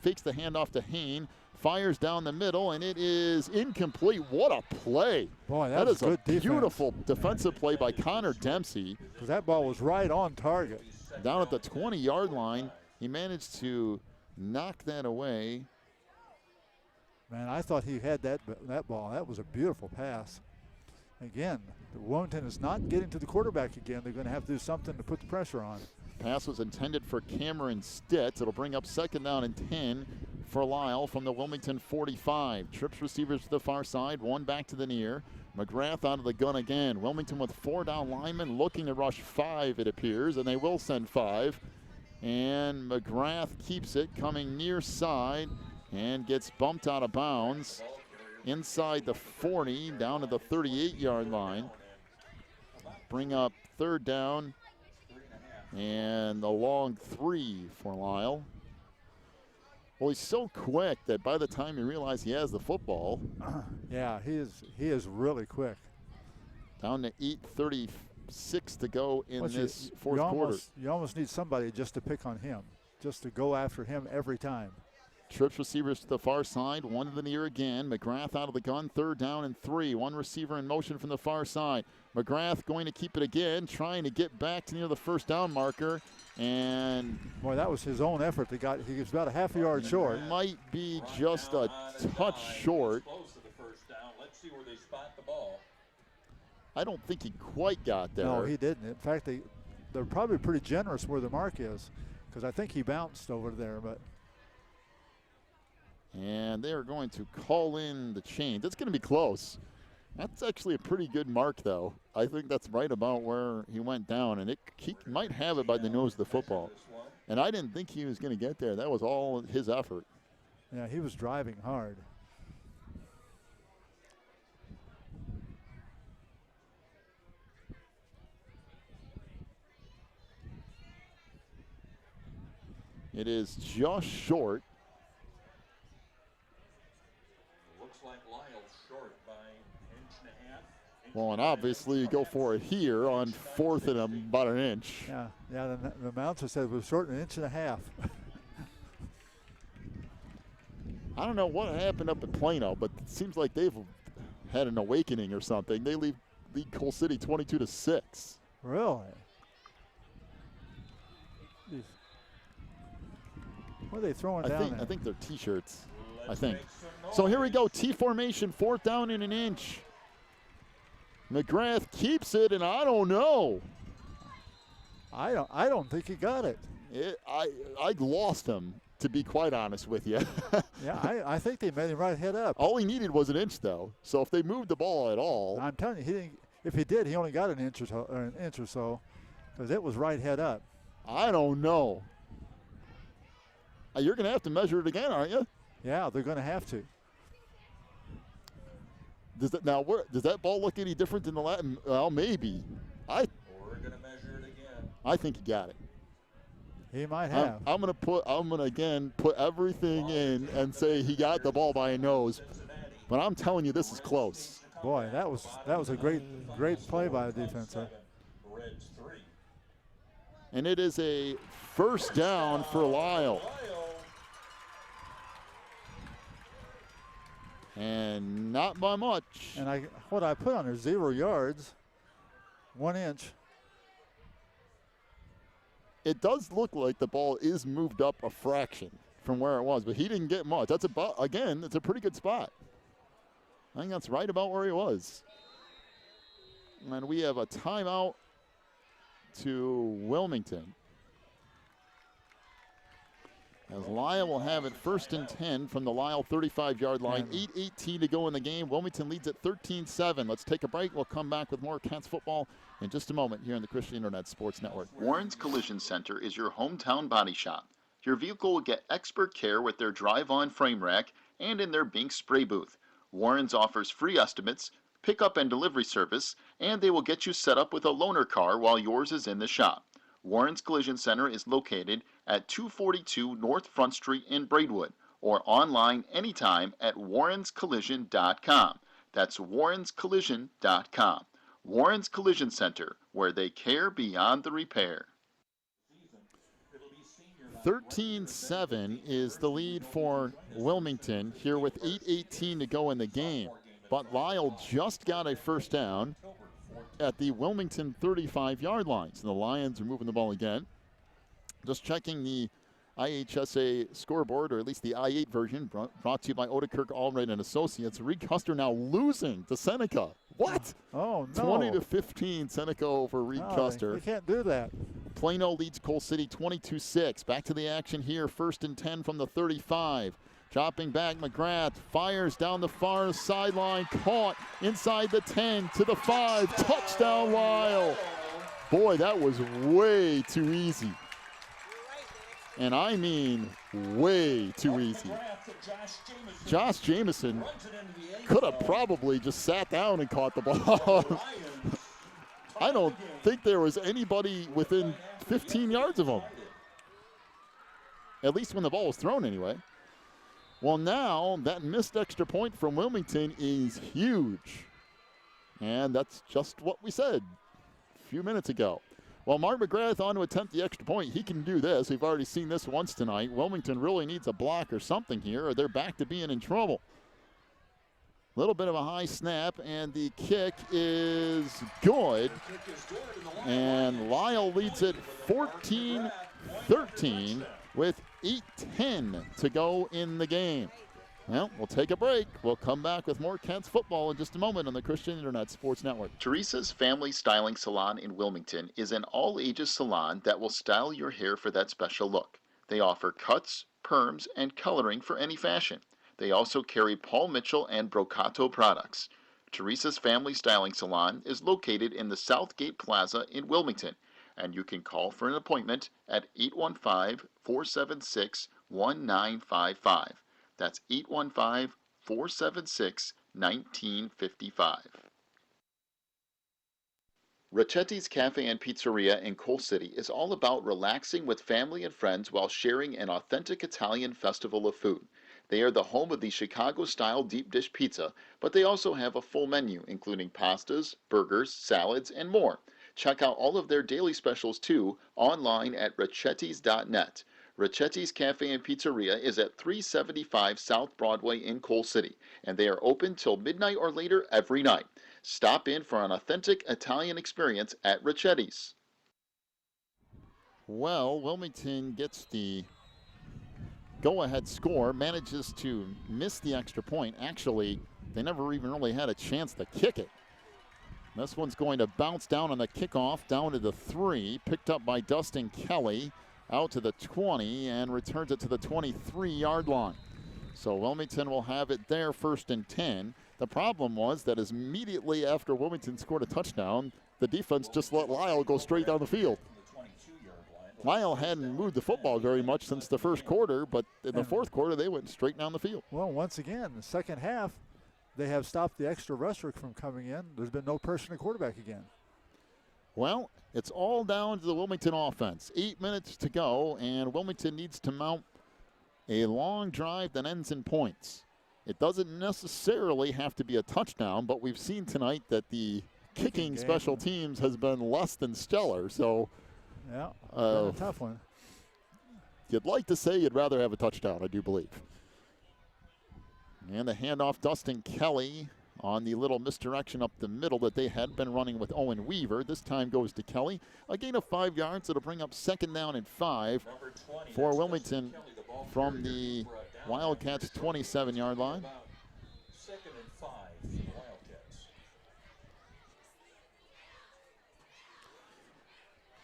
fakes the handoff to Hain, fires down the middle, and it is incomplete. What a play. Boy, that was is good a defense. Beautiful defensive play by Connor Dempsey. Because that ball was right on target. Down at the 20-yard line, he managed to knock that away. Man, I thought he had that ball. That was a beautiful pass. Again, Wilmington is not getting to the quarterback again. They're going to have to do something to put the pressure on. Pass was intended for Cameron Stitz. It'll bring up 2nd down and 10 for Lisle from the Wilmington 45. Trips receivers to the far side, one back to the near. McGrath out of the gun again. Wilmington with 4 down linemen looking to rush 5, it appears, and they will send 5. And McGrath keeps it coming near side and gets bumped out of bounds inside the 40 down to the 38-yard line. Bring up 3rd down and the long 3 for Lisle. Well, he's so quick that by the time you realize he has the football. Yeah, he is really quick. Down to 8:36 to go in this fourth quarter. You almost need somebody just to pick on him, just to go after him every time. Trips receivers to the far side, one to the near again. McGrath out of the gun, 3rd down and 3. One receiver in motion from the far side. McGrath going to keep it again, trying to get back to near the 1st down marker. And boy, that was his own effort. He was about a half a yard short. Might be just a touch short. Close to the 1st down. Let's see where they spot the ball. I don't think he quite got there. No, he didn't. In fact, they're probably pretty generous where the mark is, because I think he bounced over there. And they are going to call in the change. It's going to be close. That's actually a pretty good mark, though. I think that's right about where he went down, and he might have it by the nose of the football. And I didn't think he was going to get there. That was all his effort. Yeah, he was driving hard. It is just short. Looks like Lisle short by 1.5 inches. Well, and obviously you go for it here on 4th and about an inch. Yeah. The announcer said it was short 1.5 inches. I don't know what happened up at Plano, but it seems like they've had an awakening or something. They lead Coal City 22-6. Really? Jeez. What are they throwing down there? I think they're T-shirts. I think. So here we go. T formation, 4th down and an inch. McGrath keeps it, and I don't know. I don't think he got it. I lost him, to be quite honest with you. Yeah, I think they made him right head up. All he needed was an inch, though. So if they moved the ball at all. I'm telling you, he didn't. If he did, he only got an inch or so, because it was right head up. I don't know. You're going to have to measure it again, aren't you? Yeah, they're going to have to. Does that ball look any different than the last? Well, maybe. We're going to measure it again. I think he got it. He might have. I'm gonna again put everything in and say he got the ball by a nose. But I'm telling you, this is close. Boy, that was a great play by the defense. Reds 3. And it is a 1st down for Lisle. And not by much. And what I put on there, 0 yards, 1 inch. It does look like the ball is moved up a fraction from where it was, but he didn't get much. That's it's a pretty good spot. I think that's right about where he was. And we have a timeout to Wilmington. As Lisle will have it 1st and 10 from the Lisle 35-yard line. 8:18 to go in the game. Wilmington leads at 13-7. Let's take a break. We'll come back with more Cats football in just a moment here on the Christian Internet Sports Network. Warren's Collision Center is your hometown body shop. Your vehicle will get expert care with their drive-on frame rack and in their Bink spray booth. Warren's offers free estimates, pickup and delivery service, and they will get you set up with a loaner car while yours is in the shop. Warren's Collision Center is located at 242 North Front Street in Braidwood, or online anytime at warrenscollision.com. That's warrenscollision.com. Warren's Collision Center, where they care beyond the repair. 13-7 is the lead for Wilmington here with 8:18 to go in the game. But Lisle just got a first down at the Wilmington 35-yard line. So the Lions are moving the ball again. Just checking the IHSA scoreboard, or at least the I-8 version, brought to you by Odekirk Allred and Associates. Reed Custer now losing to Seneca. What? Oh, no. 20-15, Seneca over Reed Custer. You can't do that. Plano leads Coal City 22-6. Back to the action here. 1st and 10 from the 35. Dropping back, McGrath fires down the far sideline. Caught inside the 10 to the 5. Touchdown, Lisle. Boy, that was way too easy. And I mean way too easy. Josh Jameson could have probably just sat down and caught the ball. I don't think there was anybody within 15 yards of him. At least when the ball was thrown anyway. Well, now that missed extra point from Wilmington is huge. And that's just what we said a few minutes ago. Well, Mark McGrath on to attempt the extra point. He can do this. We've already seen this once tonight. Wilmington really needs a block or something here, or they're back to being in trouble. A little bit of a high snap, and the kick is good. And Lisle leads it 14-13 with 8:10 to go in the game. Well, we'll take a break. We'll come back with more Cats football in just a moment on the Christian Internet Sports Network. Teresa's Family Styling Salon in Wilmington is an all-ages salon that will style your hair for that special look. They offer cuts, perms, and coloring for any fashion. They also carry Paul Mitchell and Brocato products. Teresa's Family Styling Salon is located in the Southgate Plaza in Wilmington, and you can call for an appointment at 815-476-1955. That's 815-476-1955. Racchetti's Cafe and Pizzeria in Coal City is all about relaxing with family and friends while sharing an authentic Italian festival of food. They are the home of the Chicago-style deep dish pizza, but they also have a full menu, including pastas, burgers, salads, and more. Check out all of their daily specials, too, online at racchettis.net. Racchetti's Cafe and Pizzeria is at 375 South Broadway in Coal City, and they are open till midnight or later every night. Stop in for an authentic Italian experience at Racchetti's. Well, Wilmington gets the go-ahead score, manages to miss the extra point. Actually, they never even really had a chance to kick it. This one's going to bounce down on the kickoff, down to the 3, picked up by Dustin Kelly, out to the 20, and returns it to the 23-yard line. So Wilmington will have it there, 1st and 10. The problem was that immediately after Wilmington scored a touchdown, the defense just let Lisle go straight down the field. Lisle hadn't moved the football very much since the first quarter, but in the fourth quarter, they went straight down the field. Well, once again, the second half, they have stopped the extra rusher from coming in. There's been no pressure on the quarterback again. Well, it's all down to the Wilmington offense. 8 minutes to go, and Wilmington needs to mount a long drive that ends in points. It doesn't necessarily have to be a touchdown, but we've seen tonight that the kicking special teams has been less than stellar. So, yeah, a tough one. You'd like to say you'd rather have a touchdown, I do believe. And the handoff, Dustin Kelly on the little misdirection up the middle that they had been running with Owen Weaver. This time goes to Kelly. A gain of 5 yards. It'll bring up 2nd down and 5 for Wilmington from the Wildcats' 27-yard line. 2nd and 5 for the Wildcats.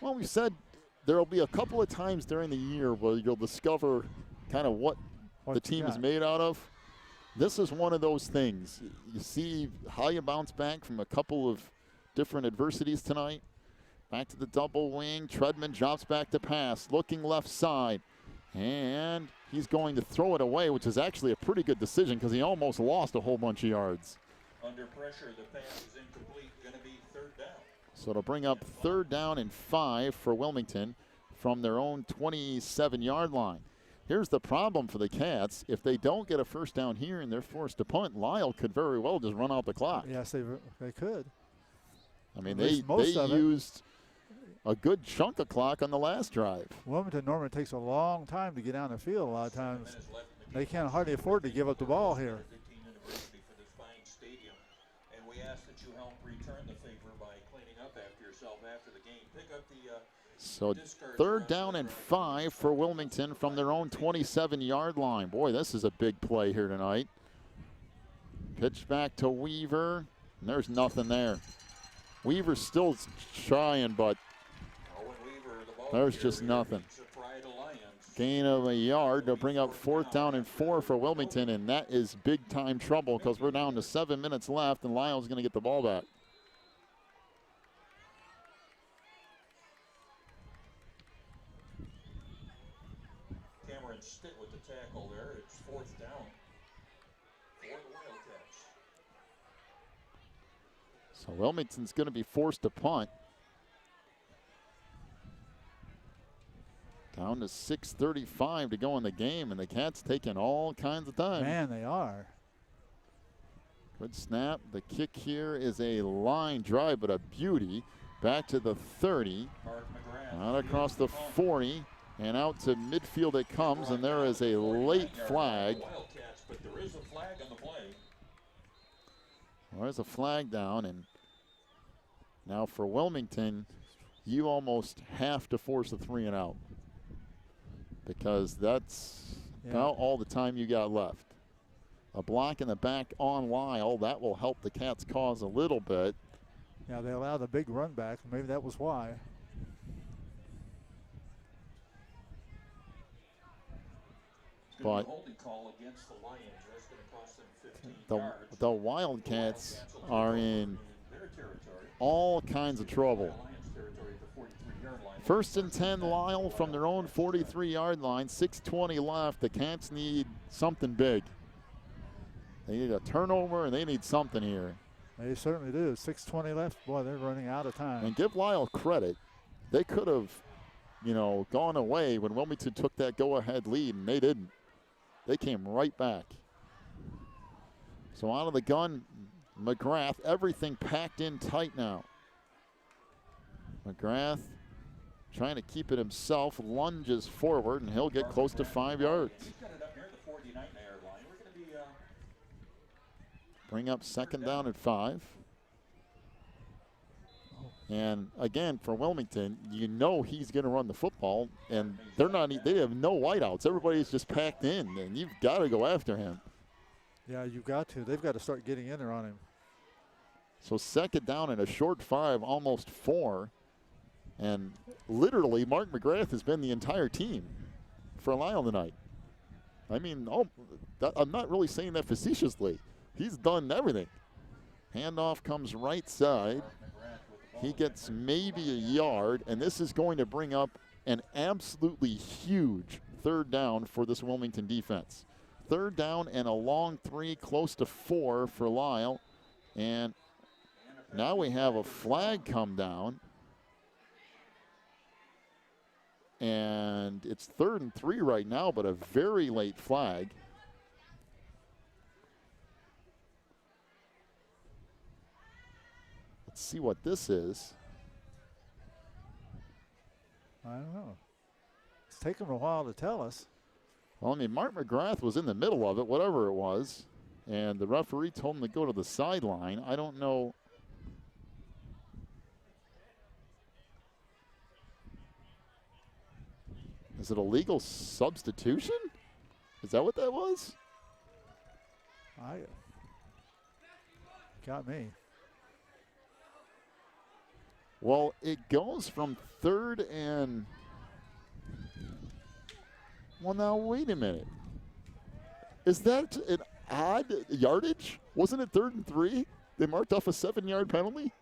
Well, we said there will be a couple of times during the year where you'll discover kind of what the team is made out of. This is one of those things. You see how you bounce back from a couple of different adversities tonight. Back to the double wing. Treadman drops back to pass, looking left side. And he's going to throw it away, which is actually a pretty good decision because he almost lost a whole bunch of yards. Under pressure, the pass is incomplete. Going to be 3rd down. So it'll bring up 3rd down and 5 for Wilmington from their own 27-yard line. Here's the problem for the Cats. If they don't get a 1st down here and they're forced to punt, Lisle could very well just run out the clock. Yes, they could. I mean, they used a good chunk of clock on the last drive. Wilmington normally takes a long time to get down the field a lot of times. They can't hardly afford to give up the ball here. And we ask that you help return the favor by cleaning up after yourself after the game. Pick up the So 3rd down and 5 for Wilmington from their own 27-yard line. Boy, this is a big play here tonight. Pitch back to Weaver, and there's nothing there. Weaver's still trying, but there's just nothing. Gain of a yard to bring up 4th down and 4 for Wilmington, and that is big-time trouble because we're down to 7 minutes left, and Lisle's going to get the ball back. Cameron Stitt with the tackle there. It's 4th down for the Wildcats. So Wilmington's going to be forced to punt. Down to 6:35 to go in the game, and the Cats taking all kinds of time. Man, they are. Good snap. The kick here is a line drive, but a beauty. Back to the 30. Out across the 40. And out to midfield it comes, and there is a late flag. But there is a flag on the play. There's a flag down, and now for Wilmington, you almost have to force a 3 and out because that's about all the time you got left. A block in the back on Lisle, that will help the Cats' cause a little bit. Yeah, they allowed a big run back. Maybe that was why. But holding call against the Lions. That's going to cost them 15 yards. the Wildcats are in all kinds of trouble. 1st and 10, Lisle from their own 43-yard line. 6:20 left. The Cats need something big. They need a turnover, and they need something here. They certainly do. 6:20 left. Boy, they're running out of time. And give Lisle credit. They could have, gone away when Wilmington took that go-ahead lead, and they didn't. They came right back. So out of the gun, McGrath, everything packed in tight now. McGrath trying to keep it himself, lunges forward, and he'll get close to 5 yards. He's got it up near the 49-yard line. We're going to be bring up 2nd down and 5. And again, for Wilmington, he's going to run the football, and they have no wideouts. Everybody's just packed in, and you've got to go after him. Yeah, you've got to. They've got to start getting in there on him. So 2nd down and a short 5, almost 4. And literally, Mark McGrath has been the entire team for Lisle tonight. I mean, I'm not really saying that facetiously. He's done everything. Handoff comes right side. He gets maybe a yard, and this is going to bring up an absolutely huge 3rd down for this Wilmington defense. 3rd down and a long 3, close to 4 for Lisle. And now we have a flag come down. And it's 3rd and 3 right now, but a very late flag. Let's see what this is. I don't know. It's taken a while to tell us. Well, I mean, Mark McGrath was in the middle of it, whatever it was, and the referee told him to go to the sideline. I don't know. Is it a legal substitution? Is that what that was? Got me. Well, it goes from 3rd and... Well, now, wait a minute. Is that an odd yardage? Wasn't it 3rd and 3? They marked off a 7-yard penalty?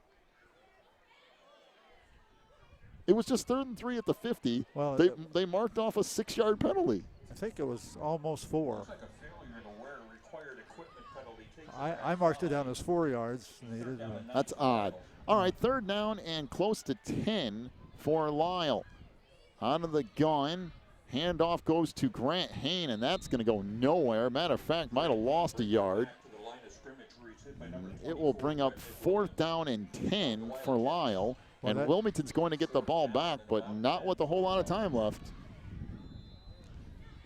It was just 3rd and 3 at the 50. Well, they marked off a 6-yard penalty. I think it was almost 4. Looks like a failure to wear required equipment penalty. I marked it down as 4 yards. That's odd. All right, 3rd down and close to 10 for Lisle. Out of the gun, handoff goes to Grant Hain, and that's going to go nowhere. Matter of fact, might have lost a yard. It will bring up 4th down and 10 for Lisle. And Wilmington's going to get the ball back, but not with a whole lot of time left.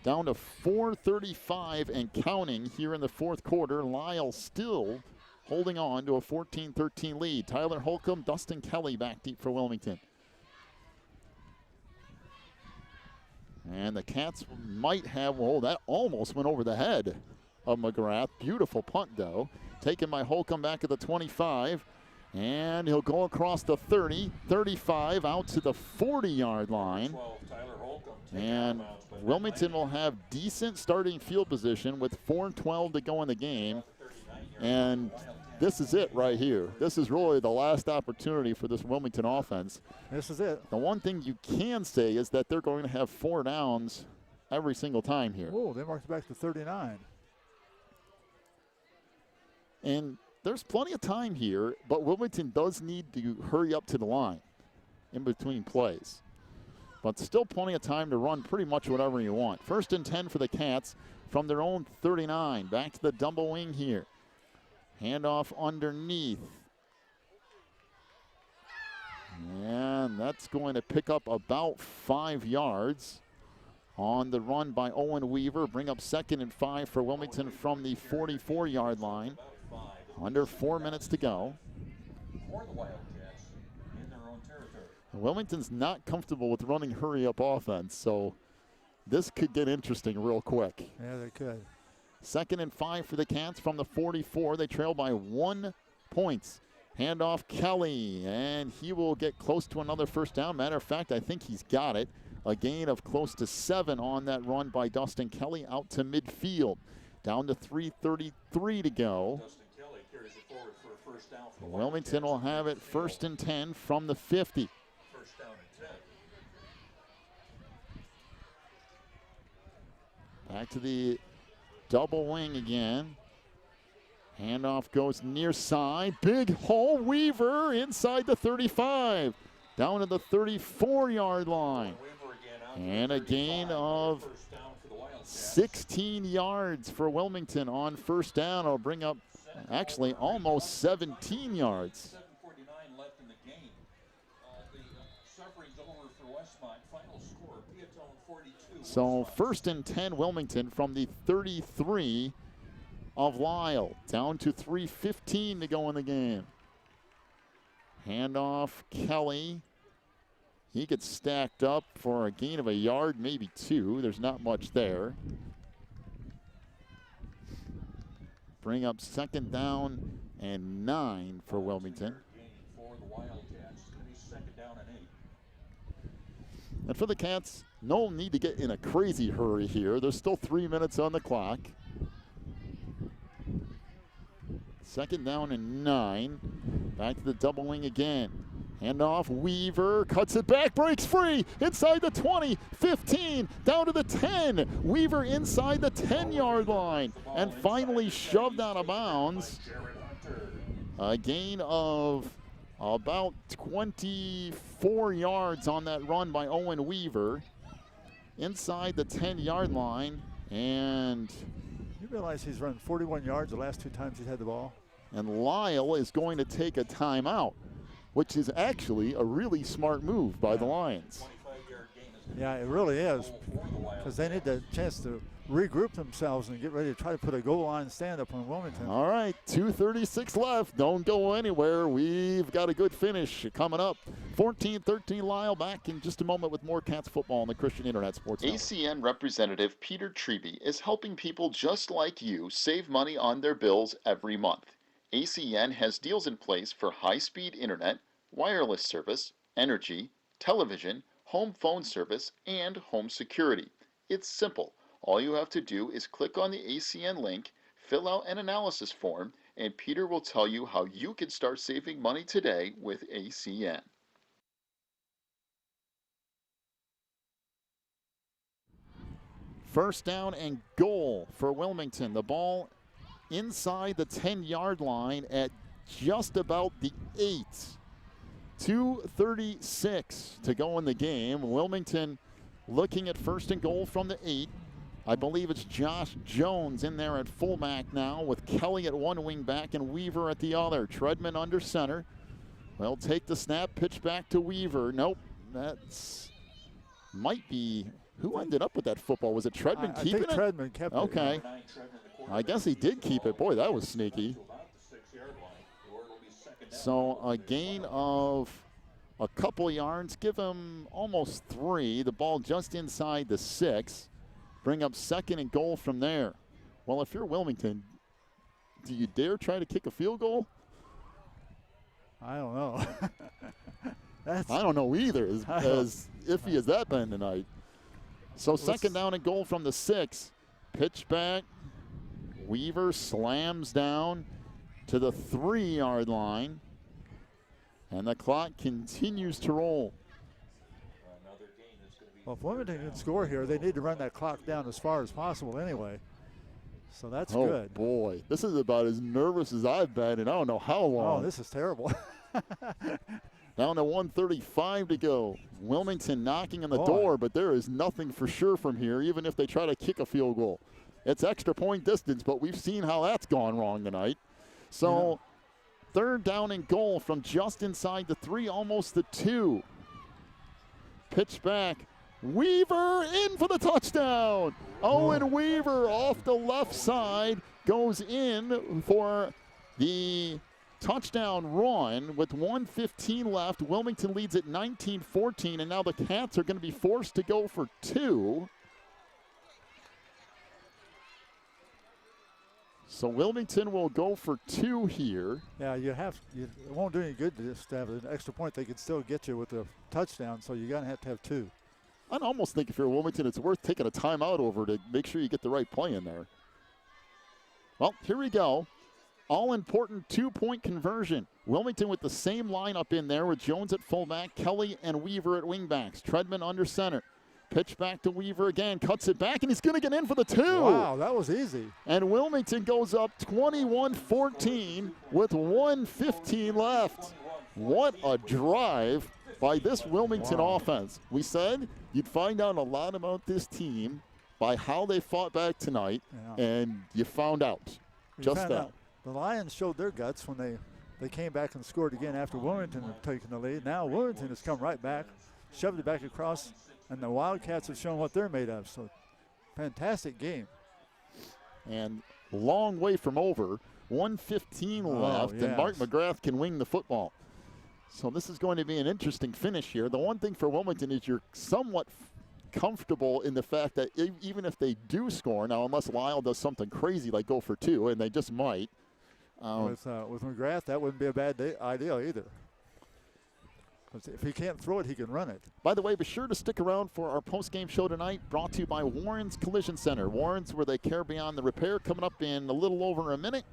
Down to 4:35 and counting here in the fourth quarter. Lisle still holding on to a 14-13 lead. Tyler Holcomb, Dustin Kelly back deep for Wilmington. And the Cats might have, well, that almost went over the head of McGrath. Beautiful punt, though. Taken by Holcomb back at the 25. And he'll go across the 30, 35, out to the 40-yard line. And Wilmington will have decent starting field position with 4:12 to go in the game. And this is it right here. This is really the last opportunity for this Wilmington offense. This is it. The one thing you can say is that they're going to have 4 downs every single time here. Oh, they marked it back to 39. And there's plenty of time here, but Wilmington does need to hurry up to the line in between plays. But still plenty of time to run pretty much whatever you want. 1st and 10 for the Cats from their own 39. Back to the double wing here. Handoff underneath. And that's going to pick up about 5 yards on the run by Owen Weaver. Bring up 2nd and 5 for Wilmington from the 44-yard line. Under 4 minutes to go. For the Wildcats in their own territory. Wilmington's not comfortable with running hurry-up offense, so this could get interesting real quick. Yeah, they could. 2nd and 5 for the Cats from the 44. They trail by 1 point. Handoff Kelly, and he will get close to another first down. Matter of fact, I think he's got it. A gain of close to 7 on that run by Dustin Kelly out to midfield. Down to 3:33 to go. Wilmington will have it 1st and 10 from the 50. First down and 10. Back to the double wing again. Handoff goes near side. Big hole. Weaver inside the 35. Down to the 34-yard line. And a gain of 16 yards for Wilmington on first down. It'll bring up actually almost 17 yards. 7:49 left in the game. The suffering's over for Westmont. Final score, Peatone 42. So 1st and 10 Wilmington from the 33 of Lisle. Down to 3:15 to go in the game. Handoff Kelly. He gets stacked up for a gain of a yard, maybe 2. There's not much there. Bring up 2nd down and 9 for Wilmington. For the Wildcats, it's going to be 2nd down and 8. And for the Cats, no need to get in a crazy hurry here. There's still 3 minutes on the clock. 2nd down and 9. Back to the double wing again. Handoff, Weaver cuts it back, breaks free, inside the 20, 15, down to the 10. Weaver inside the 10-yard line, and finally shoved out of bounds. A gain of about 24 yards on that run by Owen Weaver. Inside the 10-yard line, and You realize he's run 41 yards the last 2 times he's had the ball? And Lisle is going to take a timeout, which is actually a really smart move by the Lions. Yeah, it really is, because they need the chance to regroup themselves and get ready to try to put a goal line stand-up on Wilmington. All right, 2:36 left. Don't go anywhere. We've got a good finish coming up. 14-13 Lisle. Back in just a moment with more Cats football on the Christian Internet Sports Network. ACN representative Peter Treby is helping people just like you save money on their bills every month. ACN has deals in place for high-speed internet, wireless service, energy, television, home phone service, and home security. It's simple. All you have to do is click on the ACN link, fill out an analysis form, and Peter will tell you how you can start saving money today with ACN. First down and goal for Wilmington. The ball inside the 10-yard line at just about the 8. 2:36 to go in the game. Wilmington looking at first and goal from the 8. I believe it's Josh Jones in there at fullback now with Kelly at one wing back and Weaver at the other. Treadman under center. Well, take the snap, pitch back to Weaver. Nope, that's might be who ended up with that football. Was it Treadman I keeping think it? Treadman kept it. Okay. I guess he did keep it. Boy, that was sneaky. So a gain of a couple yards, give him almost 3. The ball just inside the 6. Bring up 2nd and goal from there. Well, if you're Wilmington, do you dare try to kick a field goal? I don't know. I don't know either, as iffy as that been tonight. So 2nd down and goal from the 6. Pitch back. Weaver slams down to the 3-yard line. And the clock continues to roll. Well, if Wilmington can score here, they need to run that clock down as far as possible anyway. So that's good. Oh, boy. This is about as nervous as I've been in I don't know how long. Oh, this is terrible. Down to 1:35 to go. Wilmington knocking on the door, but there is nothing for sure from here, even if they try to kick a field goal. It's extra point distance, but we've seen how that's gone wrong tonight. So 3rd down and goal from just inside the 3, almost the 2. Pitch back. Weaver in for the touchdown. Owen Weaver off the left side goes in for the touchdown run with 1:15 left. Wilmington leads at 19-14, and now the Cats are going to be forced to go for 2. So Wilmington will go for 2 here. Yeah, it won't do any good to just have an extra point. They could still get you with a touchdown, so you're going to have 2. I'd almost think if you're Wilmington, it's worth taking a timeout over to make sure you get the right play in there. Well, here we go. All-important 2-point conversion. Wilmington with the same lineup in there with Jones at fullback, Kelly and Weaver at wingbacks. Treadman under center. Pitch back to Weaver again, cuts it back, and he's going to get in for the 2. Wow, that was easy. And Wilmington goes up 21-14 with 1:15 left. What a drive by this Wilmington offense. We said you'd find out a lot about this team by how they fought back tonight, and you found out just that. The Lions showed their guts when they came back and scored again after Wilmington had taken the lead. Now Wilmington has come right back, shoved it back across, and the Wildcats have shown what they're made of. So, fantastic game. And long way from over. 1:15 left, and Mark McGrath can wing the football. So this is going to be an interesting finish here. The one thing for Wilmington is you're somewhat comfortable in the fact that even if they do score, now unless Lisle does something crazy like go for 2, and they just might. With McGrath, that wouldn't be a bad idea either. If he can't throw it, he can run it. By the way, be sure to stick around for our post-game show tonight, brought to you by Warren's Collision Center. Warren's, where they care beyond the repair, coming up in a little over a minute.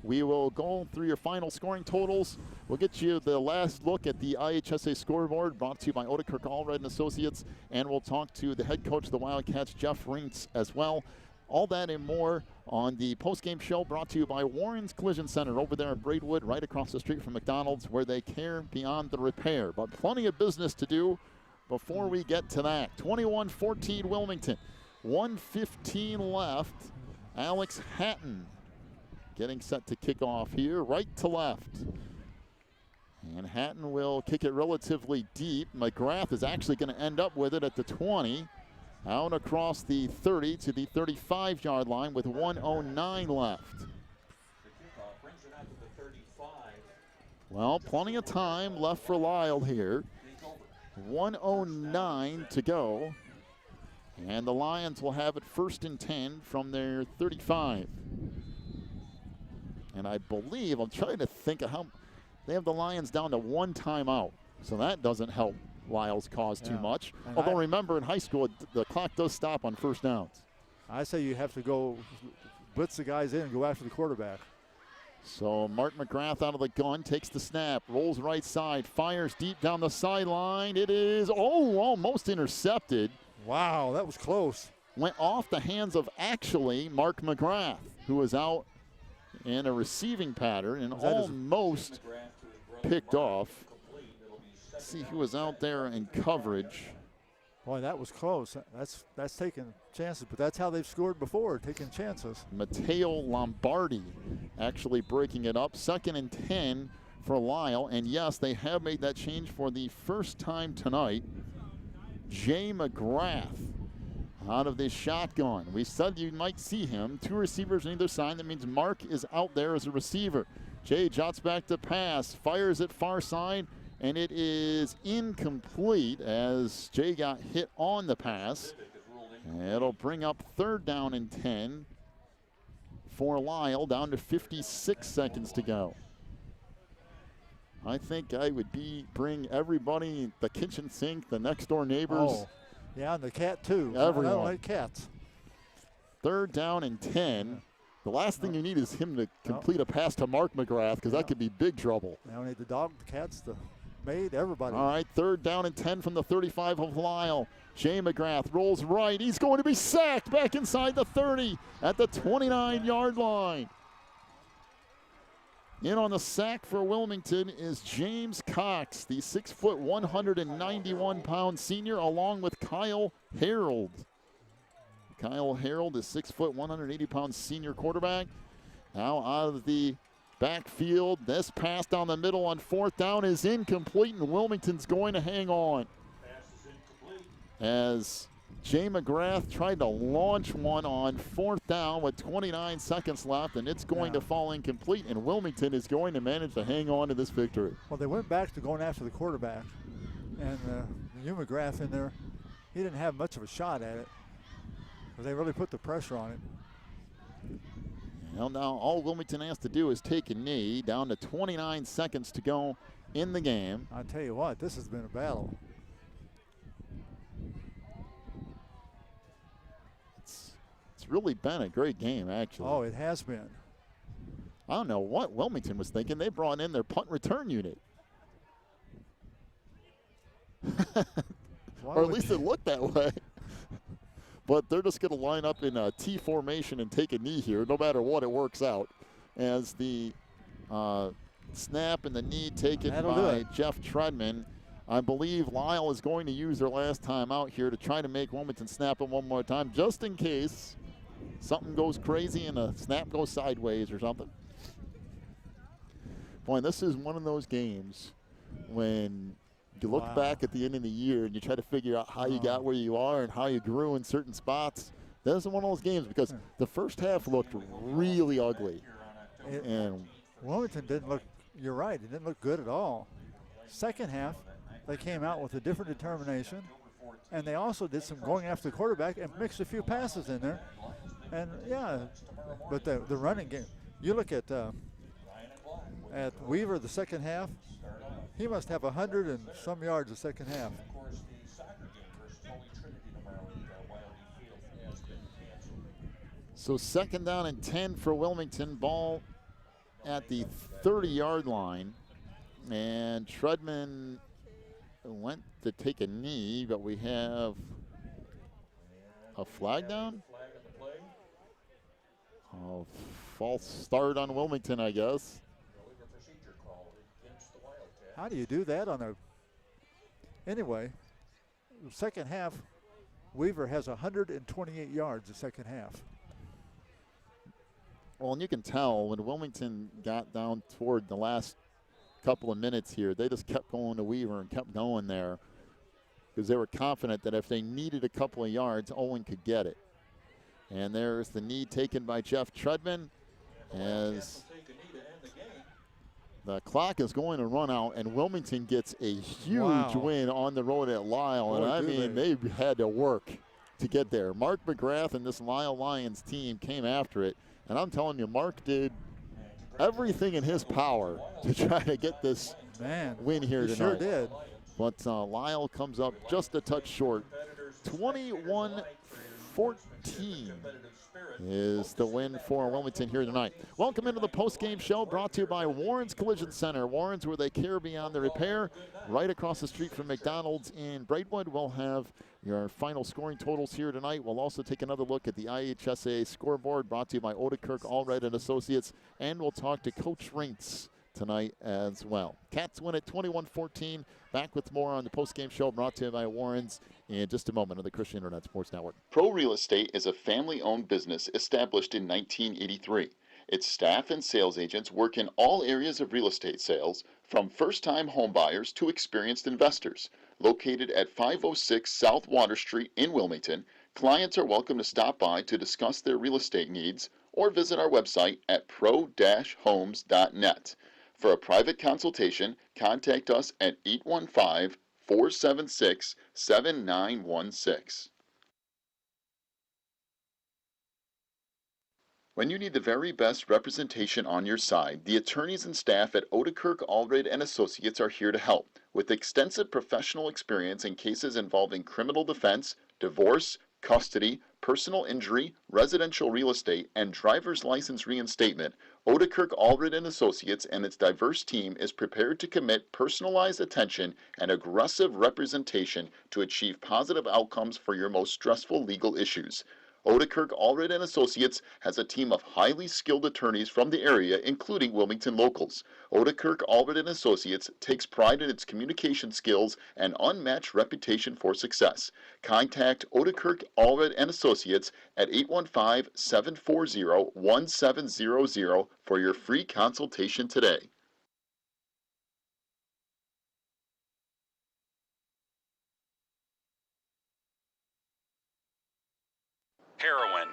We will go through your final scoring totals. We'll get you the last look at the IHSA scoreboard, brought to you by Odekirk Allred and Associates, and we'll talk to the head coach of the Wildcats, Jeff Rinks, as well. All that and more on the post-game show, brought to you by Warren's Collision Center over there in Braidwood, right across the street from McDonald's, where they care beyond the repair. But plenty of business to do before we get to that. 21-14 Wilmington, 1:15 left. Alex Hatton getting set to kick off here, right to left. And Hatton will kick it relatively deep. McGrath is actually going to end up with it at the 20. Out across the 30 to the 35-yard line with 1:09 left. Well, plenty of time left for Lisle here. 1:09 to go. And the Lions will have it 1st and 10 from their 35. And I believe, I'm trying to think of how, they have the Lions down to 1 timeout. So that doesn't help Lisle's cause too much. And although remember, in high school, the clock does stop on 1st downs. I say you have to go blitz the guys in and go after the quarterback. So Mark McGrath out of the gun, takes the snap, rolls right side, fires deep down the sideline. It is, almost intercepted. Wow, that was close. Went off the hands of actually Mark McGrath, who was out in a receiving pattern and almost picked off. Let's see who was out there in coverage. Boy, that was close. That's taking chances, but that's how they've scored before, taking chances. Matteo Lombardi actually breaking it up. 2nd and 10 for Lisle. And yes, they have made that change for the first time tonight. Jay McGrath out of this shotgun. We said you might see him. 2 receivers on either side. That means Mark is out there as a receiver. Jay jots back to pass, fires it far side, and it is incomplete as Jay got hit on the pass. It'll bring up 3rd down and 10 for Lisle, down to 56 seconds to go. I think I would bring everybody, the kitchen sink, the next door neighbors. Oh, yeah, and the cat too. Everyone. I don't like cats. 3rd down and 10. The last thing you need is him to complete a pass to Mark McGrath, because that could be big trouble. Now we need the dog, the cats, the maid, everybody. All right, 3rd down and 10 from the 35 of Lisle. Jay McGrath rolls right. He's going to be sacked back inside the 30 at the 29-yard line. In on the sack for Wilmington is James Cox, the 6', 191-pound senior, along with Kyle Harold. Kyle Harold is 6', 180-pound senior quarterback. Now out of the backfield, this pass down the middle on 4th down is incomplete, and Wilmington's going to hang on. As Jay McGrath tried to launch one on 4th down with 29 seconds left, and it's going to fall incomplete, and Wilmington is going to manage to hang on to this victory. Well, they went back to going after the quarterback, and Hugh McGrath in there, he didn't have much of a shot at it, but they really put the pressure on it. Well, now all Wilmington has to do is take a knee, down to 29 seconds to go in the game. I tell you what, this has been a battle. It's really been a great game, actually. Oh, it has been. I don't know what Wilmington was thinking. They brought in their punt return unit. Or at least it looked that way. But they're just going to line up in a T formation and take a knee here, no matter what, it works out. As the snap and the knee taken by Jeff Treadman. I believe Lisle is going to use their last time out here to try to make Wilmington snap it one more time, just in case something goes crazy and a snap goes sideways or something. Boy, this is one of those games when you look back at the end of the year and you try to figure out how you got where you are and how you grew in certain spots. This is one of those games because the first half looked really ugly. And Wilmington didn't look, you're right, it didn't look good at all. Second half, they came out with a different determination, and they also did some going after the quarterback and mixed a few passes in there. And but the running game, you look at Weaver the second half, he must have 100 and some yards the second half. So 2nd down and 10 for Wilmington, ball at the 30-yard line. And Treadman went to take a knee, but we have a flag down. Oh, false start on Wilmington, I guess. How do you do that on a... Anyway, the second half, Weaver has 128 yards the second half. Well, and you can tell when Wilmington got down toward the last couple of minutes here, they just kept going to Weaver and kept going there because they were confident that if they needed a couple of yards, Owen could get it. And there's the knee taken by Jeff Treadman as the clock is going to run out, and Wilmington gets a huge win on the road at Lisle. And I mean, they had to work to get there. Mark McGrath and this Lisle Lions team came after it. And I'm telling you, Mark did everything in his power to try to get this win here tonight. Sure did. But Lisle comes up just a touch short. 21-14 is the win for Wilmington here tonight. Welcome into the post-game show brought to you by Warren's Collision Center. Warren's, where they care beyond the repair. Right across the street from McDonald's in Braidwood. We'll have your final scoring totals here tonight. We'll also take another look at the IHSA scoreboard brought to you by Odekirk Allred and Associates. And we'll talk to Coach Rintz tonight as well. Cats win at 21-14. Back with more on the post-game show brought to you by Warren's in just a moment on the Christian Internet Sports Network. Pro Real Estate is a family-owned business established in 1983. Its staff and sales agents work in all areas of real estate sales, from first-time homebuyers to experienced investors. Located at 506 South Water Street in Wilmington, clients are welcome to stop by to discuss their real estate needs or visit our website at pro-homes.net. For a private consultation, contact us at 815-476-7916. When you need the very best representation on your side, the attorneys and staff at Odekirk, Allred & Associates are here to help. With extensive professional experience in cases involving criminal defense, divorce, custody, personal injury, residential real estate, and driver's license reinstatement, Odekirk, Allred & Associates and its diverse team is prepared to commit personalized attention and aggressive representation to achieve positive outcomes for your most stressful legal issues. Odekirk, Allred & Associates has a team of highly skilled attorneys from the area, including Wilmington locals. Odekirk, Allred & Associates takes pride in its communication skills and unmatched reputation for success. Contact Odekirk, Allred & Associates at 815-740-1700 for your free consultation today. Heroin.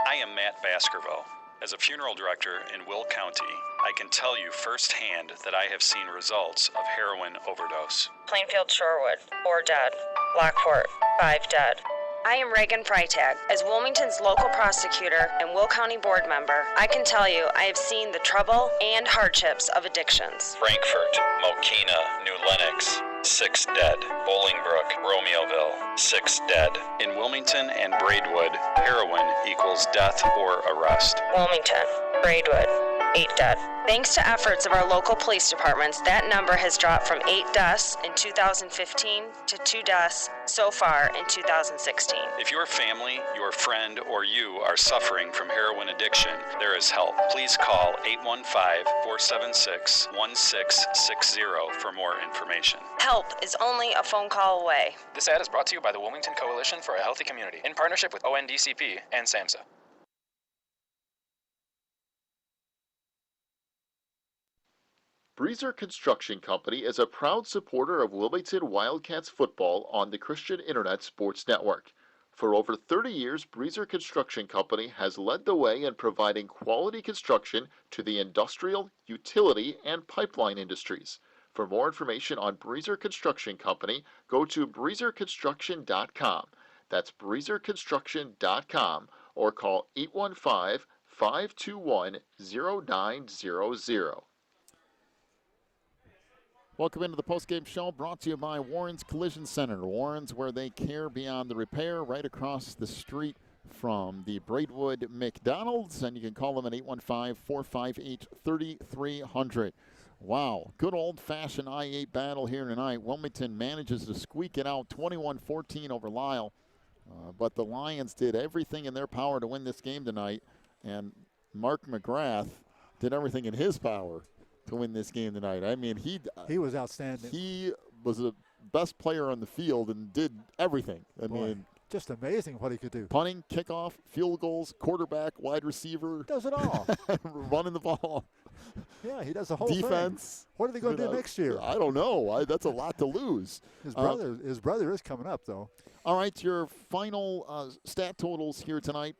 I am Matt Baskerville. As a funeral director in Will County, I can tell you firsthand that I have seen results of heroin overdose. Plainfield Shorewood, 4 dead. Lockport, 5 dead. I am Reagan Freitag. As Wilmington's local prosecutor and Will County board member, I can tell you I have seen the trouble and hardships of addictions. Frankfort, Mokina, New Lenox, 6 dead. Bolingbrook, Romeoville, 6 dead. In Wilmington and Braidwood, heroin equals death or arrest. Wilmington, Braidwood, 8 dead. Thanks to efforts of our local police departments, that number has dropped from 8 deaths in 2015 to 2 deaths so far in 2016. If your family, your friend, or you are suffering from heroin addiction, there is help. Please call 815-476-1660 for more information. Help is only a phone call away. This ad is brought to you by the Wilmington Coalition for a Healthy Community in partnership with ONDCP and SAMHSA. Breezer Construction Company is a proud supporter of Wilmington Wildcats football on the Christian Internet Sports Network. For over 30 years, Breezer Construction Company has led the way in providing quality construction to the industrial, utility, and pipeline industries. For more information on Breezer Construction Company, go to breezerconstruction.com. That's breezerconstruction.com or call 815-521-0900. Welcome into the postgame show brought to you by Warren's Collision Center. Warren's, where they care beyond the repair, right across the street from the Braidwood McDonald's. And you can call them at 815-458-3300. Wow, good old-fashioned I-8 battle here tonight. Wilmington manages to squeak it out 21-14 over Lisle. But the Lions did everything in their power to win this game tonight. And Mark McGrath did everything in his power to win this game tonight. I mean, he was outstanding. He was the best player on the field and did everything. I mean, just amazing what he could do. Punting, kickoff, field goals, quarterback, wide receiver. Does it all. Running the ball. Yeah, he does the whole defense. Thing. What are they going to do next year? I don't know. That's a lot to lose. His brother is coming up, though. All right, your final stat totals here tonight.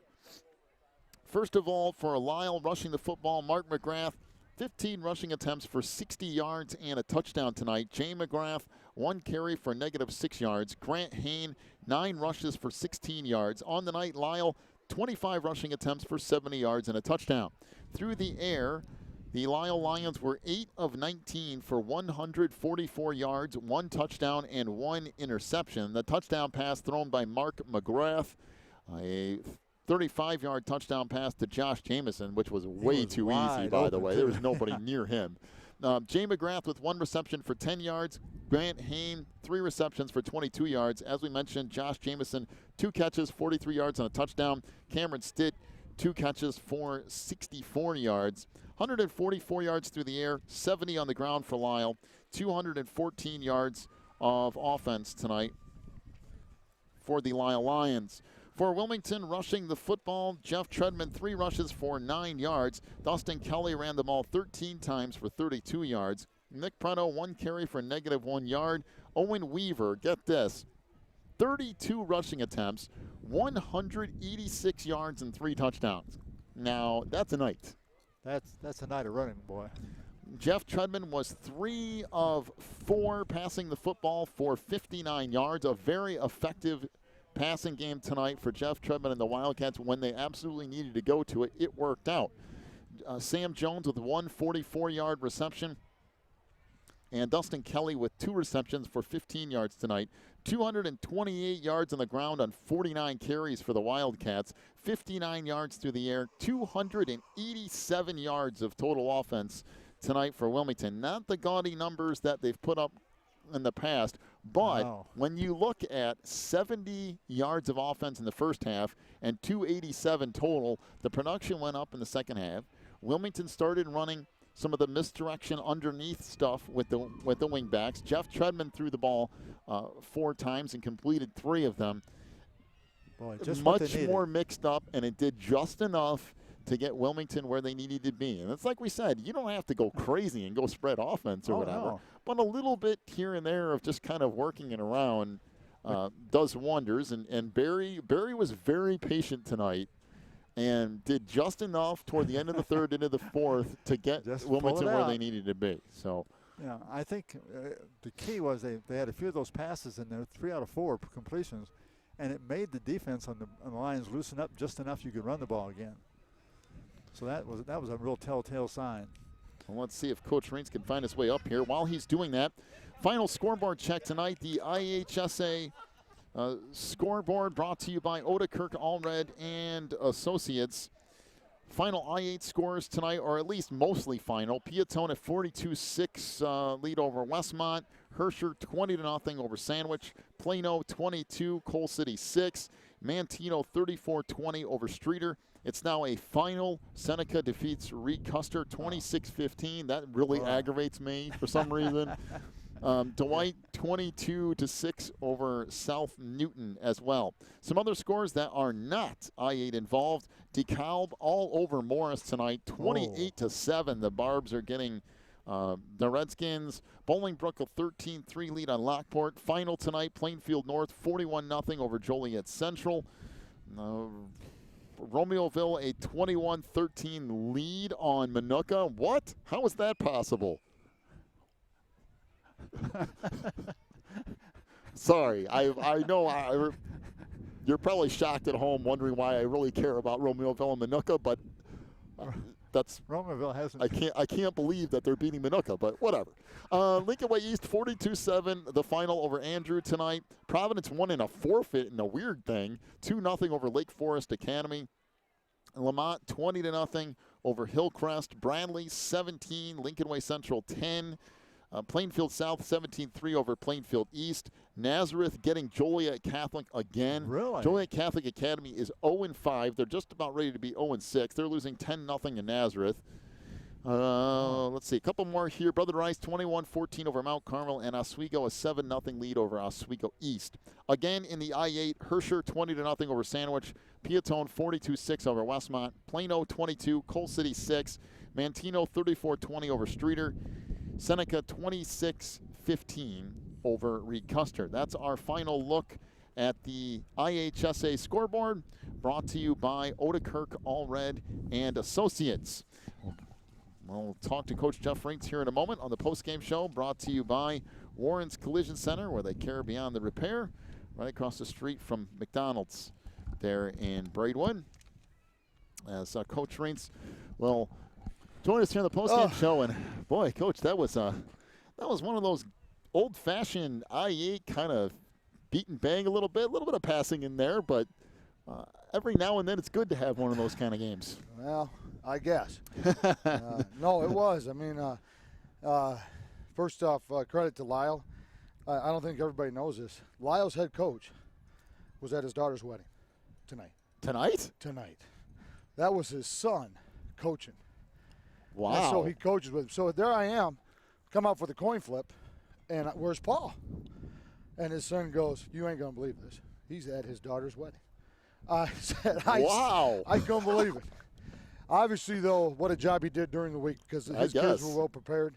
First of all, for Lisle rushing the football, Mark McGrath, 15 rushing attempts for 60 yards and a touchdown tonight. Jay McGrath, 1 carry for -6 yards. Grant Hain, 9 rushes for 16 yards. On the night, Lisle, 25 rushing attempts for 70 yards and a touchdown. Through the air, the Lisle Lions were 8 of 19 for 144 yards, 1 touchdown, and 1 interception. The touchdown pass thrown by Mark McGrath, a 35-yard touchdown pass to Josh Jamison, which was way too easy, by the way. There was nobody near him. Jay McGrath with 1 reception for 10 yards. Grant Hain, 3 receptions for 22 yards. As we mentioned, Josh Jamison, 2 catches, 43 yards and a touchdown. Cameron Stitt, 2 catches for 64 yards. 144 yards through the air, 70 on the ground for Lisle. 214 yards of offense tonight for the Lisle Lions. For Wilmington, rushing the football, Jeff Treadman, 3 rushes for 9 yards. Dustin Kelly ran the ball 13 times for 32 yards. Nick Preto, 1 carry for -1 yard. Owen Weaver, get this, 32 rushing attempts, 186 yards, and 3 touchdowns. Now, that's a night. That's a night of running, boy. Jeff Treadman was 3 of 4 passing the football for 59 yards. A very effective passing game tonight for Jeff Treadman and the Wildcats. When they absolutely needed to go to it, it worked out. Sam Jones with 1 44-yard reception. And Dustin Kelly with 2 receptions for 15 yards tonight. 228 yards on the ground on 49 carries for the Wildcats. 59 yards through the air. 287 yards of total offense tonight for Wilmington. Not the gaudy numbers that they've put up in the past, but when you look at 70 yards of offense in the first half and 287 total, the production went up in the second half. Wilmington started running some of the misdirection underneath stuff with the wingbacks. Jeff Treadman threw the ball 4 times and completed 3 of them. Boy, just much more mixed up, and it did just enough to get Wilmington where they needed to be. And it's like we said, you don't have to go crazy and go spread offense or whatever, but a little bit here and there of just kind of working it around does wonders. And Barry was very patient tonight and did just enough toward the end of the third into the fourth to get Wilmington where they needed to be. So, yeah, I think the key was they had a few of those passes in there, 3 out of 4 completions, and it made the defense on the Lions loosen up just enough you could run the ball again. So that was a real telltale sign. Well, let's see if Coach Reins can find his way up here. While he's doing that, final scoreboard check tonight. The IHSA scoreboard brought to you by Odekirk Allred and Associates. Final I-8 scores tonight, or at least mostly final. Peatone at 42-6 lead over Westmont. Herscher 20-0 over Sandwich. Plano 22, Coal City 6. Mantino 34-20 over Streeter. It's now a final. Seneca defeats Reed Custer 26-15. That really aggravates me for some reason. Dwight 22-6 over South Newton as well. Some other scores that are not I-8 involved. DeKalb all over Morris tonight, 28-7. The Barbs are getting the Redskins. Bolingbrook a 13-3 lead on Lockport. Final tonight, Plainfield North 41-0 over Joliet Central. Romeoville a 21-13 lead on Minooka. What? How is that possible? Sorry, I know you're probably shocked at home wondering why I really care about Romeoville and Minooka, but that's Romeoville hasn't. I can't believe that they're beating Minooka, but whatever. Lincoln Way East 42-7, the final over Andrew tonight. Providence won in a forfeit in a weird thing, 2-0 over Lake Forest Academy. Lamont 20-0 over Hillcrest. Bradley 17, Lincoln Way Central 10. Plainfield South 17-3 over Plainfield East. Nazareth getting Joliet Catholic again. Really? Joliet Catholic Academy is 0-5. They're just about ready to be 0-6. They're losing 10-0 to Nazareth. Let's see, a couple more here. Brother Rice 21-14 over Mount Carmel, and Oswego a 7-0 lead over Oswego East. Again in the I-8, Herscher 20-0 over Sandwich. Peatone 42-6 over Westmont. Plano 22, Coal City 6. Mantino 34-20 over Streeter. Seneca 26-15 over Reed Custer. That's our final look at the IHSA scoreboard, brought to you by Odekirk Allred and Associates. We'll talk to Coach Jeff Rinks here in a moment on the postgame show, brought to you by Warren's Collision Center, where they care beyond the repair, right across the street from McDonald's there in Braidwood. As Coach Rinks will join us here on the postgame show. And boy, Coach, that was one of those old-fashioned I-8 kind of beat and bang a little bit of passing in there, but every now and then it's good to have one of those kind of games. Well, I guess. No, it was. I mean, first off, credit to Lisle. I don't think everybody knows this. Lyle's head coach was at his daughter's wedding tonight. Tonight. That was his son coaching. Wow. And so he coaches with him. So there I am, come out for the coin flip, and where's Paul? And his son goes, you ain't going to believe this. He's at his daughter's wedding. I said, Wow. I couldn't believe it. Obviously, though, what a job he did during the week because his kids were well prepared.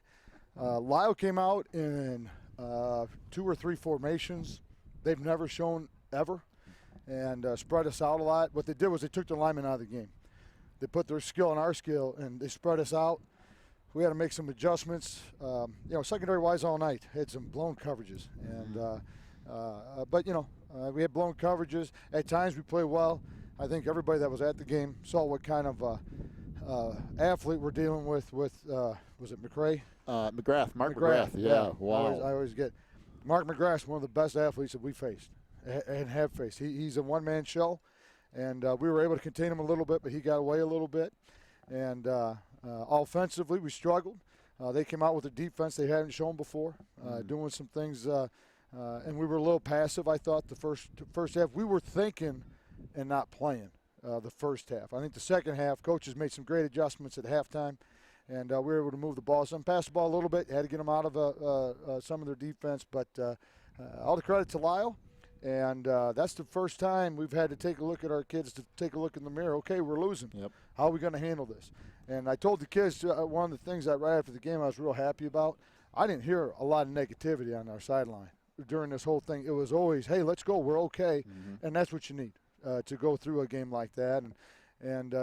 Lisle came out in 2 or 3 formations they've never shown ever and spread us out a lot. What they did was they took the linemen out of the game. They put their skill and our skill, and they spread us out. We had to make some adjustments. Secondary-wise all night, had some blown coverages. And but, we had blown coverages. At times we played well. I think everybody that was at the game saw what kind of athlete we're dealing with was it McRae? McGrath, Mark McGrath. Yeah, wow. I always get Mark McGrath's one of the best athletes that we faced and have faced. He's a one-man show, and we were able to contain him a little bit, but he got away a little bit. And offensively, we struggled. They came out with a defense they hadn't shown before, doing some things, and we were a little passive, I thought, the first half. We were thinking and not playing the first half. I think the second half, coaches made some great adjustments at halftime, and we were able to move the ball. Some passed the ball a little bit, had to get them out of some of their defense, but all the credit to Lisle. And that's the first time we've had to take a look at our kids, to take a look in the mirror. Okay, we're losing. Yep. How are we going to handle this? And I told the kids one of the things that right after the game I was real happy about, I didn't hear a lot of negativity on our sideline during this whole thing. It was always, hey, let's go, we're okay. And that's what you need to go through a game like that. And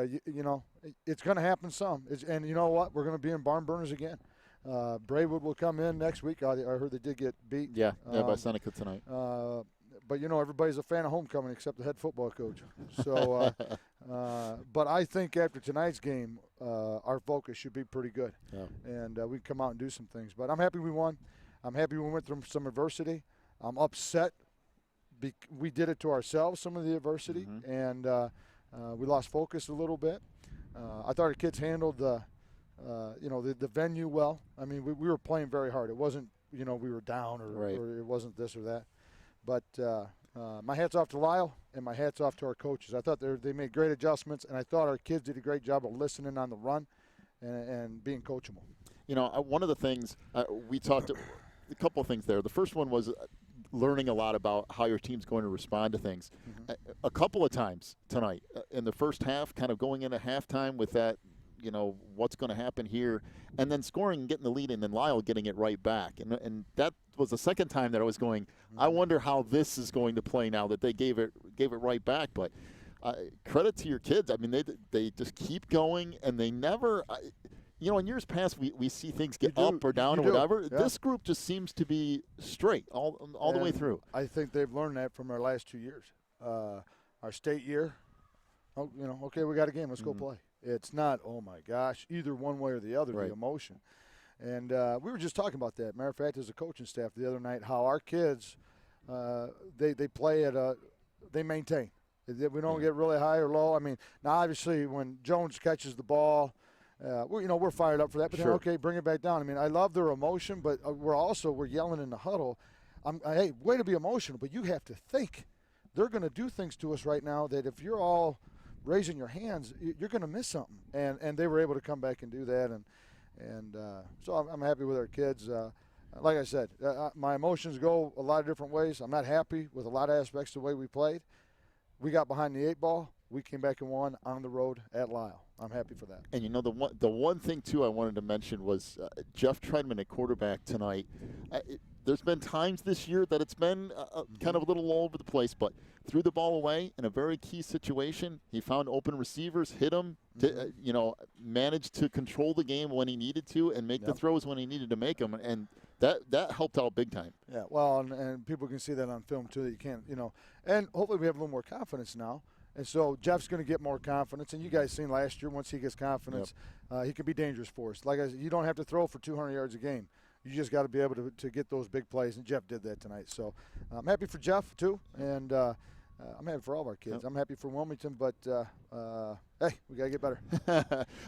it's going to happen some. And you know what? We're going to be in barn burners again. Braidwood will come in next week. I heard they did get beat. Yeah, by Seneca tonight. But, everybody's a fan of homecoming except the head football coach. So, but I think after tonight's game, our focus should be pretty good. Yeah. And we can come out and do some things. But I'm happy we won. I'm happy we went through some adversity. I'm upset. We did it to ourselves, some of the adversity, and we lost focus a little bit. I thought our kids handled the venue well. I mean, we were playing very hard. It wasn't, we were down or it wasn't this or that. But my hat's off to Lisle and my hat's off to our coaches. I thought they made great adjustments, and I thought our kids did a great job of listening on the run and being coachable. One of the things we talked – a couple of things there. The first one was learning a lot about how your team's going to respond to things. A couple of times tonight in the first half, kind of going into halftime with that, what's going to happen here, and then scoring and getting the lead, and then Lisle getting it right back. And that was the second time that I was going, I wonder how this is going to play now that they gave it right back. But credit to your kids. I mean, they just keep going, and they never in years past, we see things get up or down or whatever. Yeah. This group just seems to be straight all the way through. I think they've learned that from our last 2 years. Our state year, okay, we got a game, let's go play. It's not, oh, my gosh, either one way or the other, the emotion. And we were just talking about that. Matter of fact, as a coaching staff the other night, how our kids, they play they maintain. We don't get really high or low. I mean, now obviously when Jones catches the ball, we're fired up for that. But then, okay, bring it back down. I mean, I love their emotion, but we're yelling in the huddle. Hey, way to be emotional, but you have to think. They're going to do things to us right now that if you're all raising your hands, you're going to miss something. And they were able to come back and do that. And so I'm happy with our kids. Like I said, my emotions go a lot of different ways. I'm not happy with a lot of aspects of the way we played. We got behind the 8 ball. We came back and won on the road at Lisle. I'm happy for that. And the one thing too I wanted to mention was Jeff Treadman at quarterback tonight. There's been times this year that it's been kind of a little all over the place, but threw the ball away in a very key situation. He found open receivers, hit them, managed to control the game when he needed to and make the throws when he needed to make them, and that helped out big time. Yeah, well, and people can see that on film too. That you can't, and hopefully we have a little more confidence now. And so Jeff's going to get more confidence. And you guys seen last year, once he gets confidence, he can be dangerous for us. Like I said, you don't have to throw for 200 yards a game. You just got to be able to get those big plays, and Jeff did that tonight. So I'm happy for Jeff, too, and I'm happy for all of our kids. I'm happy for Wilmington, but, hey, we got to get better.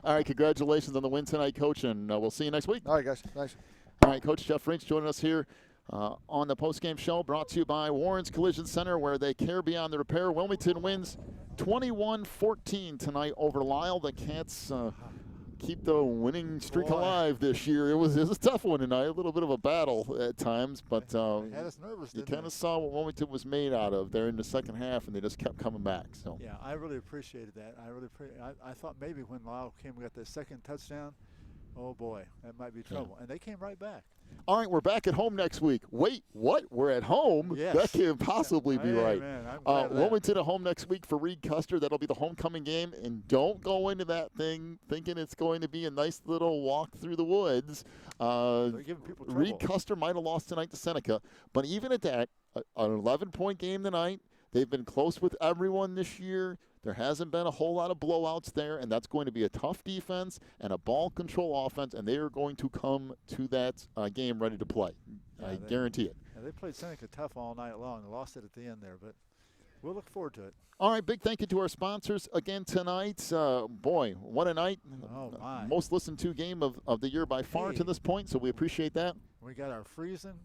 All right, congratulations on the win tonight, Coach, and we'll see you next week. All right, guys. Thanks. All right, Coach Jeff Rinks joining us here on the postgame show, brought to you by Warren's Collision Center, where they care beyond the repair. Wilmington wins 21-14 tonight over Lisle. The Cats keep the winning streak Boy. alive this year. It was a tough one tonight, a little bit of a battle at times, but Had us nervous, you didn't kind they? of saw what Wilmington was made out of there in the second half, and they just kept coming back. So Yeah, I really appreciated that. I thought maybe when Lisle came, we got the second touchdown. Oh boy, that might be trouble. And they came right back. all right, we're back at home next week. Wait, what? We're at home? Yes. That can't possibly be right. Man, I'm glad of that. Wilmington at home next week for Reed Custer. That'll be the homecoming game. And don't go into that thing thinking it's going to be a nice little walk through the woods. They're giving people trouble. Reed Custer might have lost tonight to Seneca. But even at that, an 11-point game tonight. They've been close with everyone this year. There hasn't been a whole lot of blowouts there, and that's going to be a tough defense and a ball control offense, and they are going to come to that game ready to play. I guarantee it. Yeah, they played Seneca tough all night long. They lost it at the end there, but we'll look forward to it. All right, big thank you to our sponsors again tonight. Boy, what a night. Oh, my. Most listened to game of the year by far Hey. to this point, so we appreciate that. We got our freezing,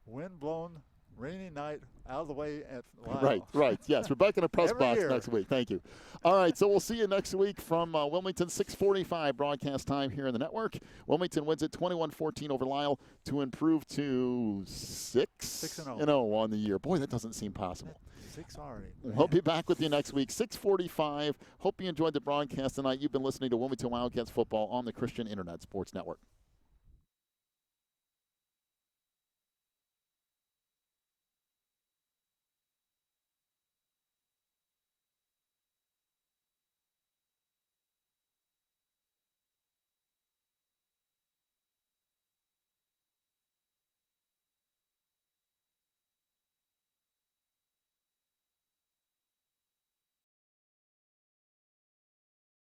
wind-blown, rainy night out of the way at Lisle. Right. Yes, we're back in the press Every box year. next week. Thank you. All right, so we'll see you next week from Wilmington, 6:45 broadcast time here in the network. Wilmington wins it 21-14 over Lisle to improve to 6-0 on the year. Boy, that doesn't seem possible. 6 already. We'll be back with you next week, 6:45. Hope you enjoyed the broadcast tonight. You've been listening to Wilmington Wildcats football on the Christian Internet Sports Network.